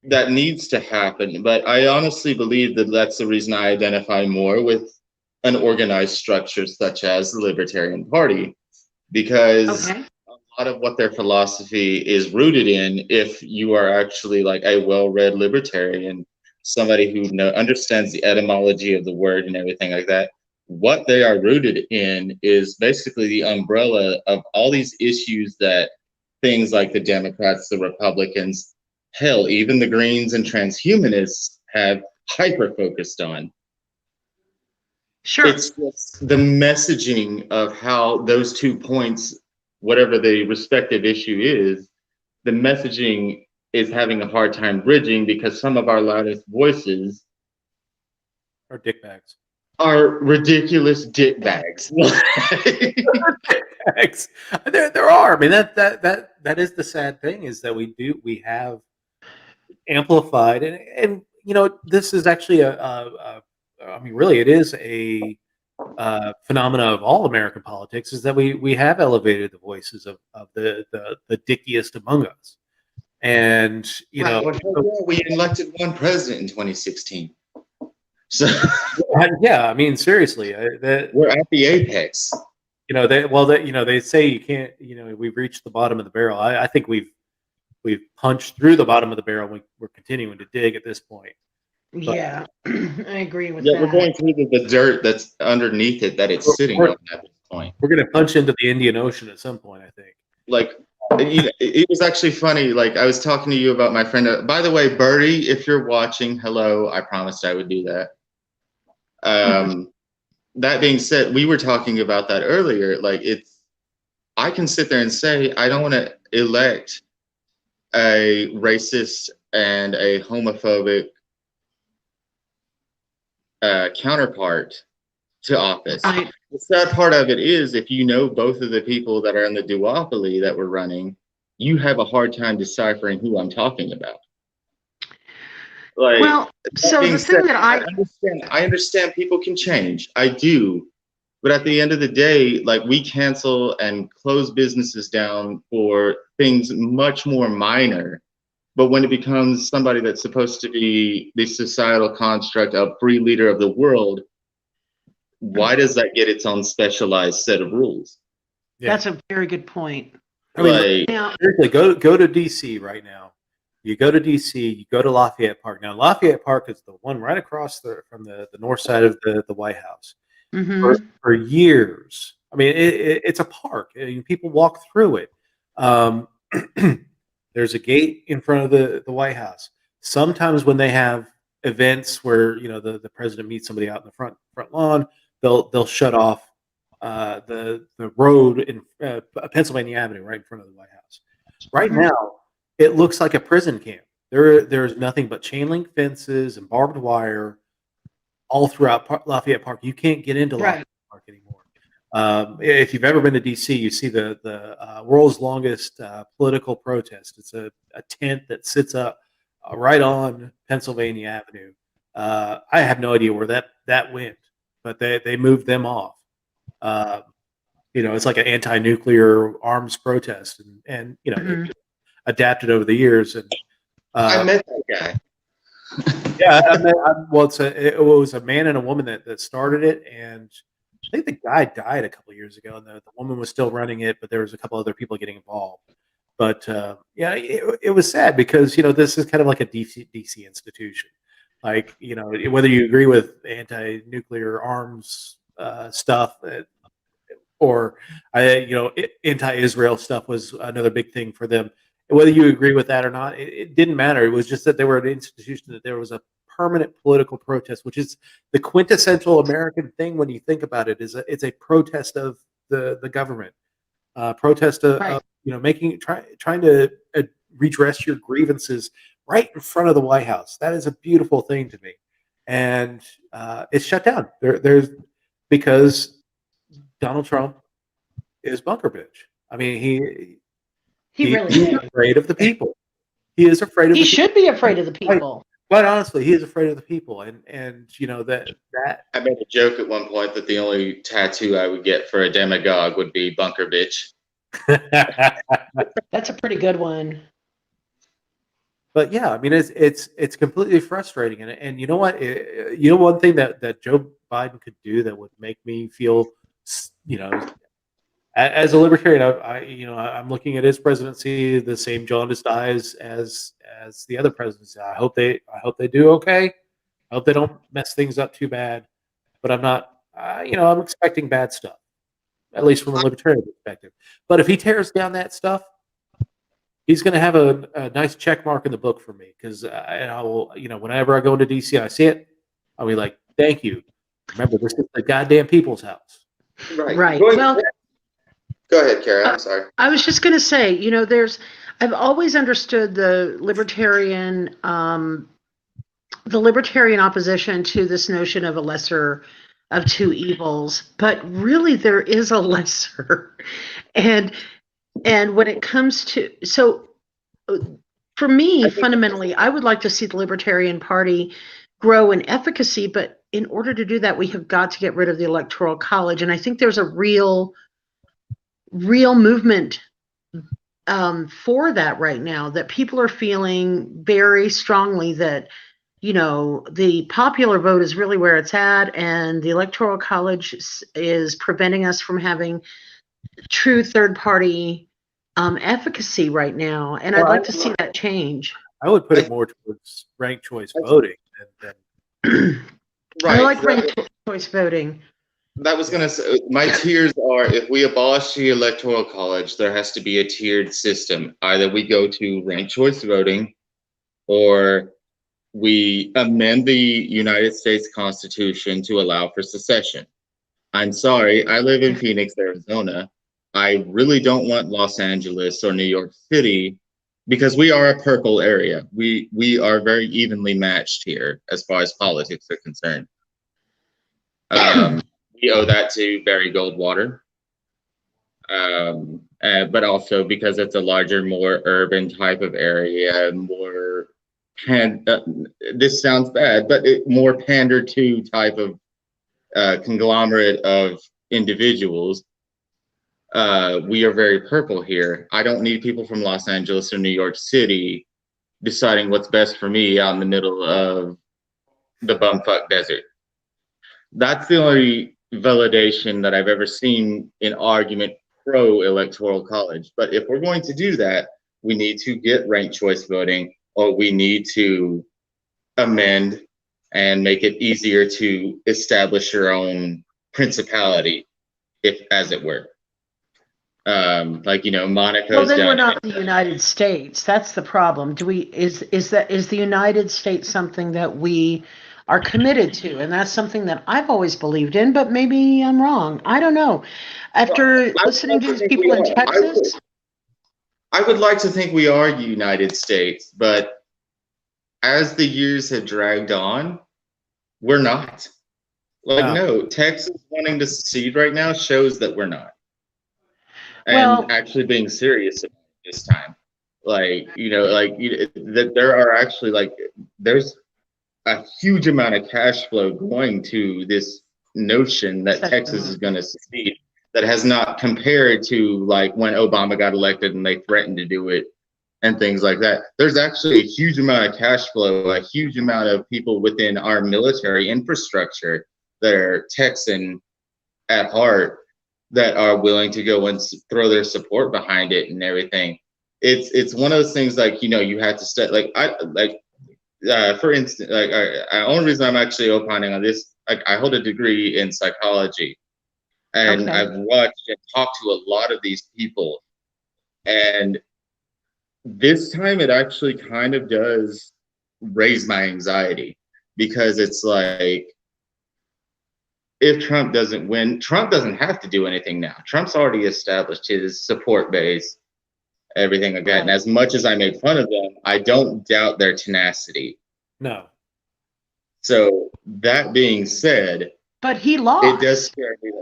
that needs to happen. But I honestly believe that that's the reason I identify more with an organized structure such as the Libertarian Party, because
Okay.
a lot of what their philosophy is rooted in, if you are actually like a well-read libertarian, somebody who understands the etymology of the word and everything like that, what they are rooted in is basically the umbrella of all these issues that things like the Democrats, the Republicans, hell, even the Greens and transhumanists have hyper-focused on.
Sure.
It's just the messaging of how those 2 points, whatever the respective issue is, the messaging is having a hard time bridging because some of our loudest voices
Or dickbags.
are ridiculous dickbags.
Dickbags. There are. I mean, that is the sad thing, is that we have amplified, and this is actually I mean, really, it is a phenomena of all American politics, is that we have elevated the voices of the dickiest among us, and
Well, we elected one president in 2016, so
yeah, I mean, seriously,
we're at the apex.
they say you can't, we've reached the bottom of the barrel. I think we've punched through the bottom of the barrel. We're continuing to dig at this point.
Yeah, I agree with
Yeah,
that.
we're going through the dirt that's underneath it that it's sitting on at this point.
We're going to punch into the Indian Ocean at some point, I think.
Like, it was actually funny. Like, I was talking to you about my friend. By the way, Birdie, if you're watching, hello. I promised I would do that. That being said, we were talking about that earlier. Like, I can sit there and say, I don't want to elect a racist and a homophobic counterpart to office. The sad part of it is, if you know both of the people that are in the duopoly that we're running, you have a hard time deciphering who I'm talking about. Like,
well, so the thing that
I understand people can change. I do. But at the end of the day, like, we cancel and close businesses down for things much more minor. But when it becomes somebody that's supposed to be the societal construct of free leader of the world, why does that get its own specialized set of rules?
Yeah.
That's a very good point.
I mean, seriously, go to DC right now. You go to DC, you go to Lafayette Park. Now, Lafayette Park is the one right across from the north side of the White House.
Mm-hmm.
For years, I mean, it's a park. People walk through it. There's a gate in front of the White House. Sometimes when they have events where the president meets somebody out in the front lawn, they'll shut off the road in Pennsylvania Avenue right in front of the White House. Right now, it looks like a prison camp. There's nothing but chain link fences and barbed wire all throughout Lafayette Park. You can't get into Lafayette Park anymore. If you've ever been to DC, you see the world's longest political protest. It's a tent that sits up right on Pennsylvania Avenue. I have no idea where that went, but they moved them off. It's like an anti-nuclear arms protest, and they've adapted over the years. And
I met that guy.
yeah, it was a man and a woman that started it, and I think the guy died a couple of years ago, and the woman was still running it, but there was a couple other people getting involved. But yeah, it was sad because this is kind of like a DC institution. Like whether you agree with anti-nuclear arms stuff, or anti-Israel stuff was another big thing for them. Whether you agree with that or not, it didn't matter. It was just that they were an institution, that there was a permanent political protest, which is the quintessential American thing when you think about it. It's a protest of the government, protest of trying to redress your grievances right in front of the White House. That is a beautiful thing to me, and it's shut down. There's because Donald Trump is bunker bitch. I mean, he's afraid of the people. He is afraid of.
He should be afraid of the people.
Quite honestly, he is afraid of the people, and that.
I made a joke at one point that the only tattoo I would get for a demagogue would be bunker bitch.
That's a pretty good one.
But yeah, I mean, it's completely frustrating, and you know what? One thing that Joe Biden could do that would make me feel, as a libertarian, I'm looking at his presidency the same jaundiced eyes as the other presidents. I hope they do okay. I hope they don't mess things up too bad. But I'm not. I'm expecting bad stuff, at least from a libertarian perspective. But if he tears down that stuff, he's going to have a nice check mark in the book for me, because I will, whenever I go into DC, I see it, I'll be like, thank you. Remember, this is the goddamn people's house.
Right.
Well, go ahead, Kara. I'm sorry.
I was just going to say, I've always understood the libertarian opposition to this notion of a lesser of two evils, but really there is a lesser. And when it comes to, so for me, fundamentally, I would like to see the Libertarian Party grow in efficacy, but in order to do that, we have got to get rid of the Electoral College. And I think there's a real movement for that right now, that people are feeling very strongly that, the popular vote is really where it's at, and the Electoral College is preventing us from having true third-party efficacy right now, and I'd like to see that change.
I would put it more towards ranked choice voting than
I like ranked choice voting.
That was gonna say, my tiers are: if we abolish the Electoral College, there has to be a tiered system. Either we go to ranked choice voting, or we amend the United States Constitution to allow for secession. I'm sorry, I live in Phoenix, Arizona. I really don't want Los Angeles or New York City, because we are a purple area. We are very evenly matched here as far as politics are concerned. We owe that to Barry Goldwater, but also because it's a larger, more urban type of area, more this sounds bad, but more pander to type of conglomerate of individuals. We are very purple here. I don't need people from Los Angeles or New York City deciding what's best for me out in the middle of the bumfuck desert. That's the only validation that I've ever seen in argument pro Electoral College. But if we're going to do that, we need to get ranked choice voting, or we need to amend and make it easier to establish your own principality, if as it were. Monaco's
well, then
done.
We're not the United States. That's the problem. Is the United States something that we are committed to? And that's something that I've always believed in, but maybe I'm wrong. I don't know. After listening to these people in Texas,
I would like to think we are United States, but as the years have dragged on, we're not. Like,
No.
no, Texas wanting to secede right now shows that we're not. And
Well-
actually being serious about it this time. Like, that there are actually, like, there's a huge amount of cash flow going to this notion that Texas is going to secede that has not compared to, like, when Obama got elected and they threatened to do it and things like that. There's actually a huge amount of cash flow, a huge amount of people within our military infrastructure that are Texan at heart that are willing to go and throw their support behind it and everything. It's one of those things, like, you have to start, for instance, like, only reason I'm actually opining on this, like, I hold a degree in psychology, and
Okay.
I've watched and talked to a lot of these people, and this time it actually kind of does raise my anxiety, because it's like, if Trump doesn't win, Trump doesn't have to do anything now. Trump's already established his support base, everything like that. And as much as I make fun of them, I don't doubt their tenacity.
No.
So that being said,
But he lost.
it does scare me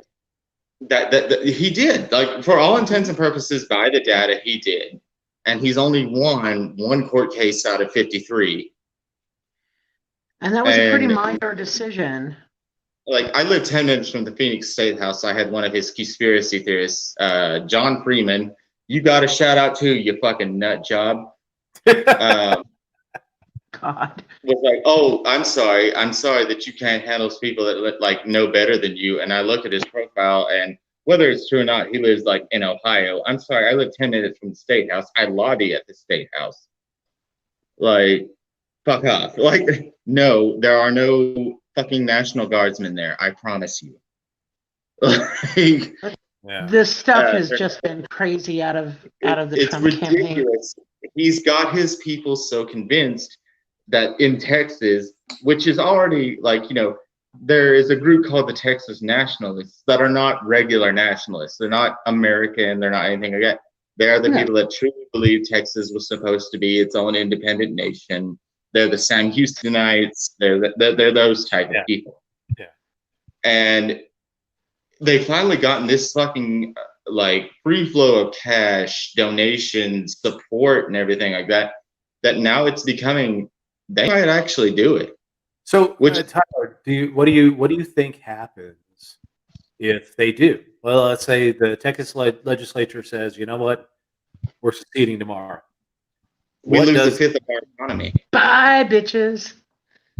that he did. Like, for all intents and purposes, by the data, he did. And he's only won one court case out of 53.
And that was a pretty minor decision.
Like, I live 10 minutes from the Phoenix State House. I had one of his conspiracy theorists, John Freeman. You got a shout out to, you fucking nut job.
God.
Was like, oh, I'm sorry that you can't handle people that like know better than you. And I look at his profile, and whether it's true or not, he lives, like, in Ohio. I'm sorry, I live 10 minutes from the State House. I lobby at the State House. Like, fuck off. Like, no, there are no fucking National Guardsmen there. I promise you. Like,
Yeah.
This stuff has just been crazy out of the Trump campaign.
It's ridiculous. He's got his people so convinced that in Texas, which is already, like, there is a group called the Texas Nationalists that are not regular nationalists. They're not American. They're not anything like that. They're the people that truly believe Texas was supposed to be its own independent nation. They're the Sam Houstonites. They're those type of people.
Yeah.
And they finally gotten this fucking, like, free flow of cash, donations, support, and everything like that, that now it's becoming, they might actually do it.
So, Tyler, what do you think happens if they do? Well, let's say the Texas legislature says, you know what, we're seceding tomorrow.
We lose a fifth of our economy.
Bye, bitches.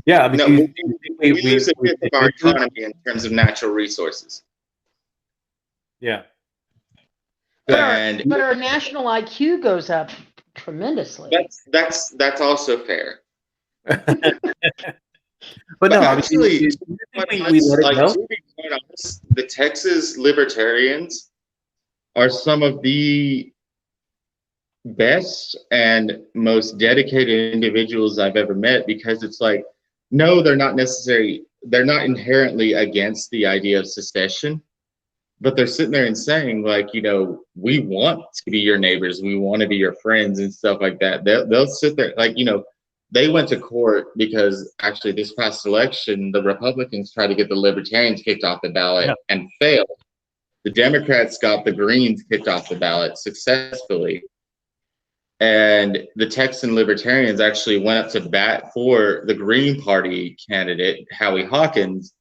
Yeah, I mean,
No, we lose a fifth of our economy in terms of natural resources.
Yeah.
But our national IQ goes up tremendously.
That's also fair.
But no,
actually,
we let it go.
to be quite honest, the Texas Libertarians are some of the best and most dedicated individuals I've ever met, because it's like, no, they're not inherently against the idea of secession, but they're sitting there and saying, like, we want to be your neighbors, we want to be your friends and stuff like that. They'll sit there, like, they went to court because actually this past election, the Republicans tried to get the Libertarians kicked off the ballot and failed. The Democrats got the Greens kicked off the ballot successfully. And the Texan Libertarians actually went up to bat for the Green Party candidate, Howie Hawkins,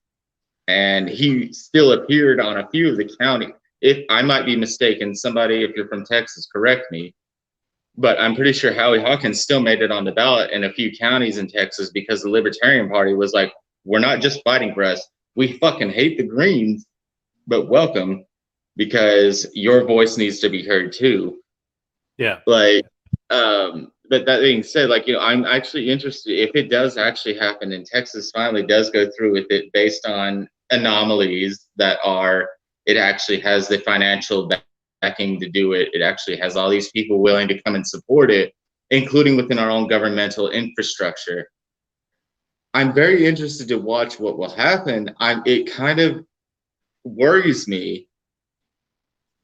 and he still appeared on a few of the counties. If I might be mistaken, somebody, if you're from Texas, correct me, but I'm pretty sure Howie Hawkins still made it on the ballot in a few counties in Texas, because the Libertarian Party was like, we're not just fighting for us. We fucking hate the Greens, but welcome, because your voice needs to be heard too.
Yeah.
Like, but that being said, like, I'm actually interested if it does actually happen and Texas finally does go through with it based on anomalies that are, it actually has the financial backing to do it. It actually has all these people willing to come and support it, including within our own governmental infrastructure. I'm very interested to watch what will happen. It kind of worries me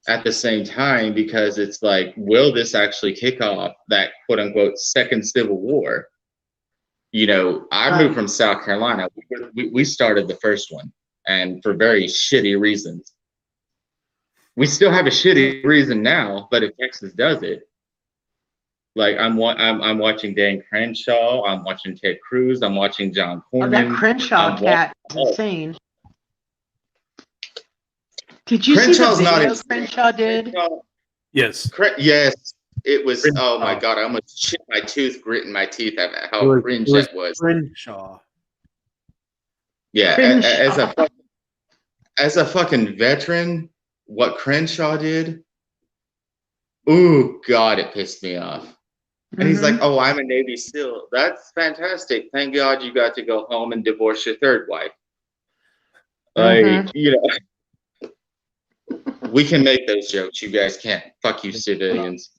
at the same time, because it's like, will this actually kick off that quote unquote second civil war? I moved from South Carolina. We started the first one. and for very shitty reasons. We still have a shitty reason now, but if Texas does it, like I'm watching Dan Crenshaw, I'm watching Ted Cruz, I'm watching John
Oh, that
Cornyn.
Crenshaw cat is insane. Did you
Crenshaw's
see the
not
video
insane.
Crenshaw did?
Yes.
Yes, it was. Oh my
Crenshaw.
God, I almost chipped my tooth, gritting my teeth at how
It was-
cringe
it was
that was.
Crenshaw.
Yeah,
Crenshaw.
as a fucking veteran, what Crenshaw did, ooh, God, it pissed me off. And he's like, oh, I'm a Navy SEAL. That's fantastic. Thank God you got to go home and divorce your third wife. Like, you know, we can make those jokes. You guys can't. Fuck you, civilians.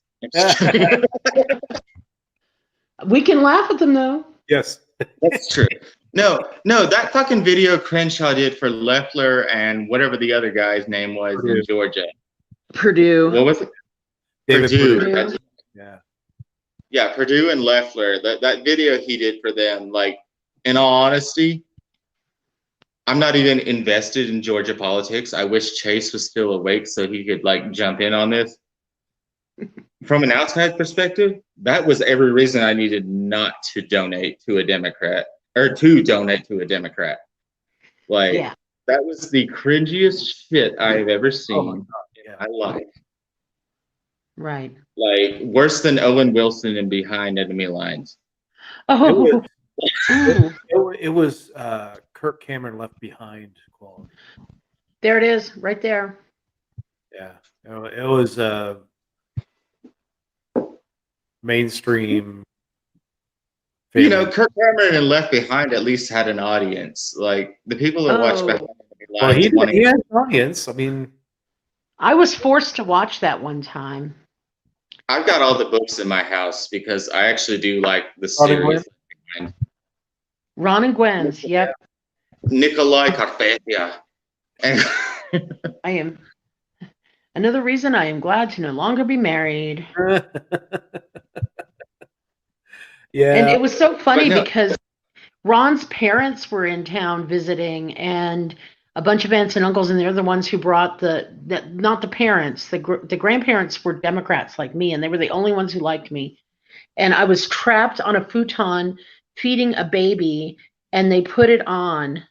We can laugh at them though.
Yes.
That's true. No, that fucking video Crenshaw did for Loeffler and whatever the other guy's name was in Georgia.
Purdue.
What was it?
David
Purdue.
Purdue.
Yeah, Purdue and Loeffler. That video he did for them, like, in all honesty, I'm not even invested in Georgia politics. I wish Chase was still awake so he could like jump in on this. From an outside perspective, that was every reason I needed not to donate to a Democrat or to donate to a Democrat. Like, that was the cringiest shit I've ever seen in my life.
Right.
Like, worse than Owen Wilson in Behind Enemy Lines.
Oh,
It was Kirk Cameron Left Behind quality.
there it is, right there.
Yeah, it was mainstream.
You know, Kirk Cameron and Left Behind at least had an audience. Like, the people that watch Behind Enemy Lines.
Well, he had an audience. I mean,
I was forced to watch that one time.
I've got all the books in my house because I actually do like the series.
Ron and Gwen's, yep.
Nikolai Carpathia. And
I am. Another reason I am glad to no longer be married.
Yeah.
And it was so funny because Ron's parents were in town visiting, and a bunch of aunts and uncles, and they're the ones who brought not the parents, the grandparents were Democrats like me, and they were the only ones who liked me. And I was trapped on a futon feeding a baby, and they put it on,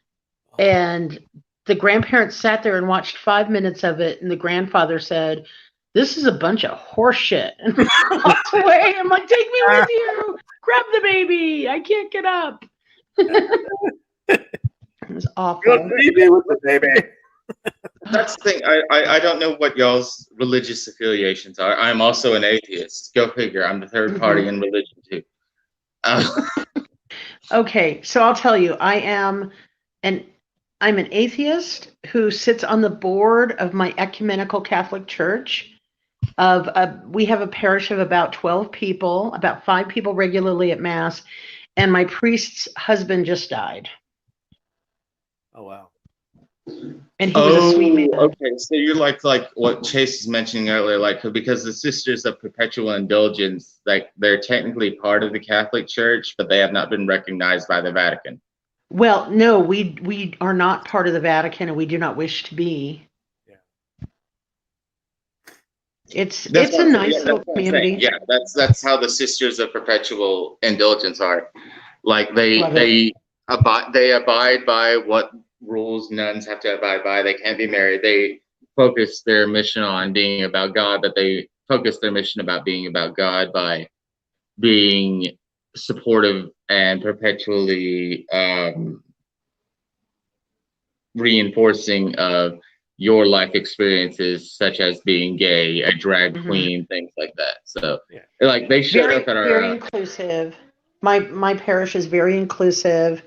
and the grandparents sat there and watched 5 minutes of it, and the grandfather said, "This is a bunch of horse shit," and walked away. I'm like, "Take me with you, grab the baby, I can't get up." It was awful.
Good baby with the baby.
that's the thing. I don't know what y'all's religious affiliations are. I'm also an atheist. Go figure. I'm the third party in religion too.
Okay, so I'll tell you, I'm an atheist who sits on the board of my ecumenical Catholic Church. We have a parish of about 12 people, about 5 people regularly at Mass, and my priest's husband just died.
Oh wow.
And he was a sweet man.
Okay, so you're like what Chase was mentioning earlier, like because the Sisters of Perpetual Indulgence, like they're technically part of the Catholic Church, but they have not been recognized by the Vatican.
Well, no, we are not part of the Vatican, and we do not wish to be.
Yeah.
It's a nice little community.
Yeah, that's how the Sisters of Perpetual Indulgence are. Like they abide by what rules nuns have to abide by. They can't be married. They focus their mission on being about God, but they focus their mission about being about God by being supportive and perpetually reinforcing of your life experiences, such as being gay, a drag queen, things like that. So like they showed up at our
very inclusive. My parish is very inclusive.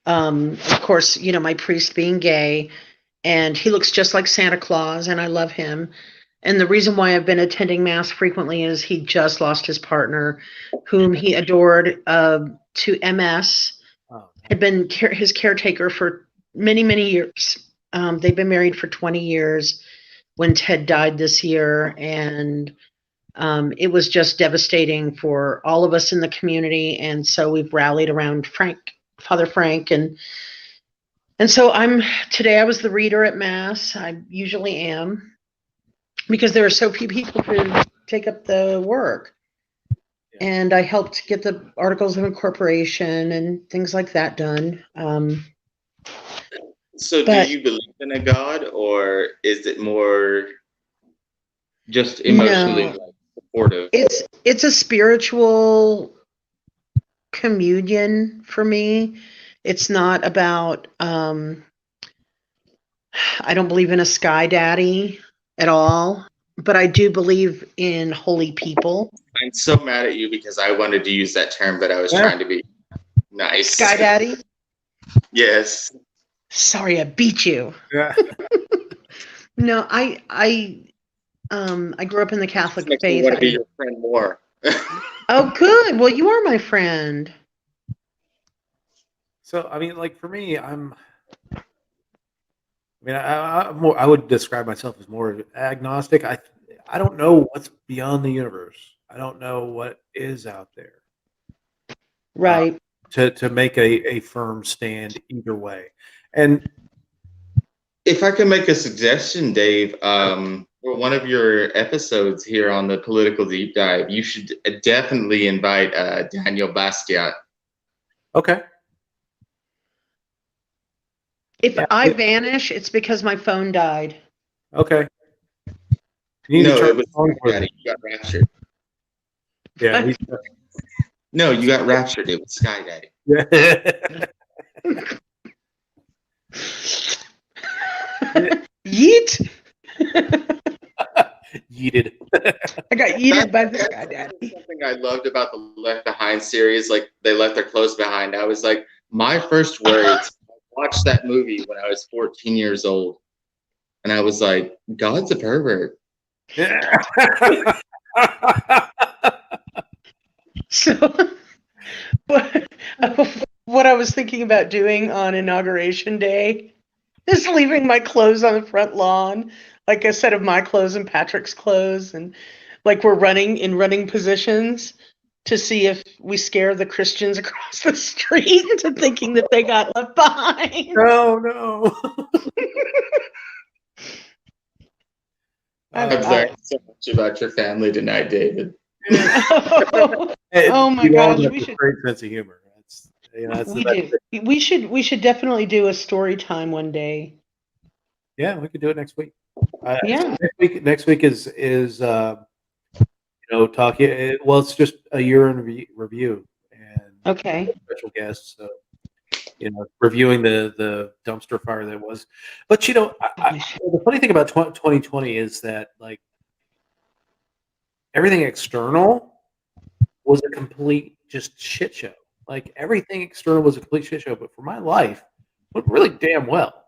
Of course, you know, my priest being gay, and he looks just like Santa Claus, and I love him. And the reason why I've been attending Mass frequently is he just lost his partner, whom he adored, to MS. Had been his caretaker for many, many years. They've been married for 20 years when Ted died this year, and it was just devastating for all of us in the community. And so we've rallied around Father Frank, and And so today I was the reader at Mass. I usually am, because there are so few people who take up the work. And I helped get the articles of incorporation and things like that done.
So do you believe in a God, or is it more just emotionally supportive?
It's a spiritual communion for me. It's not about I don't believe in a sky daddy at all, but I do believe in holy people.
I'm so mad at you because I wanted to use that term, but I was trying to be nice.
Sky daddy?
Yes.
Sorry, I beat you.
Yeah.
No, I grew up in the Catholic faith.
I want to be your friend more.
Oh, good. Well, you are my friend.
So, I mean, like for me, I would describe myself as more agnostic. I don't know what's beyond the universe. I don't know what is out there.
Right.
To make a firm stand either way. And
if I could make a suggestion, Dave, for one of your episodes here on the Political Deep Dive, you should definitely invite Daniel Bastiat.
Okay.
If I vanish, it's because my phone died.
Okay.
No, it was Sky. You got raptured.
Yeah.
No, you got raptured. It was Sky Daddy.
Yeah.
Yeet.
Yeeted.
I got yeeted by the Sky Daddy.
Something I loved about the Left Behind series, like they left their clothes behind. I was like, my first words, I watched that movie when I was 14 years old. And I was like, God's a pervert.
So what I was thinking about doing on Inauguration Day is leaving my clothes on the front lawn, like a set of my clothes and Patrick's clothes, and like we're running in running positions to see if we scare the Christians across the street into thinking that they got left behind.
No.
I've learned so much about your family tonight, David.
Oh my gosh, we should.
Great sense of humor.
We should definitely do a story time one day.
Yeah, we could do it next week.
Yeah.
Next week is talking. Well, it's just a year in review and
okay,
special guests. So reviewing the dumpster fire that was. But the funny thing about 2020 is that like everything external was a complete just shit show. Like everything external was a complete shit show, but for my life, went really damn well.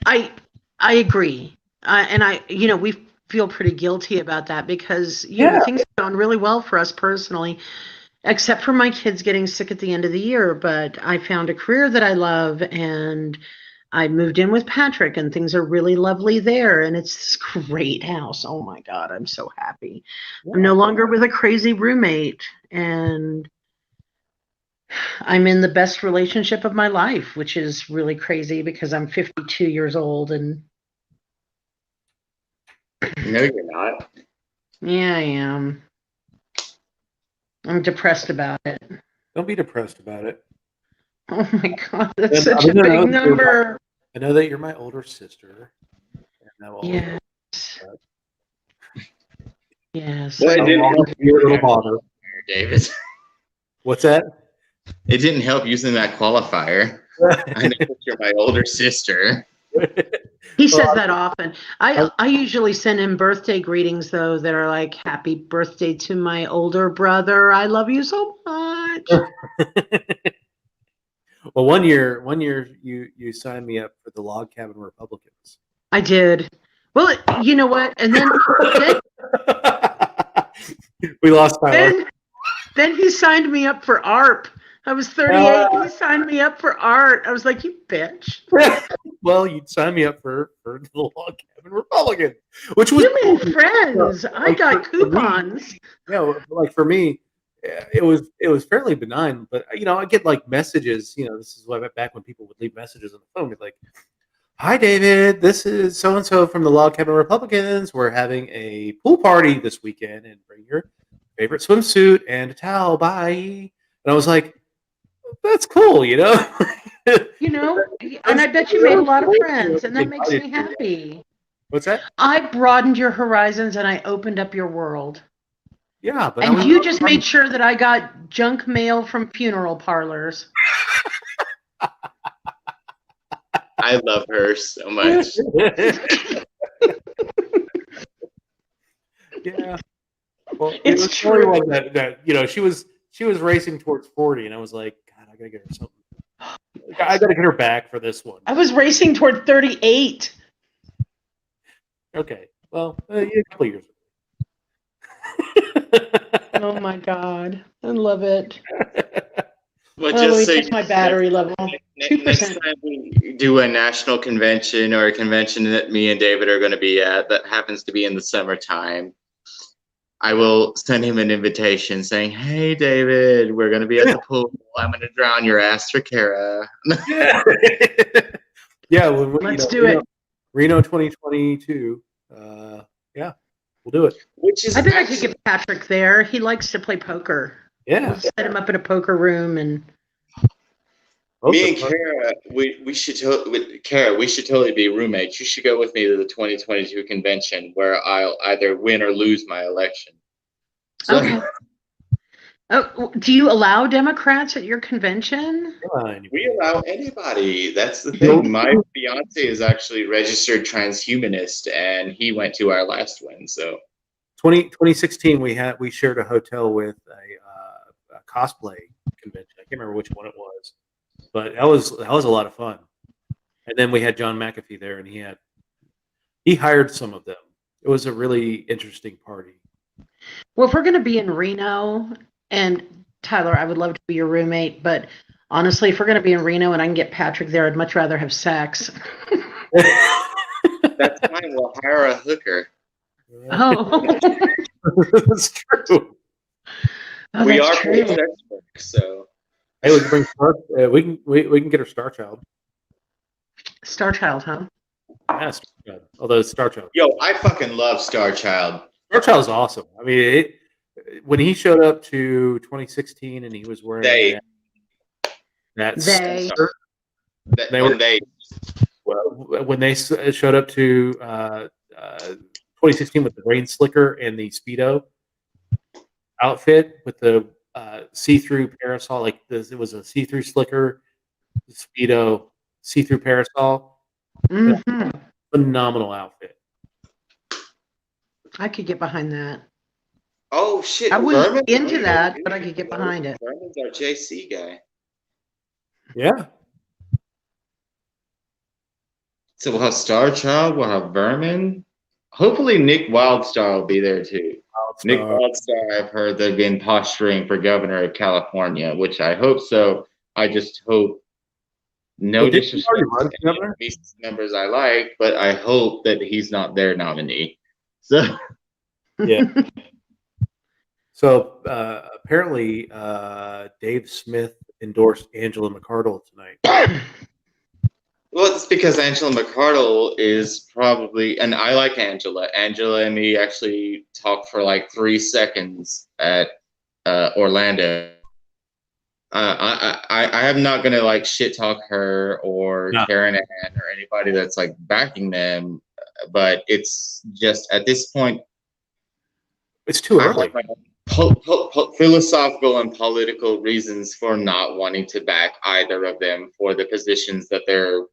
I agree, and we feel pretty guilty about that because things have gone really well for us personally, except for my kids getting sick at the end of the year. But I found a career that I love, and I moved in with Patrick, and things are really lovely there, and it's this great house. Oh my God, I'm so happy. Yeah. I'm no longer with a crazy roommate, and I'm in the best relationship of my life, which is really crazy because I'm 52 years old and.
No, you're not.
Yeah, I am. I'm depressed about it.
Don't be depressed about it.
Oh my God, that's such a big number.
I know that you're my older sister.
Yes. Yes.
Well, it didn't help
you, little bother,
David.
What's that?
It didn't help using that qualifier. I know that you're my older sister.
He says that often. I usually send him birthday greetings though that are like, "Happy birthday to my older brother. I love you so much."
Well, one year you signed me up for the Log Cabin Republicans.
I did. Well, you know what? And then
we lost Tyler.
Then he signed me up for ARP. I was 38. He signed me up for art. I was like, "You bitch."
Well, you'd sign me up for the Log Cabin Republican, which was
you made friends. I got coupons.
Yeah, like for me, it was fairly benign, but I get like messages. This is what back when people would leave messages on the phone, like, "Hi, David. This is so and so from the Log Cabin Republicans. We're having a pool party this weekend, and bring your favorite swimsuit and a towel. Bye." And I was like, "That's cool,
And I bet you made a lot of friends, and that makes me happy.
What's that?
I broadened your horizons, and I opened up your world.
Yeah, but
And you just made sure that I got junk mail from funeral parlors.
I love her so much.
Yeah. Well,
It's
it was
true.
one that she was racing towards 40, and I was like, God, I gotta get her something. I gotta get her back for this one.
I was racing toward 38.
Okay. Well, a couple years.
Oh my God. I love it.
Well,
Let me
just so
check my battery level.
next
2%.
time we do a national convention or a convention that me and David are going to be at that happens to be in the summertime, I will send him an invitation saying, "Hey, David, we're going to be at the pool. I'm going to drown your ass for Kara."
Yeah. Yeah.
Let's do it.
Reno 2022. Yeah, we'll do it.
Which is
I bet I could get Patrick there. He likes to play poker.
Yeah.
We'll set him up in a poker room and.
me and Kara, we should Kara, we should totally be roommates. You should go with me to the 2022 convention where I'll either win or lose my election. So,
Okay. Oh, do you allow Democrats at your convention?
we allow anybody. That's the thing. My fiance is actually registered transhumanist, and he went to our last one. So
2016, we shared a hotel with a cosplay convention. I can't remember which one it was, but that was a lot of fun. And then we had John McAfee there, and he hired some of them. It was a really interesting party.
Well, if we're going to be in Reno, and Tyler, I would love to be your roommate, but honestly, if we're going to be in Reno and I can get Patrick there, I'd much rather have sex.
that's fine. We'll hire a hooker.
Oh,
That's true.
oh
We
that's
are
true.
sex work, so
Hey, we can get her Star Child.
Star Child, huh?
Yeah, Star Child. Although Star Child.
yo, I fucking love Star Child.
Star Child is awesome. I mean, when he showed up to 2016 and he was wearing
They
when they showed up to 2016 with the rain slicker and the Speedo outfit with the see-through parasol, like this, it was a see-through slicker, Speedo, see-through parasol.
Mm-hmm.
Phenomenal outfit.
I could get behind that.
Oh shit!
I wasn't
Vermin?
into that, but I could get behind it.
Vermin's our JC guy.
Yeah.
So we'll have Star Child. We'll have Vermin. Hopefully, Nick Wildstar will be there too. Nick Wildstar, I've heard they've been posturing for governor of California, which I hope so. I just hope. No
Well, did he
disrespect
already run
to
for
any
governor?
of these members I like, but I hope that he's not their nominee. So
Yeah. So apparently, Dave Smith endorsed Angela McArdle tonight.
well, it's because Angela McArdle is probably, and I like Angela. Angela and me actually talked for like 3 seconds at Orlando. I am not gonna like shit talk her or Karen Ann or anybody that's like backing them, but it's just at this point,
It's too early.
I have my philosophical and political reasons for not wanting to back either of them for the positions that they're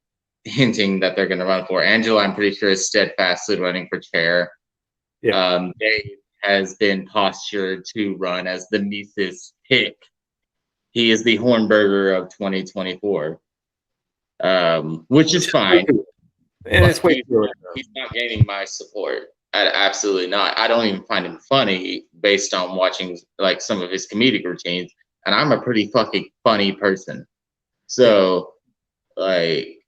hinting that they're going to run for. Angela, I'm pretty sure, is steadfastly running for chair.
Yeah.
Dave has been postured to run as the Mises pick. He is the Hornberger of 2024, which is fine.
And it's way too early.
He's not gaining my support. Absolutely not. I don't even find him funny based on watching like some of his comedic routines, and I'm a pretty fucking funny person. So, like,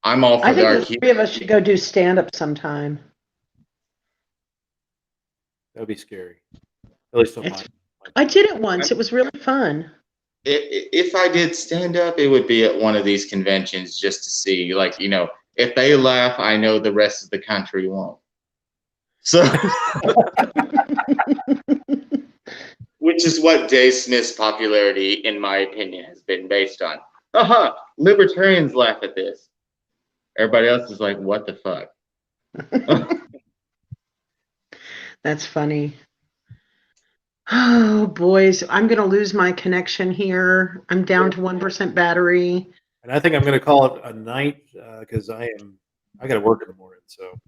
I'm all for
I think
dark
the
humor.
three of us should go do stand-up sometime.
That would be scary. At least on
It's I did it once. It was really fun.
If I did stand up, it would be at one of these conventions just to see, like, if they laugh, I know the rest of the country won't. So, which is what Dave Smith's popularity, in my opinion, has been based on. Libertarians laugh at this. Everybody else is like, what the fuck?
That's funny. Oh, boys, I'm going to lose my connection here. I'm down to 1% battery.
And I think I'm going to call it a night because I got to work in the morning. So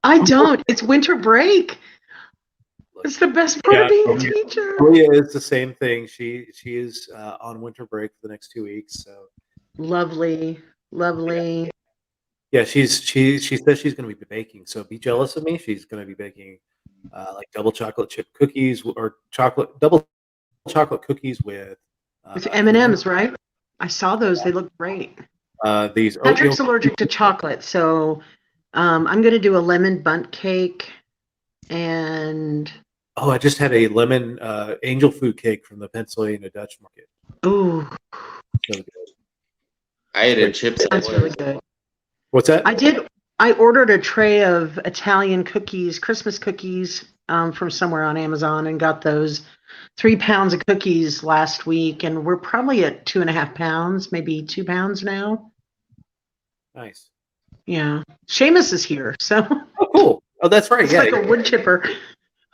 I don't. It's winter break. It's the best part of being a teacher.
Julia is the same thing. She is on winter break for the next 2 weeks. So
Lovely.
yeah, she says she's going to be baking. So be jealous of me. She's going to be baking like double chocolate chip cookies or double chocolate cookies with
M&Ms, right? I saw those. They look great.
These
Patrick's allergic to chocolate, so I'm going to do a lemon bundt cake and.
Oh, I just had a lemon angel food cake from the Pennsylvania Dutch Market.
Ooh,
So good.
I ate a chips.
sounds really good.
What's that?
I ordered a tray of Italian cookies, Christmas cookies, from somewhere on Amazon, and got those 3 pounds of cookies last week, and we're probably at 2.5 pounds, maybe 2 pounds now.
Nice.
Yeah, Seamus is here, so.
Oh, cool. Oh, that's right.
It's
Yeah.
like a wood chipper.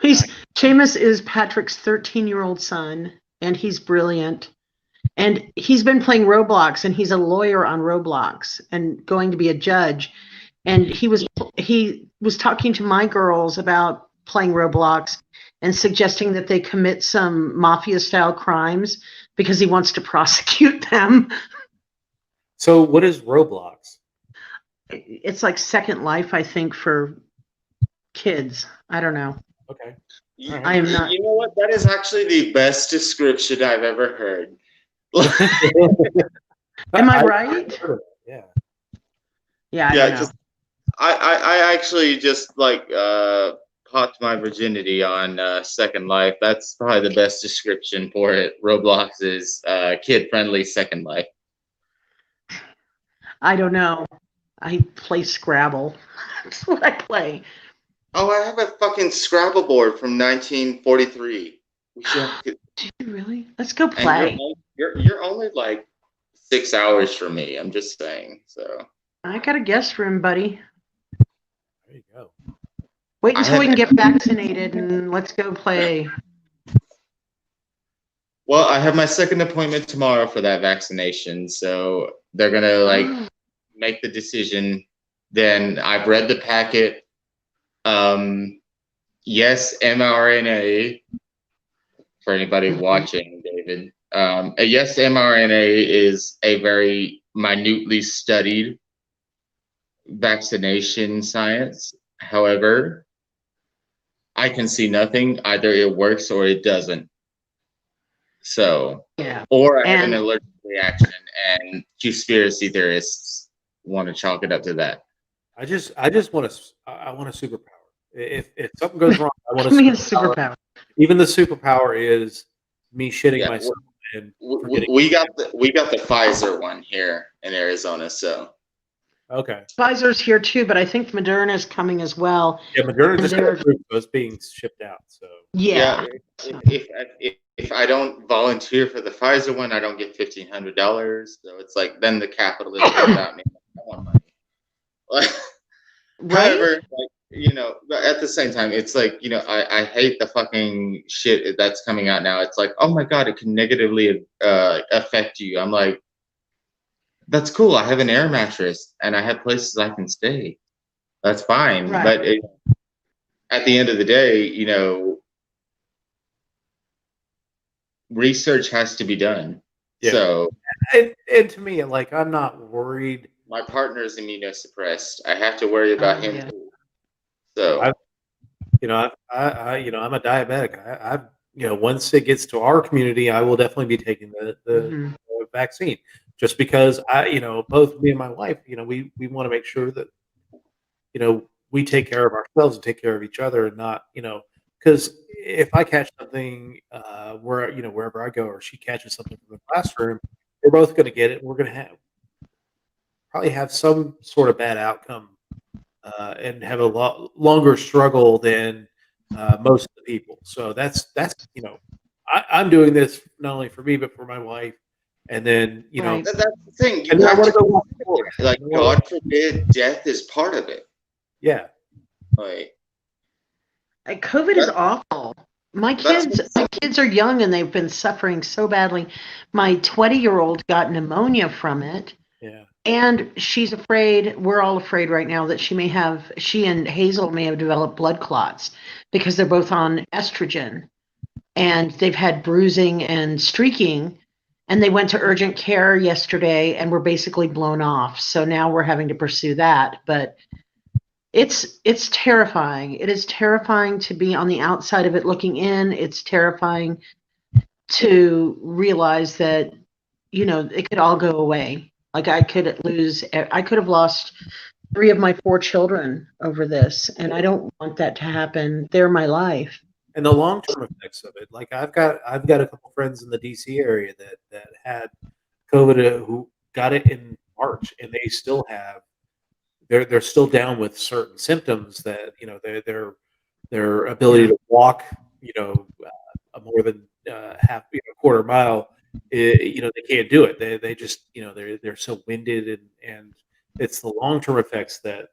Seamus is Patrick's 13-year-old son, and he's brilliant. And he's been playing Roblox, and he's a lawyer on Roblox and going to be a judge. And he was talking to my girls about playing Roblox and suggesting that they commit some mafia-style crimes because he wants to prosecute them.
So what is Roblox?
It's like Second Life, I think, for kids. I don't know.
Okay.
I am not.
You know what? That is actually the best description I've ever heard.
Am I right?
Yeah.
Yeah, I
Yeah,
don't know.
I actually just popped my virginity on Second Life. That's probably the best description for it. Roblox is kid-friendly Second Life.
I don't know. I play Scrabble. That's what I play.
Oh, I have a fucking Scrabble board from 1943. We should
Do you really? Let's go
and
play.
you're only like 6 hours from me. I'm just saying. So
I got a guest room, buddy.
There you go.
Wait until we can get vaccinated and let's go play.
well, I have my second appointment tomorrow for that vaccination, so they're gonna make the decision. Then I've read the packet. Yes, mRNA. For anybody watching, David, a yes, mRNA is a very minutely studied vaccination science. However, I can see nothing. Either it works or it doesn't. So,
Yeah.
or I have an allergic reaction, and conspiracy theorists want to chalk it up to that.
I just want a superpower. If something goes wrong, I want
Give me a
superpower.
superpower.
Even the superpower is me shitting myself and forgetting.
We got the Pfizer one here in Arizona, so.
Okay.
Pfizer's here too, but I think Moderna is coming as well.
Yeah, Moderna just
They're-
got approved, so it's being shipped out. So
Yeah.
If I don't volunteer for the Pfizer one, I don't get $1,500. So it's like then the capitalist comes out me. I want money.
Right?
However, but at the same time, it's like, I hate the fucking shit that's coming out now. It's like, oh my God, it can negatively affect you. I'm like, that's cool. I have an air mattress and I have places I can stay. That's fine.
Right.
But at the end of the day, research has to be done.
Yeah.
So
and to me, like, I'm not worried.
my partner is immunosuppressed. I have to worry about him
yeah.
too. So
I'm a diabetic. Once it gets to our community, I will definitely be taking the
Mhm.
vaccine, just because both me and my wife, we want to make sure that, we take care of ourselves and take care of each other and not, because if I catch something wherever I go, or she catches something from the classroom, we're both going to get it. We're going to probably have some sort of bad outcome and have a lot longer struggle than most of the people. So that's I'm doing this not only for me but for my wife, and then
Right.
That's the thing. You
and then I
have
want
to
to go walk forward.
like, God forbid, death is part of it.
Yeah.
Like,
COVID is awful. My kids are young and they've been suffering so badly. My 20-year-old got pneumonia from it.
Yeah.
And she's afraid, we're all afraid right now that she and Hazel may have developed blood clots because they're both on estrogen and they've had bruising and streaking. And they went to urgent care yesterday and were basically blown off. So now we're having to pursue that. But it's terrifying. It is terrifying to be on the outside of it looking in. It's terrifying to realize that, it could all go away. Like I could have lost 3 of my 4 children over this, and I don't want that to happen. They're my life.
And the long-term effects of it, like I've got a couple friends in the DC area that had COVID who got it in March, and they still have they're still down with certain symptoms that their ability to walk a more than half quarter mile, they can't do it. They just they're so winded, and it's the long-term effects that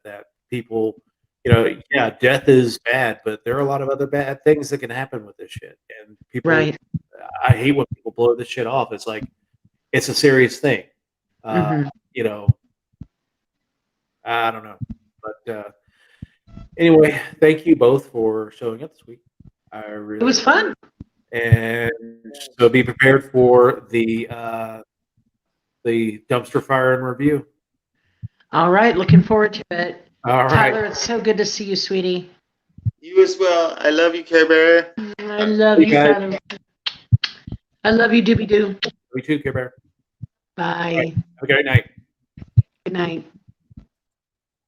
people. Yeah, death is bad, but there are a lot of other bad things that can happen with this shit. And people,
Right.
I hate when people blow this shit off. It's like, it's a serious thing.
Mhm.
I don't know. But anyway, thank you both for showing up this week.
It was fun.
And so be prepared for the dumpster fire and review.
All right, looking forward to it.
All right.
Tyler, it's so good to see you, sweetie.
you as well. I love you, Care Bear.
I love you,
guys.
Tyler. I love you, Doobie Doo.
Me too, Care Bear.
Bye.
Right. Have a great night.
Good night.